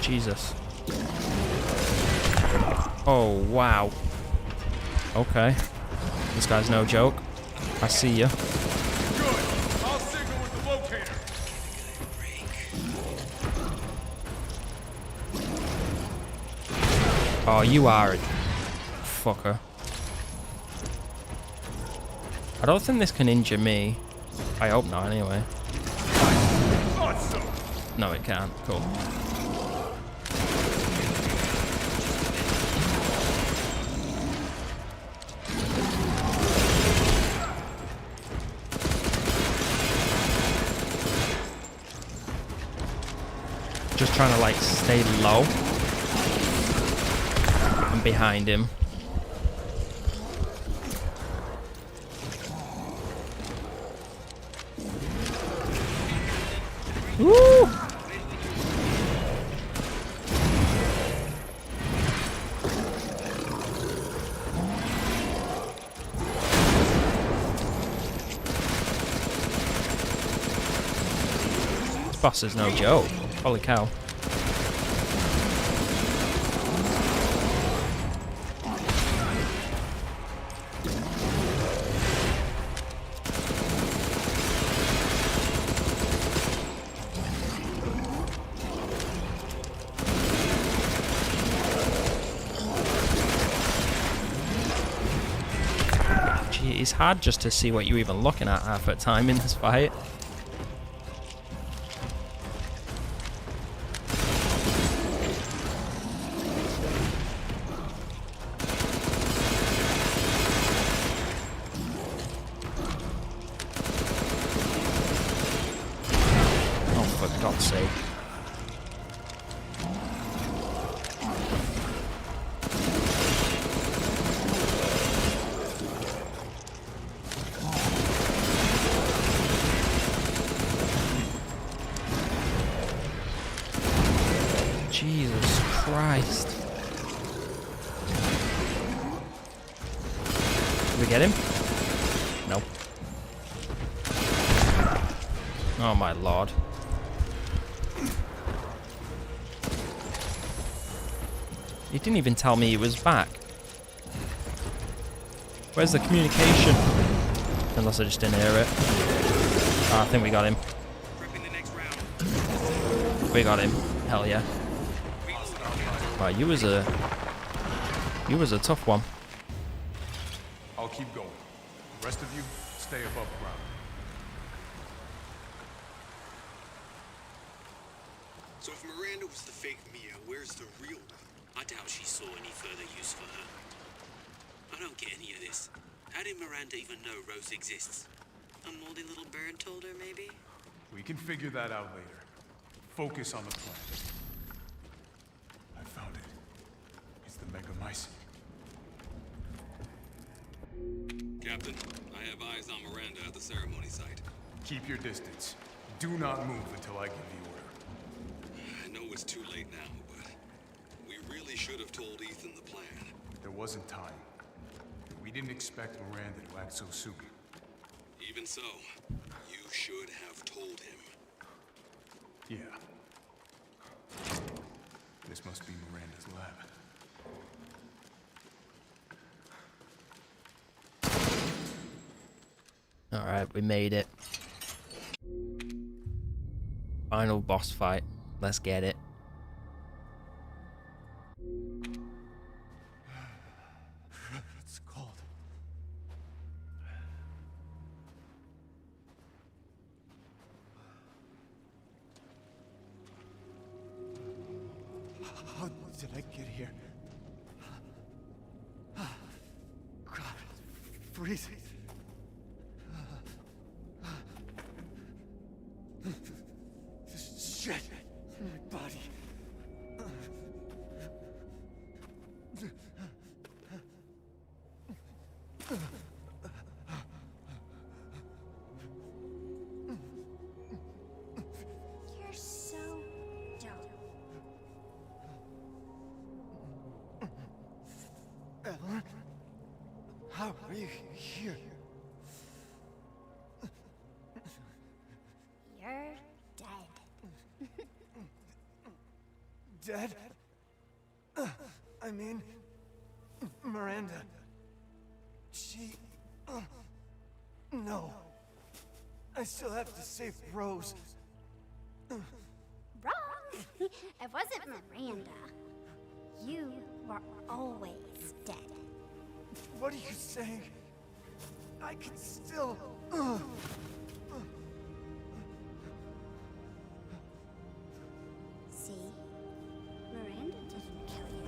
Jesus. Oh, wow. Okay. This guy's no joke. I see you. Good. I'll signal with the locator. Oh, you are a fucker. I don't think this can injure me. I hope not, anyway. Awesome. No, it can't. Cool. Just trying to like stay low. I'm behind him. Woo! This boss is no joke. Holy cow. Gee, it's hard just to see what you're even looking at half the time in this fight. For God's sake. Jesus Christ. Did we get him? No. Oh my lord. He didn't even tell me he was back. Where's the communication? Unless I just didn't hear it. Oh, I think we got him. We got him. Hell yeah. Wow, you was a tough one. I'll keep going. The rest of you, stay above ground. So if Miranda was the fake Mia, where's the real one? I doubt she saw any further use for her. I don't get any of this. How did Miranda even know Rose exists? A moldy little bird told her, maybe? We can figure that out later. Focus on the plan. I found it. It's the Mega Mycete. Captain, I have eyes on Miranda at the ceremony site. Keep your distance. Do not move until I give the order. I know it's too late now, but we really should have told Ethan the plan. There wasn't time. We didn't expect Miranda to act so soon. Even so, should have told him. Yeah. This must be Miranda's lab. Alright, we made it. Final boss fight. Let's get it. It's cold. How did I get here? God, it's freezing. This shit in my body. You're so dumb. Ellen? How are you here? You're dead. Dead? I mean, Miranda. She... no. I still have to save Rose. Wrong. It wasn't Miranda. You were always dead. What are you saying? I can still... See? Miranda didn't kill you.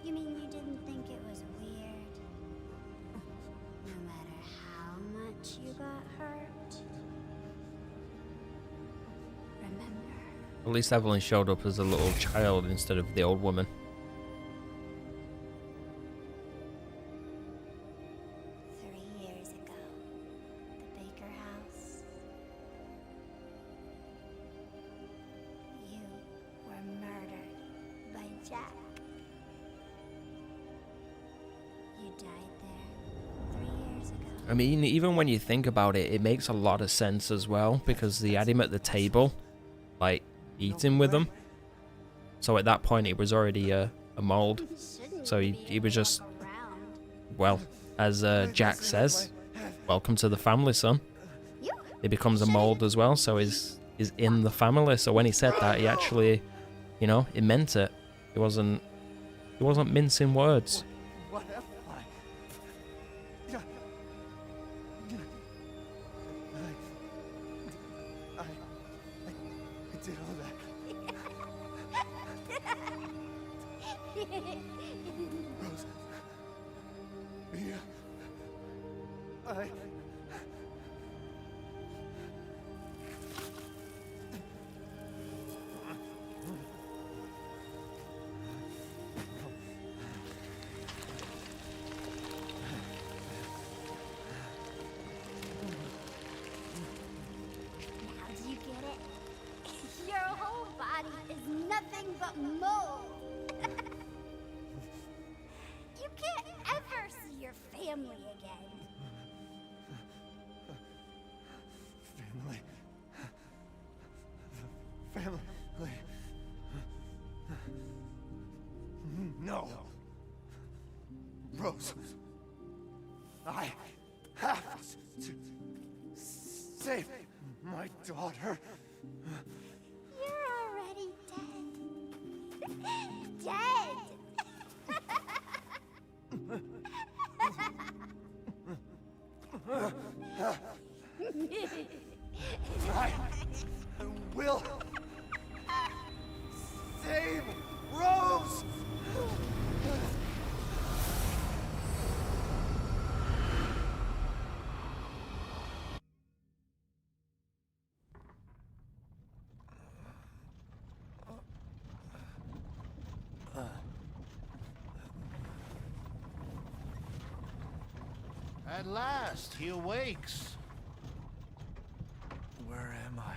You mean you didn't think it was weird? No matter how much you got hurt? Remember, At least Evelyn showed up as a little child instead of the old woman. 3 years ago, the Baker house. You were murdered by Jack. You died there 3 years ago. I mean, even when you think about it, it makes a lot of sense as well, because they had him at the table, like, eating with them. So at that point, he was already a mold. So he was just, well, as Jack says, welcome to the family, son. He becomes a mold as well, so he's in the family. So when he said that, he actually, you know, he meant it. He wasn't mincing words. What am I? Yeah. I did all that. Rose. Mia. Now do you get it? Your whole body is nothing but mold. You can't ever see your family again. Family. Family. No. Rose. I have to save my daughter. You're already dead. Dead. I will save Rose! At last, he awakes. Where am I?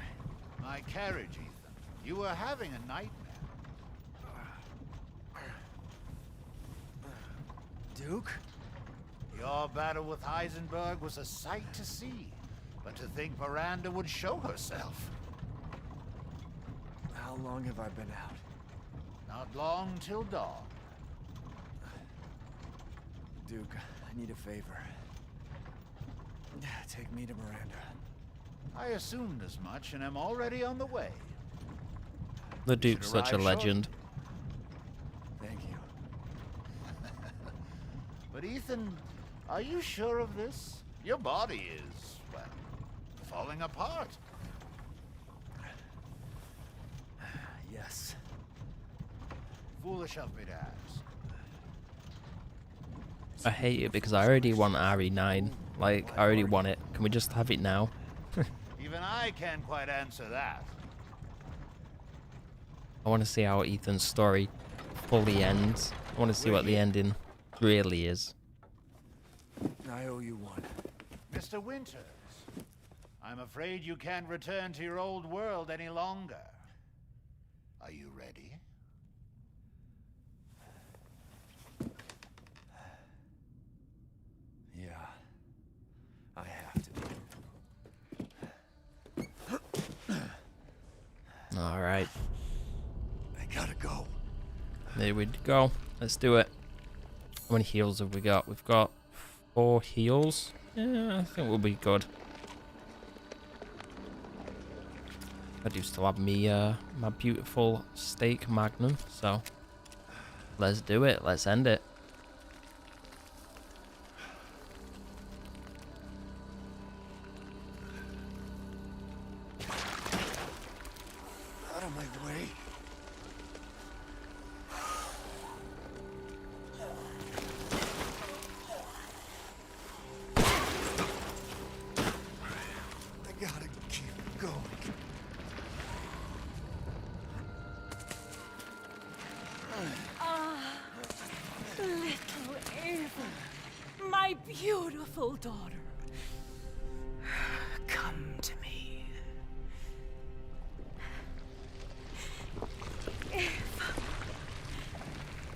My carriage, Ethan. You were having a nightmare. Duke? Your battle with Heisenberg was a sight to see. But to think Miranda would show herself. How long have I been out? Not long till dawn. Duke, I need a favor. Take me to Miranda. I assumed as much and am already on the way. The Duke's such a legend. Thank you. But Ethan, are you sure of this? Your body is, well, falling apart. Yes. Foolish of me to ask. I hate it because I already want RE9. Like, I already want it. Can we just have it now? Even I can't quite answer that. I want to see how Ethan's story fully ends. I want to see what the ending really is. I owe you one. Mr. Winters, I'm afraid you can't return to your old world any longer. Are you ready? Yeah. I have to. Alright. I gotta go. There we go. Let's do it. How many heals have we got? We've got 4 heals. Yeah, I think we'll be good. I do still have me, my beautiful steak magnum, so let's do it. Let's end it. Out of my way. I gotta keep going. Little Ava, my beautiful daughter. Come to me. Ava,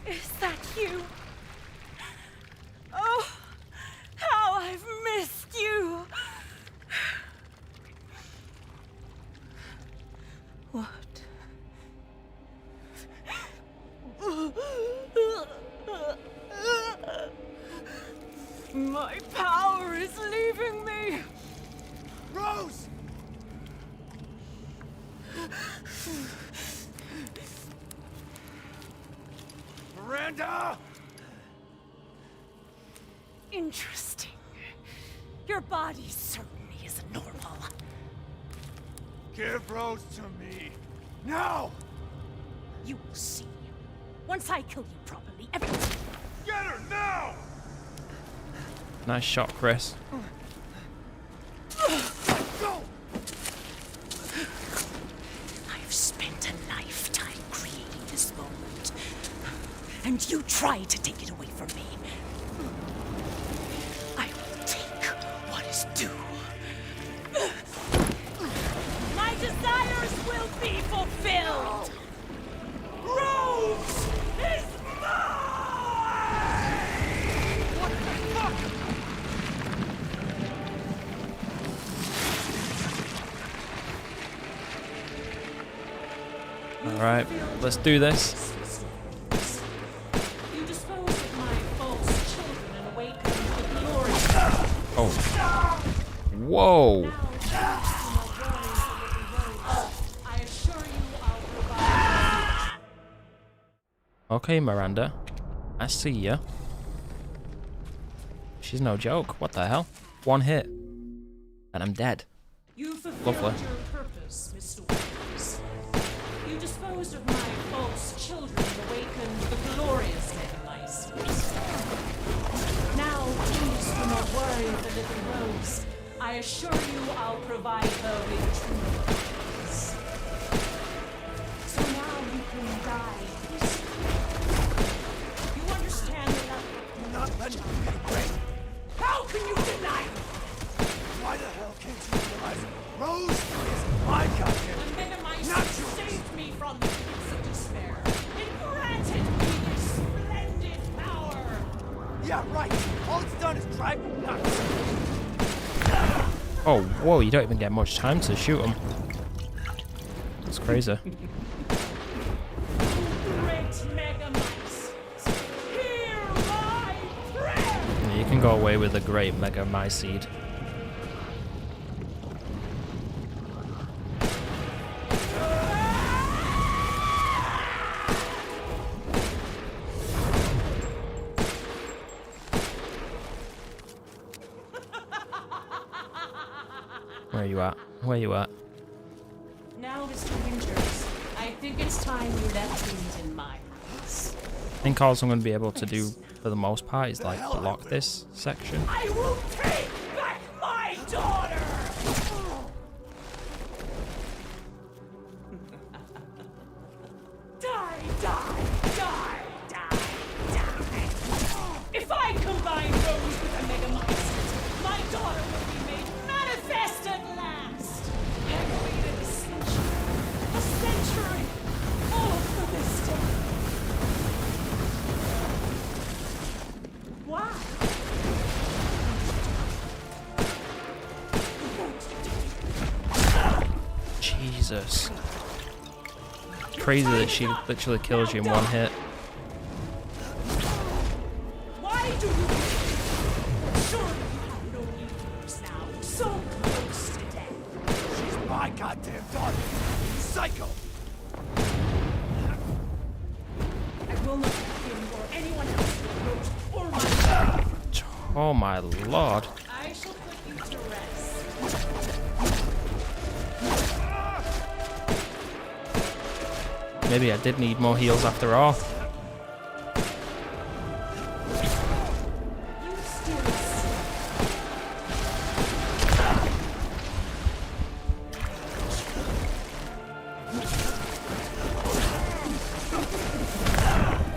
is that you? Oh, how I've missed you. What? My power is leaving me! Rose! Miranda! Interesting. Your body certainly isn't normal. Give Rose to me. Now! You will see. Once I kill you properly, everything. Get her now! Nice shot, Chris. Go! I've spent a lifetime creating this moment. And you tried to take it away from me. I will take what is due. My desires will be fulfilled! Rose is mine! What the fuck? Alright, let's do this. You disposed of my false children and awakened the glory. Oh. Whoa. Now, thanks to my glorious little rose, I assure you I'll provide. Okay, Miranda. I see ya. She's no joke. What the hell? One hit. And I'm dead. You fulfilled Lovely. your purpose, Mr. Winters. You disposed of my false children and awakened the glorious Dimitrescu. Now, please do not worry, the little rose. I assure you I'll provide her with true peace. So now you can die peacefully. You understand that? You're not letting me get away. How can you deny it? Why the hell can't you realize Rose is my goddamn The Minimizer not yours. saved me from the pits of despair. It granted me this splendid power. Yeah, right. All it's done done is drive me nuts. Oh, whoa, you don't even get much time to shoot them. That's crazy. You can go away with a great Mega Myseed. Where you at? Where you at? Now, Mr. Winters, I think it's time you left things in my house. I think all I'm going to be able to do for the most part is like block this section. I will take back my daughter! Die, die, die, die, die. If I combine Rose with a Megamycete, my daughter will be made manifest at last. I've waited a century, all for this day. Why? Jesus. Crazy that she literally kills you in one hit. Why do you surely you have no ears now, so close to death? She's my goddamn daughter. Psycho. I will not have him or anyone else approach or my Oh my lord. I shall put you to rest. Maybe I did need more heals after all. You still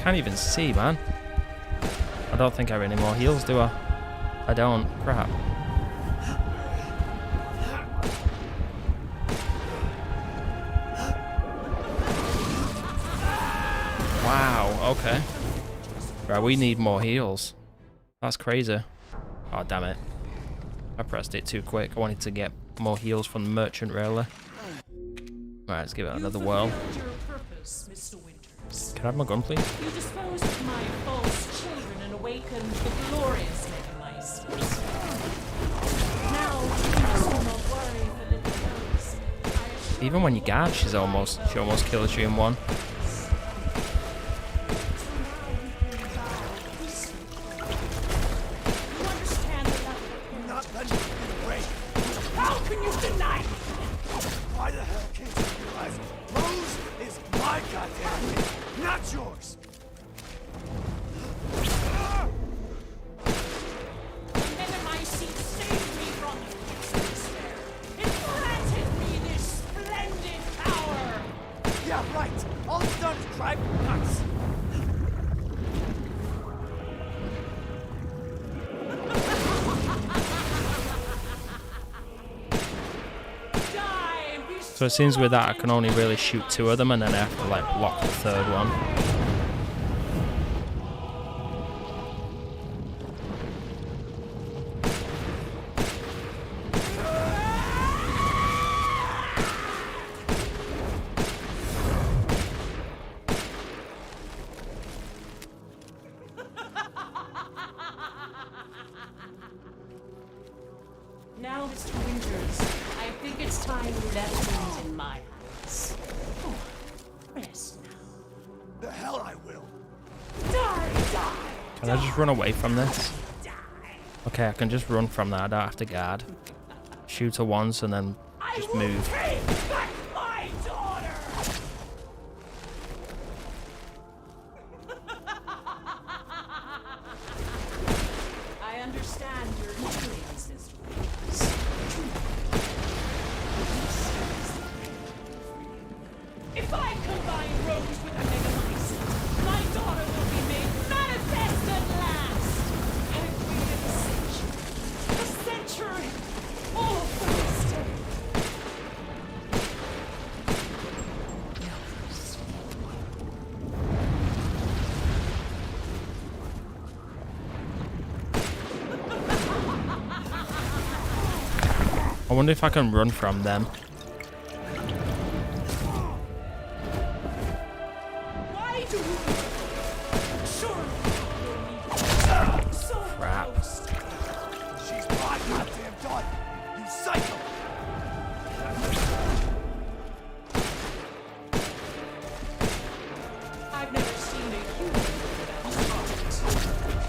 Can't even see, man. I don't think I have any more heals, do I? I don't. Crap. Wow, okay. Right, we need more heals. That's crazy. Oh, damn it. I pressed it too quick. I wanted to get more heals from the merchant railway. Right, let's give it another whirl. your purpose, Mr. Winters. Can I have my gun, please? You disposed of my false children and awakened the glorious Megamycete. Now, you must not worry for little Rose. Even when you guard, she almost kills you in one. How can you deny? Why the hell can't you realize Rose is my goddamn thing, not yours? The Megamycete saved me from the pits of despair. It granted me this splendid power. Yeah, right. All it's done is drive me nuts. So it seems with that I can only really shoot two of them and then I have to like block the third one. Now, Mr. Winters, I think it's time you left things in my house. Oh, rest now. The hell I will. Die, die. Can I just run away from this? Okay, I can just run from that. I don't have to guard. Shoot her once and then just move. Take back my daughter. I understand your feelings, Mr. Winters. If I combine Rose with a Megamycete, my daughter will be made manifest at last. I've waited a century, all for this day. I wonder if I can run from them. Why do you? Sure. So Crap. close. She's my goddamn daughter! You psycho! I've never seen a human without heart.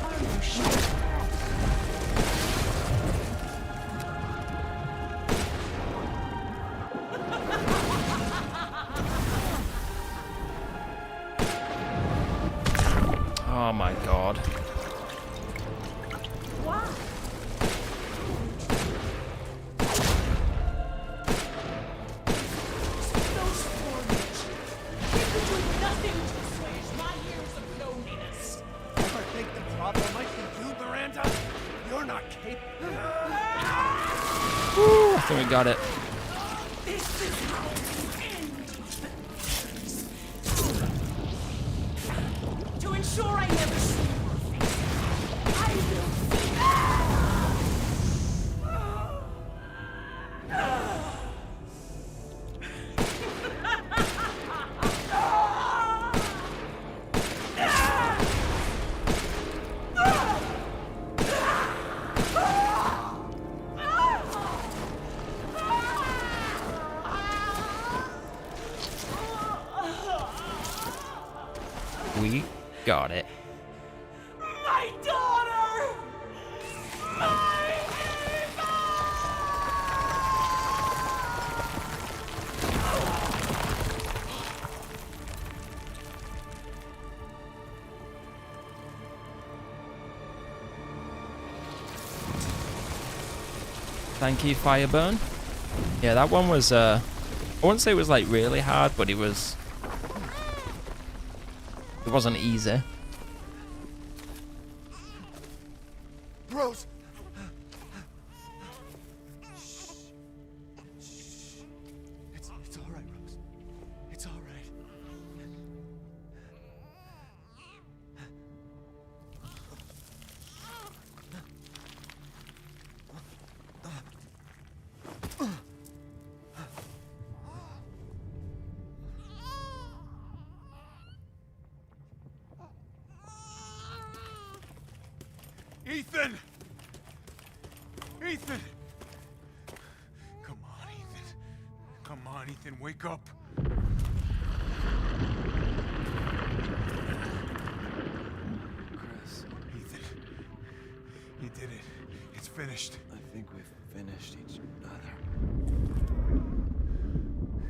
Are you sure? Oh my god. Why? Those foreigners. They could do nothing to assuage my years of loneliness. Ever think the problem might be you, Miranda? You're not capable. Woo, I think we got it. This is how we end. To ensure I never see your face, I will. We got it. My daughter! My Thank you, Fireburn. Yeah, that one was, I wouldn't say it was like really hard, but it wasn't easy. Rose! It's all right, Rose. It's all right. Ethan! Ethan! Come on, Ethan. Come on, Ethan, wake up. Chris, Ethan. You did it. It's finished. I think we've finished each other.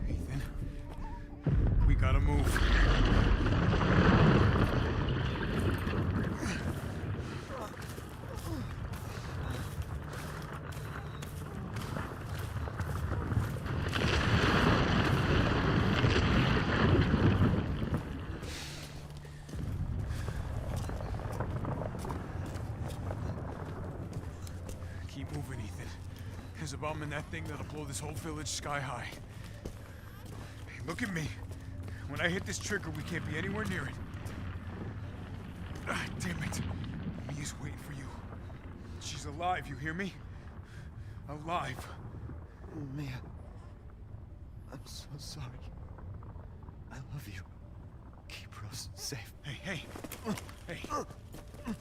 Ethan. We gotta move. Keep moving, Ethan. There's a bomb in that thing that'll blow this whole village sky high. Hey, look at me. When I hit this trigger, we can't be anywhere near it. Ah, damn it. Mia's waiting for you. She's alive, you hear me? Alive. Mia, I'm so sorry. I love you. Keep Rose safe. Hey, hey. Hey. And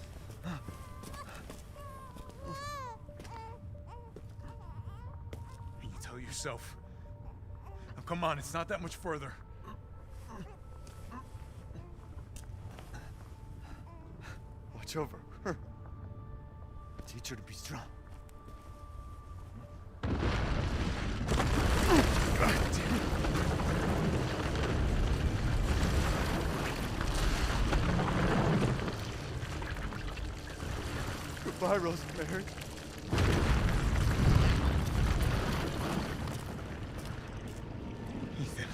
you tell yourself. Now, come on, it's not that much further. Watch over her. Teach her to be strong. God damn it. Goodbye, Rosemary. Ethan.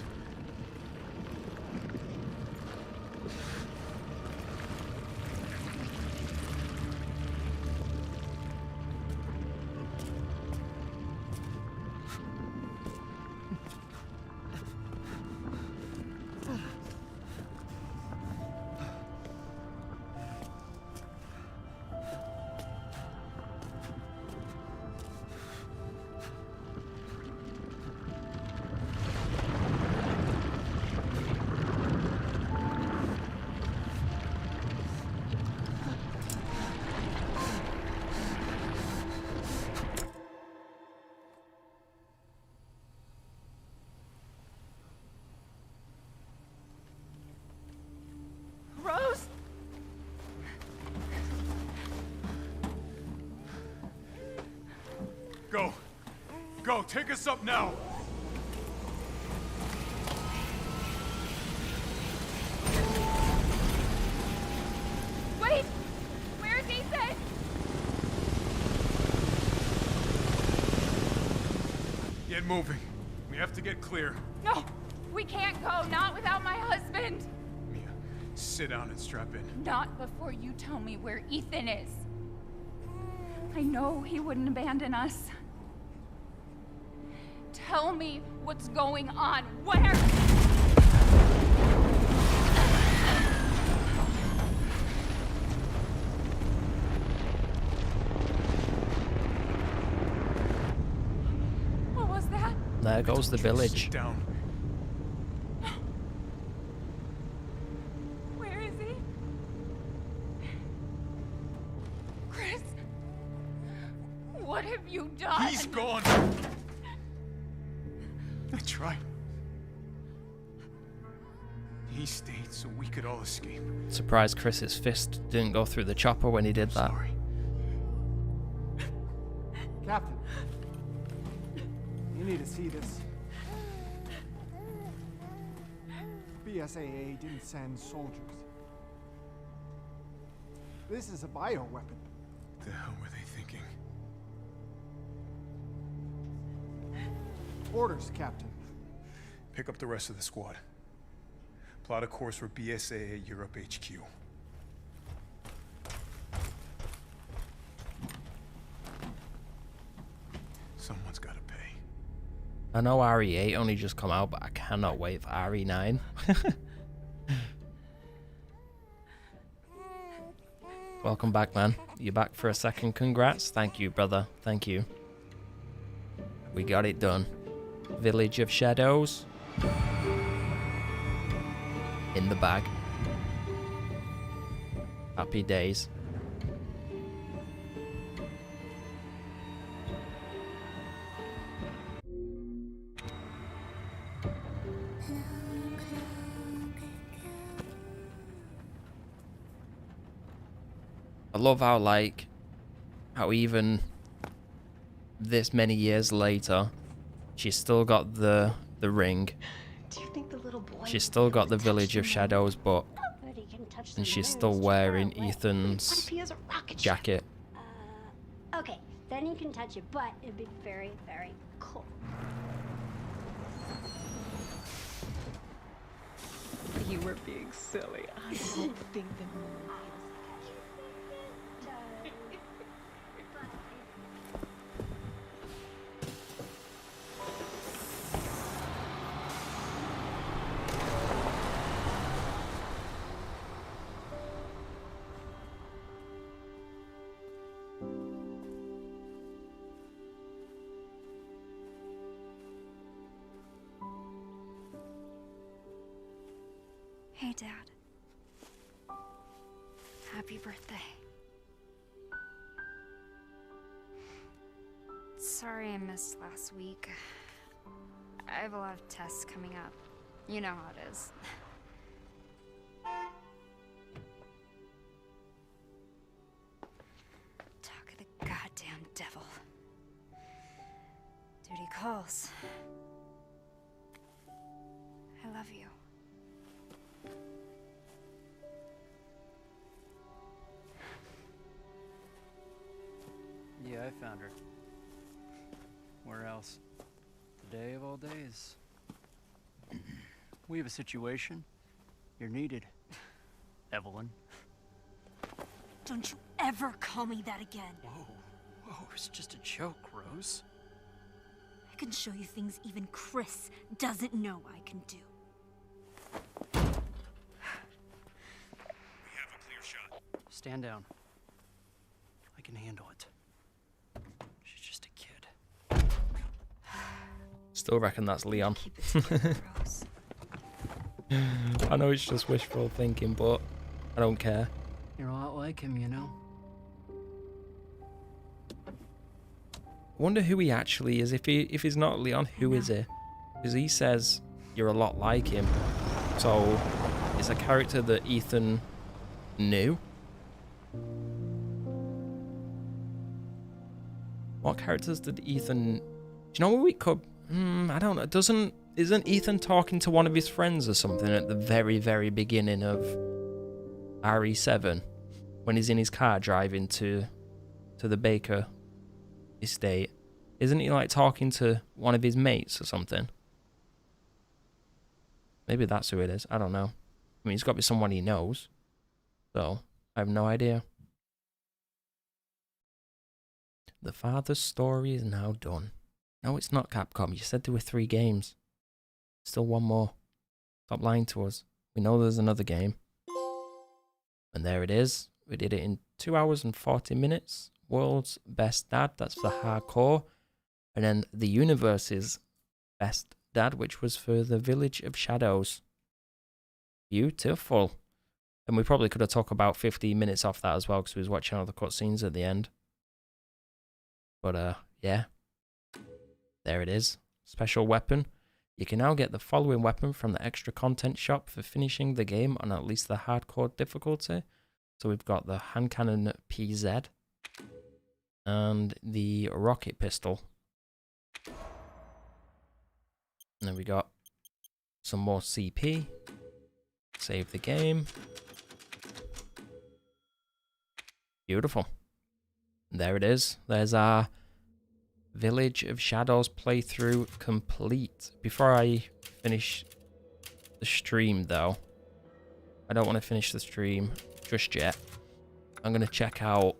Go, take us up now. Wait! Where's Ethan? Get moving. We have to get clear. No! We can't go, not without my husband! Mia, sit down and strap in. Not before you tell me where Ethan is. I know he wouldn't abandon us. Tell me what's going on. Where? What was that? There goes the village. Sit down. Where is he? Chris? What have you done? He's gone. That's right. He stayed so we could all escape. Surprised Chris's fist didn't go through the chopper when he did that. Sorry. Captain, you need to see this. BSAA didn't send soldiers. This is a bioweapon. What the hell were they thinking? Orders, Captain. Pick up the rest of the squad. Plot a course for BSAA Europe HQ. Someone's gotta pay. I know RE8 only just come out, but I cannot wait for RE9. Welcome back, man. You're back for a second. Congrats. Thank you, brother. Thank you. We got it done. Village of Shadows. In the bag. Happy days. I love how, like, how even this many years later, she's still got the ring. Do you think the little boy She's still got the Village of Shadows book, and she's still wearing Ethan's jacket. Okay, then you can touch it, but it'd be very, very cool. You were being silly. I don't think that. Hey, Dad. Happy birthday. Sorry I missed last week. I have a lot of tests coming up. You know how it is. Talk of the goddamn devil. Duty calls. I love you. Yeah, I found her. Where else? Today of all days. We have a situation. You're needed, Evelyn. Don't you ever call me that again. Whoa, it's just a joke, Rose. I can show you things even Chris doesn't know I can do. We have a clear shot. Stand down. I can handle it. She's just a kid. Still reckon that's Leon. I know it's just wishful thinking, but I don't care. You're a lot like him, you know? I wonder who he actually is. If he's not Leon, who is he? Because he says you're a lot like him. So, it's a character that Ethan knew. What characters did Ethan Do you know what we could... I don't know. Isn't Ethan talking to one of his friends or something at the very, very beginning of RE7? When he's in his car driving to the Baker estate. Isn't he like talking to one of his mates or something? Maybe that's who it is. I don't know. I mean, he's got to be someone he knows. So, I have no idea. The father's story is now done. No, it's not Capcom. You said there were 3 games. Still one more. Stop lying to us. We know there's another game. And there it is. We did it in 2 hours and 40 minutes. World's Best Dad. That's for hardcore. And then the universe's Best Dad, which was for the Village of Shadows. Beautiful. And we probably could have took about 15 minutes off that as well, because we was watching all the cutscenes at the end. But, yeah. There it is. Special weapon. You can now get the following weapon from the extra content shop for finishing the game on at least the hardcore difficulty. So we've got the hand cannon PZ. And the rocket pistol. And then we got some more CP. Save the game. Beautiful. There it is. There's our Village of Shadows playthrough complete. Before I finish the stream though, I don't want to finish the stream just yet. I'm going to check out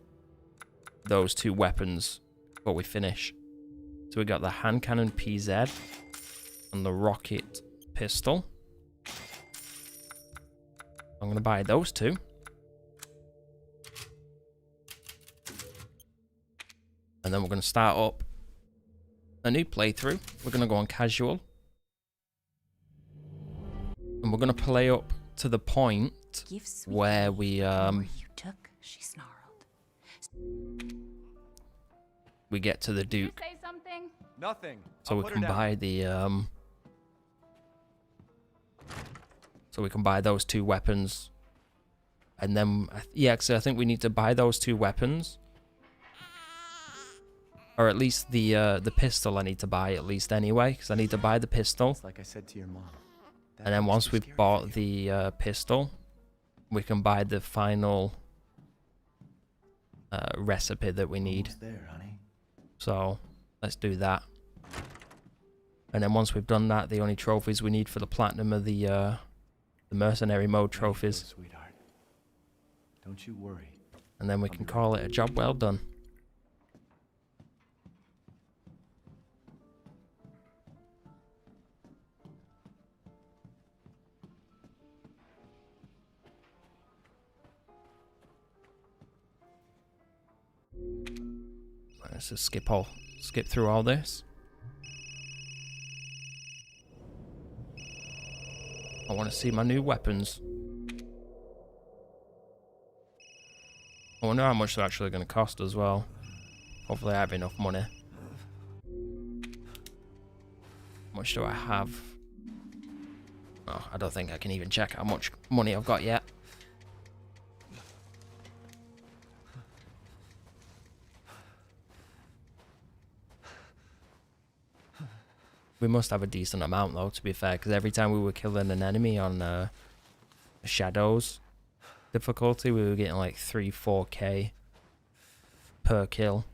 those 2 weapons before we finish. So we got the hand cannon PZ and the rocket pistol. I'm going to buy those 2. And then we're going to start up a new playthrough. We're going to go on casual. And we're going to play up to the point where we we get to the Duke. Say something? Nothing. So we can buy the so we can buy those 2 weapons. And then yeah, so I think we need to buy those 2 weapons. Or at least the pistol I need to buy at least anyway, because I need to buy the pistol. It's like I said to your mom. And then once we've bought the pistol, we can buy the final recipe that we need. There, honey. So let's do that. And then once we've done that, the only trophies we need for the platinum are the mercenary mode trophies. Sweetheart. Don't you worry. And then we can call it a job well done. Let's just skip through all this. I want to see my new weapons. I wonder how much they're actually going to cost as well. Hopefully I have enough money. How much do I have? Oh, I don't think I can even check how much money I've got yet. We must have a decent amount though, to be fair, because every time we were killing an enemy on Shadows difficulty, we were getting like 3-4k per kill.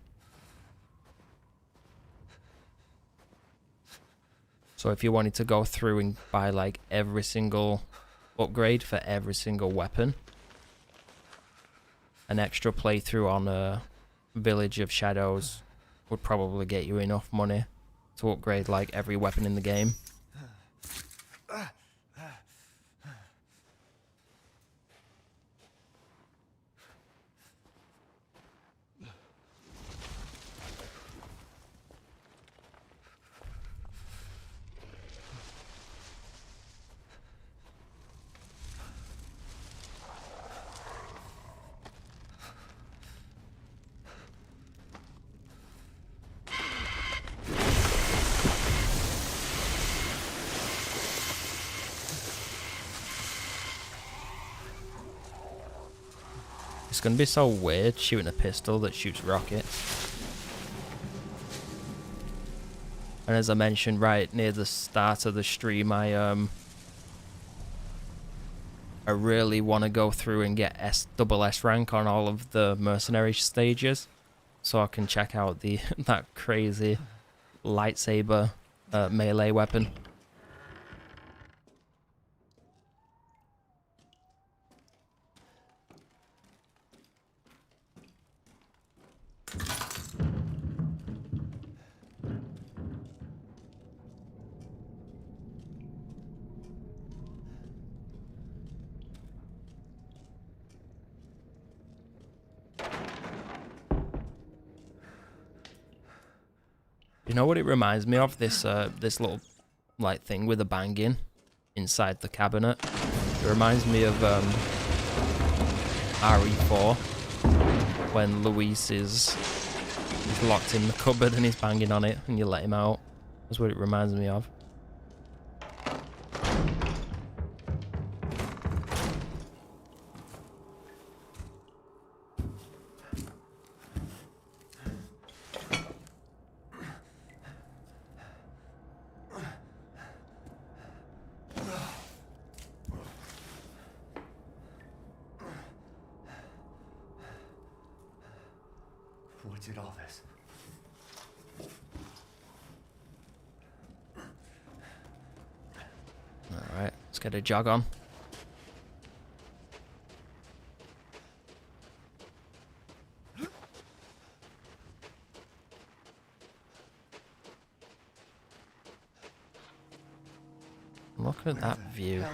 So if you wanted to go through and buy like every single upgrade for every single weapon, an extra playthrough on Village of Shadows would probably get you enough money to upgrade like every weapon in the game. It's gonna be so weird shooting a pistol that shoots rockets. And as I mentioned right near the start of the stream, I really want to go through and get double S rank on all of the mercenary stages, so I can check out the that crazy lightsaber melee weapon. You know what it reminds me of? This this little like thing with a banging inside the cabinet. It reminds me of RE4 when Luis is locked in the cupboard and he's banging on it and you let him out. That's what it reminds me of. What did all this? Alright, let's get a jog on. Look at that view.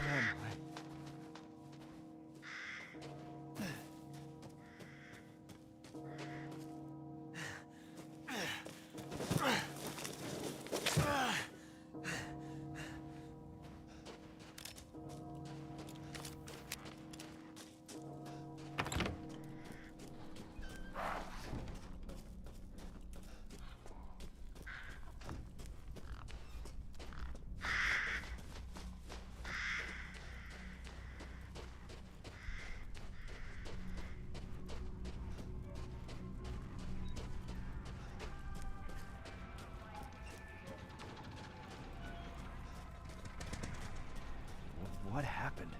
What happened?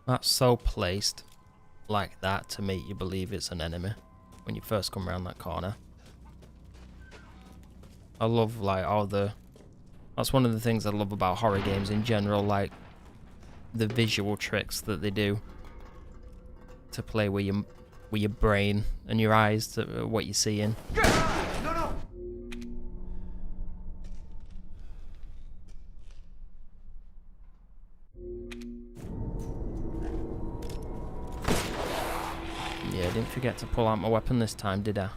That's so placed like that to make you believe it's an enemy when you first come around that corner. I love like all the... That's one of the things I love about horror games in general, like the visual tricks that they do to play with your brain and your eyes to what you're seeing. Yeah, I didn't forget to pull out my weapon this time, did I?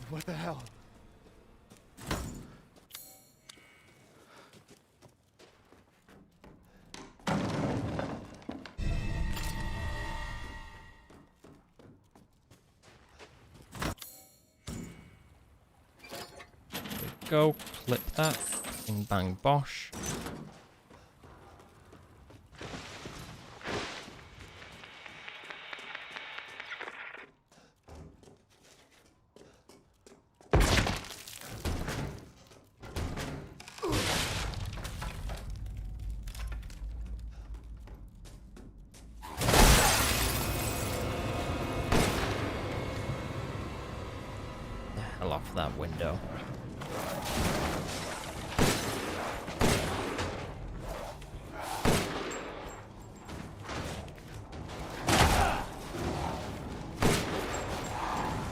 What the hell? Go, clip that, bing bang bosh. The hell off that window.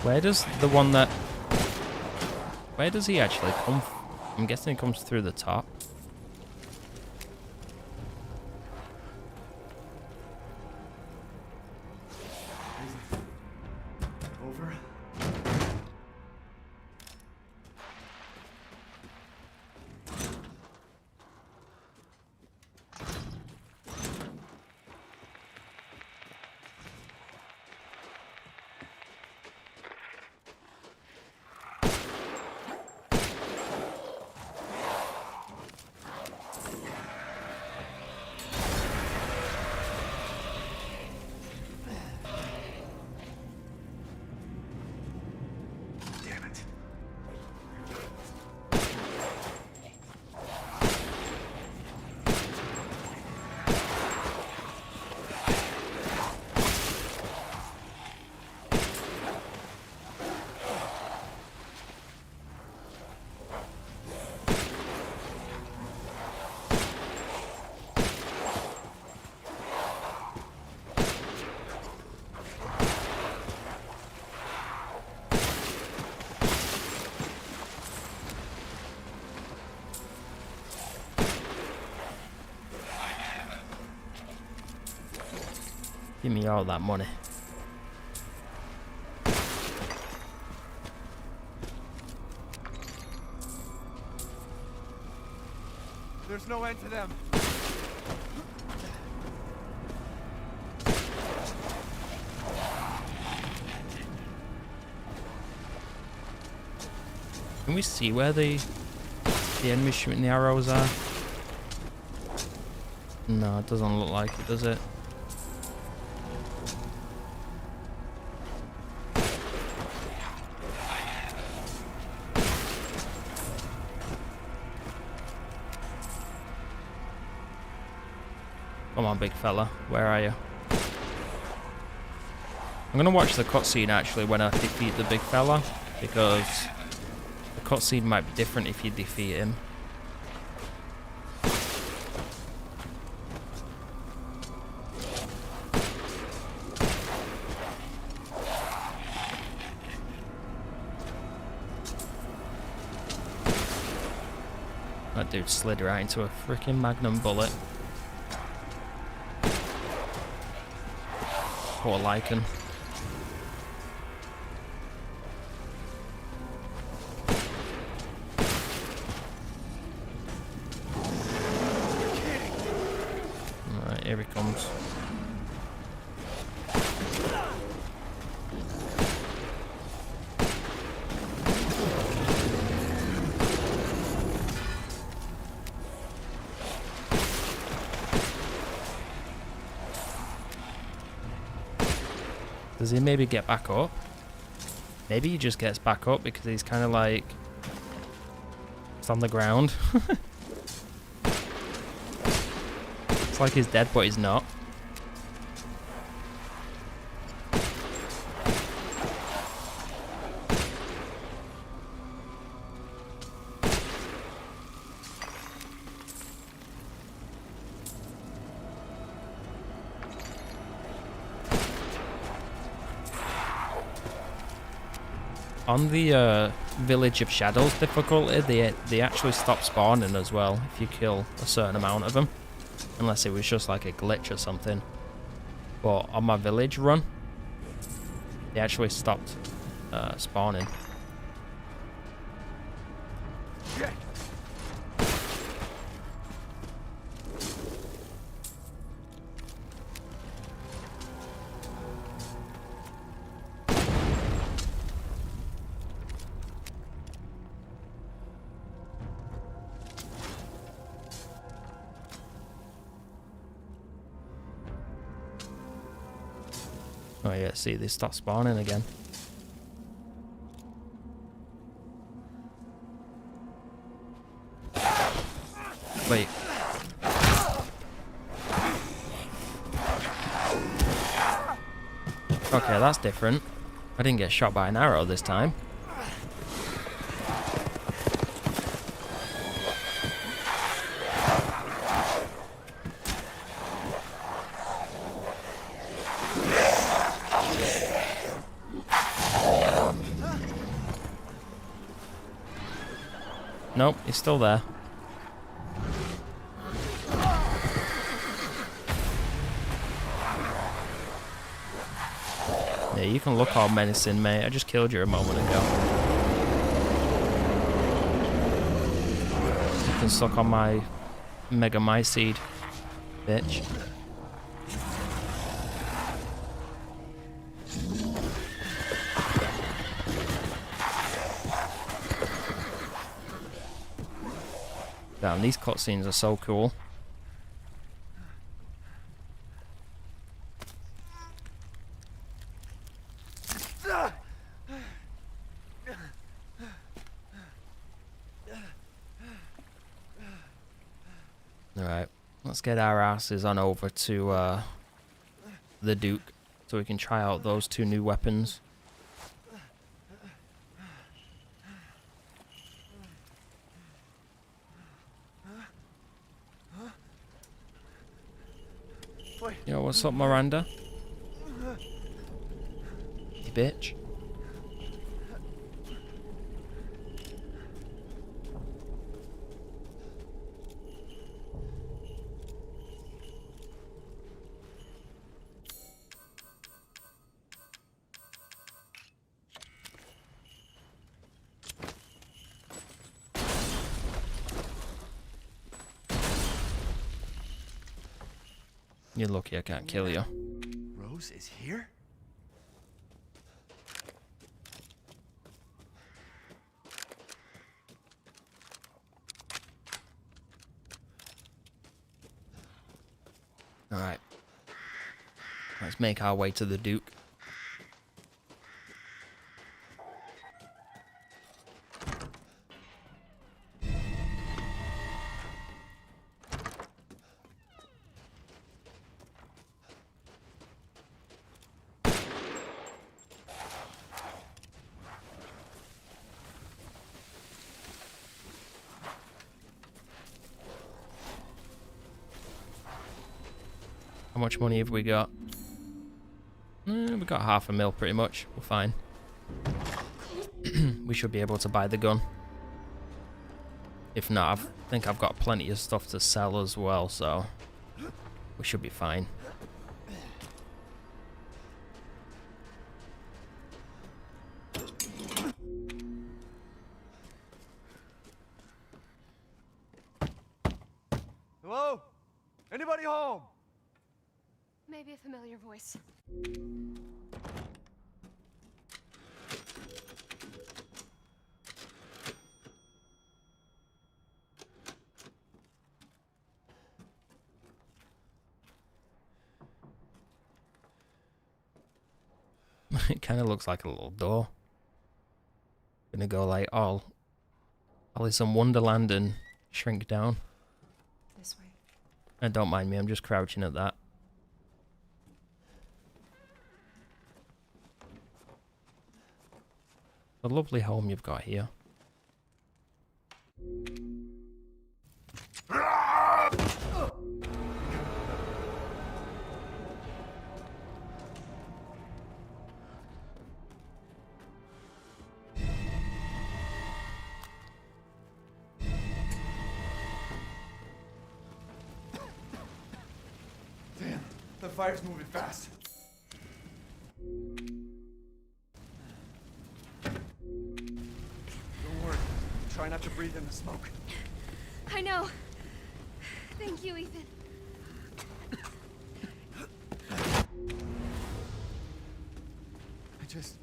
Where does the one that... Where does he actually come from? I'm guessing he comes through the top. Over? Give me all that money. There's no end to them. Can we see where the enemies shooting the arrows are? No, it doesn't look like it, does it? Come on, big fella. Where are you? I'm gonna watch the cutscene actually when I defeat the big fella, because the cutscene might be different if you defeat him. That dude slid right into a freaking magnum bullet. Poor Lycan. Alright, here he comes. Does he maybe get back up? Maybe he just gets back up because he's kind of like... It's on the ground. It's like he's dead, but he's not. On the Village of Shadows difficulty, they actually stop spawning as well if you kill a certain amount of them. Unless it was just like a glitch or something. But on my village run, they actually stopped spawning. Oh yeah, see, they start spawning again. Wait. Okay, that's different. I didn't get shot by an arrow this time. Nope, he's still there. Yeah, you can look all menacing, mate. I just killed you a moment ago. You can suck on my Mega Myseed, bitch. Damn, these cutscenes are so cool. Alright, let's get our asses on over to the Duke so we can try out those two new weapons. Yo, what's up, Miranda? You bitch. You're lucky I can't kill you. Rose is here? Alright. Let's make our way to the Duke. How much money have we got? We got $500,000 pretty much. We're fine. We should be able to buy the gun. If not, I think I've got plenty of stuff to sell as well, so we should be fine. Hello? Anybody home? Maybe a familiar voice. It kind of looks like a little door. Gonna go like all Alice in Wonderland and shrink down. This way. And don't mind me, I'm just crouching at that. A lovely home you've got here. Damn, the fire's moving fast. Don't worry. Try not to breathe in the smoke. I know. Thank you, Ethan. I just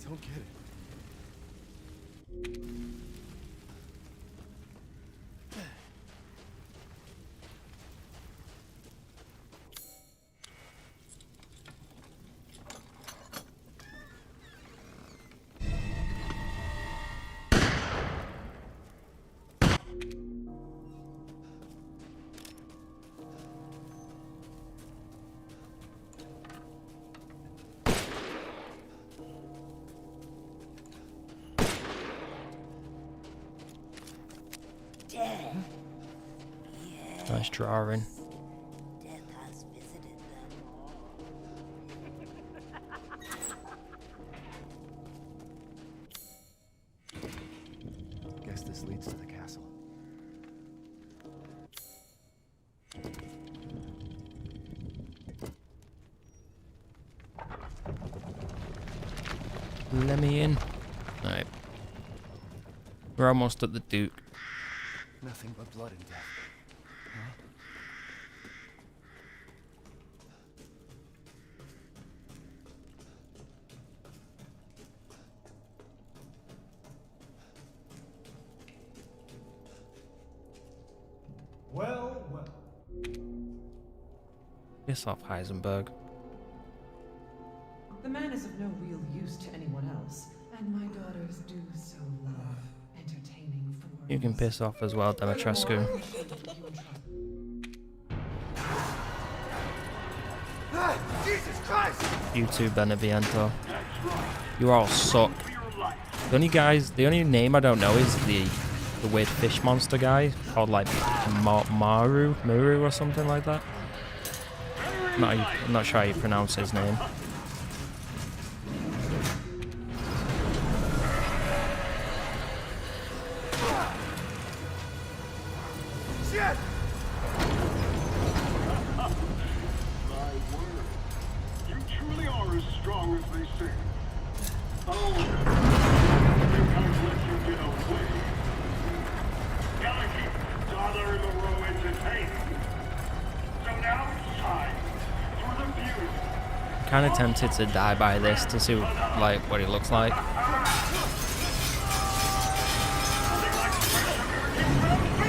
don't get it. Nice drawing. Death has visited them all. Guess this leads to the castle. Let me in. Alright. We're almost at the Duke. Nothing but blood and death. Huh? Well, well. Piss off, Heisenberg. The man is of no real use to anyone else, and my daughters do so love entertaining forms. You can piss off as well, Dimitrescu. Jesus Christ! You too, Beneviento. You all suck. The only name I don't know is the weird fish monster guy called like Muru or something like that. I'm not sure how you pronounce his name. Shit! My word. You truly are as strong as they say. Oh, they won't let you get away. Gotta keep Dollar in the Row entertained. So now it's time Kind of tempted to die by this to see like what it looks like.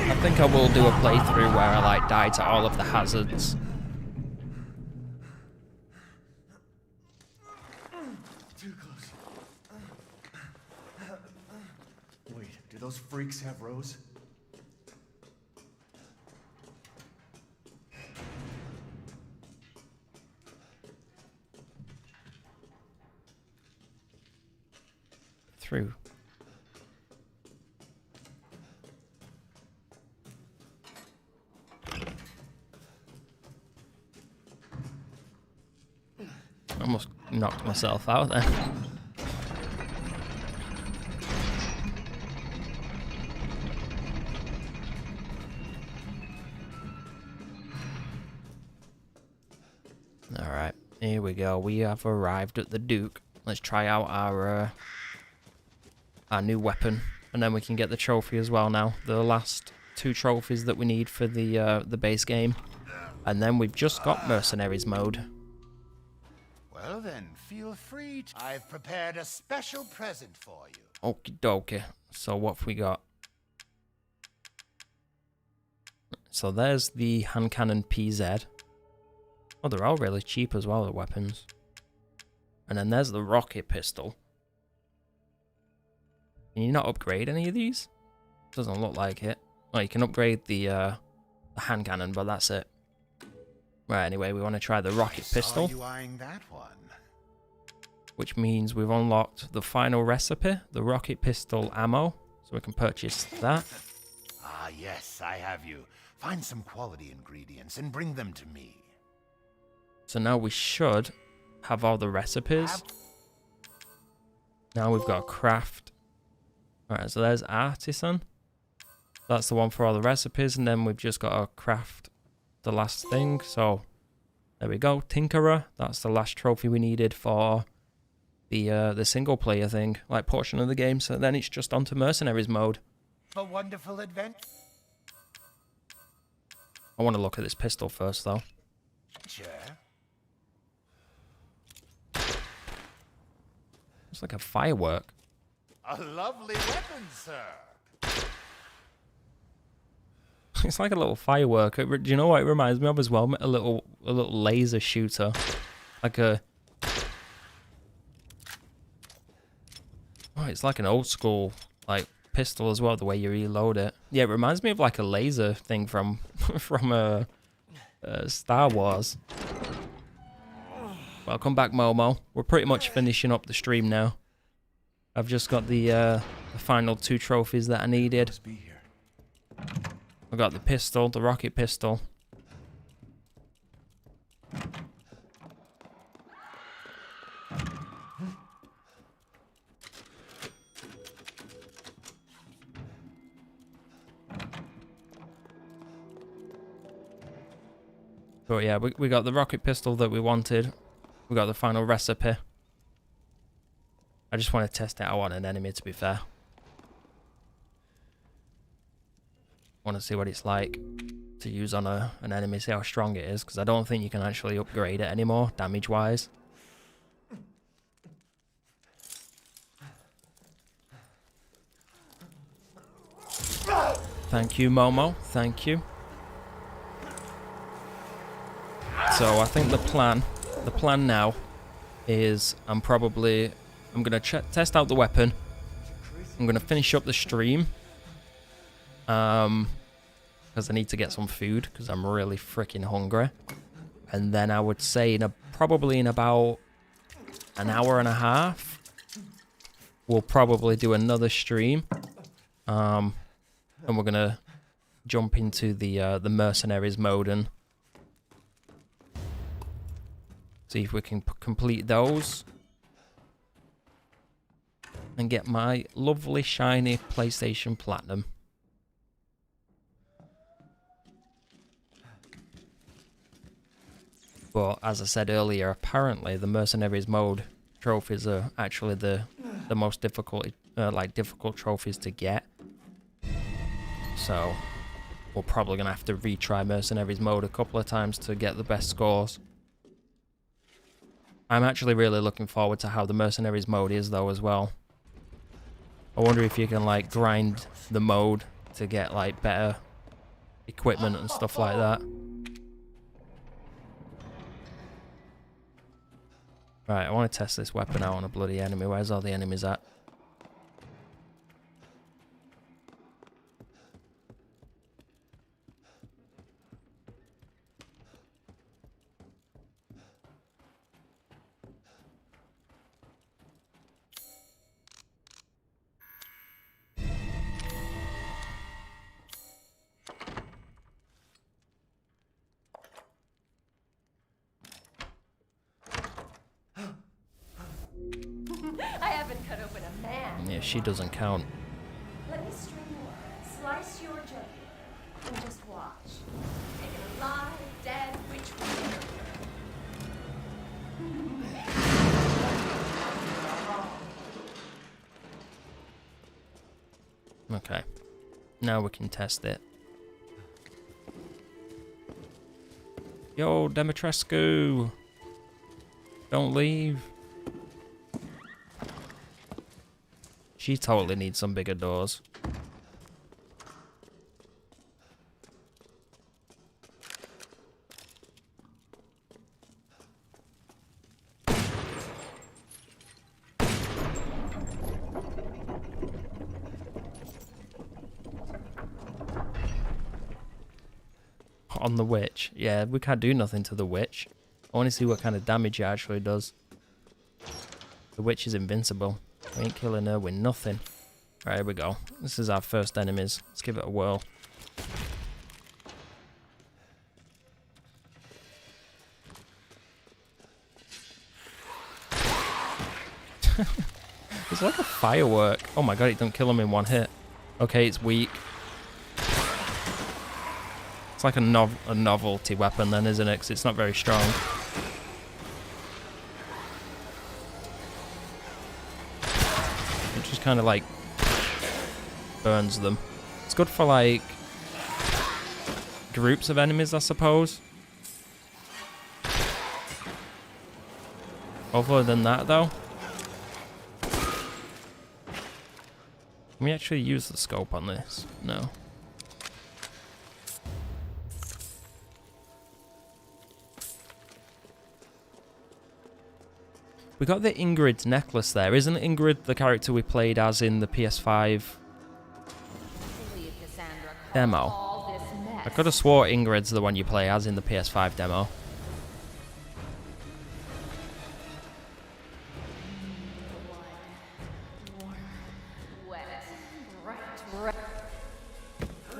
I think I will do a playthrough where I like die to all of the hazards. Too close. Wait, do those freaks have Rose? Through. Almost knocked myself out there. Alright, here we go. We have arrived at the Duke. Let's try out our new weapon, and then we can get the trophy as well now. The last 2 trophies that we need for the base game. And then we've just got Mercenaries mode. Well then, feel free to... I've prepared a special present for you. Okie dokie. So what have we got? So there's the hand cannon PZ. Oh, they're all really cheap as well, the weapons. And then there's the rocket pistol. Can you not upgrade any of these? Doesn't look like it. Oh, you can upgrade the hand cannon, but that's it. Right, anyway, we want to try the rocket pistol. Saw you eyeing that one. Which means we've unlocked the final recipe, the rocket pistol ammo. So we can purchase that. Ah, yes, I have you. Find some quality ingredients and bring them to me. So now we should have all the recipes. Now we've got craft. Alright, so there's artisan. That's the one for all the recipes, and then we've just got to craft the last thing. So there we go, Tinkerer. That's the last trophy we needed for the single player thing, like portion of the game. So then it's just onto Mercenaries mode. A wonderful adventure. I want to look at this pistol first, though. Sure. It's like a firework. A lovely weapon, sir. It's like a little firework. Do you know what it reminds me of as well? A little laser shooter, like a. Oh, it's like an old school like pistol as well. The way you reload it. Yeah, it reminds me of like a laser thing from Star Wars. Welcome back, Momo. We're pretty much finishing up the stream now. I've just got the final 2 trophies that I needed. I got the pistol, the rocket pistol. But yeah, we got the rocket pistol that we wanted. We got the final recipe. I just want to test it out on an enemy, to be fair. Want to see what it's like to use on an enemy, see how strong it is, because I don't think you can actually upgrade it anymore, damage-wise. Thank you, Momo. Thank you. So I think the plan now is I'm going to test out the weapon. I'm going to finish up the stream. Because I need to get some food because I'm really freaking hungry. And then I would say probably in about an hour and a half, we'll probably do another stream. And we're going to jump into the Mercenaries mode and see if we can complete those. And get my lovely shiny PlayStation Platinum. But as I said earlier, apparently the Mercenaries mode trophies are actually the most difficult trophies to get. So we're probably gonna have to retry Mercenaries mode a couple of times to get the best scores. I'm actually really looking forward to how the Mercenaries mode is though as well. I wonder if you can like grind the mode to get like better equipment and stuff like that. Right, I want to test this weapon out on a bloody enemy. Where's all the enemies at? I haven't cut open a man. Yeah, she doesn't count. Let me string one, slice your jugular, and just watch. Take it alive, dead, which way? Okay. Now we can test it. Yo, Dimitrescu! Don't leave. She totally needs some bigger doors. On the witch. Yeah, we can't do nothing to the witch. I want to see what kind of damage it actually does. The witch is invincible. We ain't killing her with nothing. Alright, here we go. This is our first enemies. Let's give it a whirl. It's like a firework. Oh my god, it don't kill him in one hit. Okay, it's weak. It's like a novelty weapon then, isn't it? 'Cause it's not very strong. It just kind of like burns them. It's good for like groups of enemies, I suppose. Other than that though, can we actually use the scope on this? No. We got the Ingrid's necklace there. Isn't Ingrid the character we played as in the PS5 demo? I could have swore Ingrid's the one you play as in the PS5 demo. Where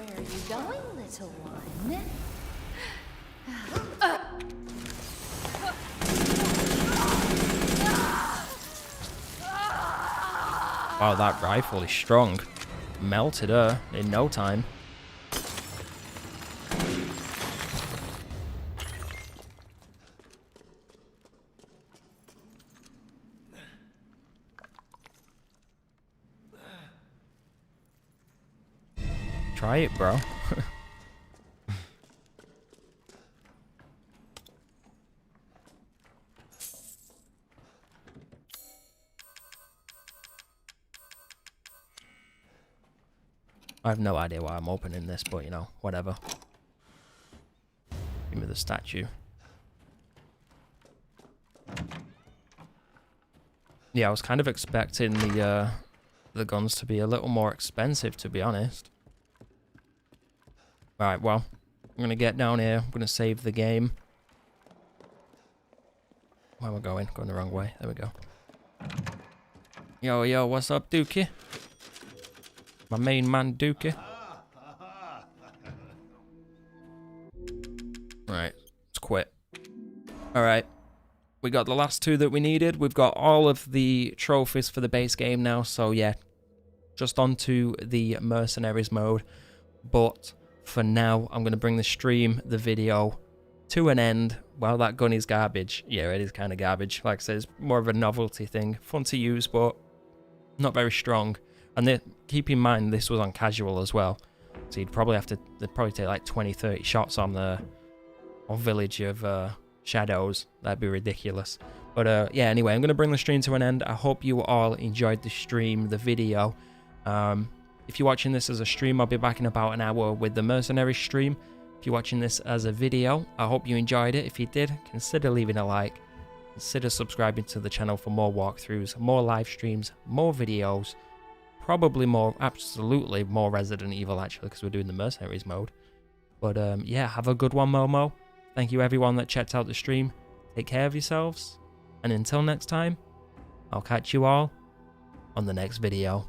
are you going, little one? Wow, that rifle is strong. Melted her in no time. Try it, bro. I have no idea why I'm opening this, but you know, whatever. Give me the statue. Yeah, I was kind of expecting the guns to be a little more expensive, to be honest. Right, well, I'm gonna get down here. I'm gonna save the game. Where am I going? Going the wrong way. There we go. Yo, yo, what's up, Dookie? My main man, Dookie. Right, let's quit. Alright, we got the last two that we needed. We've got all of the trophies for the base game now, so yeah. Just on to the Mercenaries mode. But for now, I'm going to bring the video, to an end. Well, that gun is garbage. Yeah, it is kind of garbage. Like I said, it's more of a novelty thing. Fun to use, but not very strong. And keep in mind, this was on casual as well. So you'd probably they'd probably take like 20, 30 shots on the Village of Shadows. That'd be ridiculous. But But yeah, anyway, I'm going to bring the stream to an end. I hope you all enjoyed the stream, the video. If you're watching this as a stream, I'll be back in about an hour with the Mercenary stream. If you're watching this as a video, I hope you enjoyed it. If you did, consider leaving a like. Consider subscribing to the channel for more walkthroughs, more live streams, more videos. Probably more, absolutely more Resident Evil actually, because we're doing the Mercenaries mode. But yeah, have a good one, Momo. Thank you everyone that checked out the stream. Take care of yourselves. And until next time, I'll catch you all on the next video.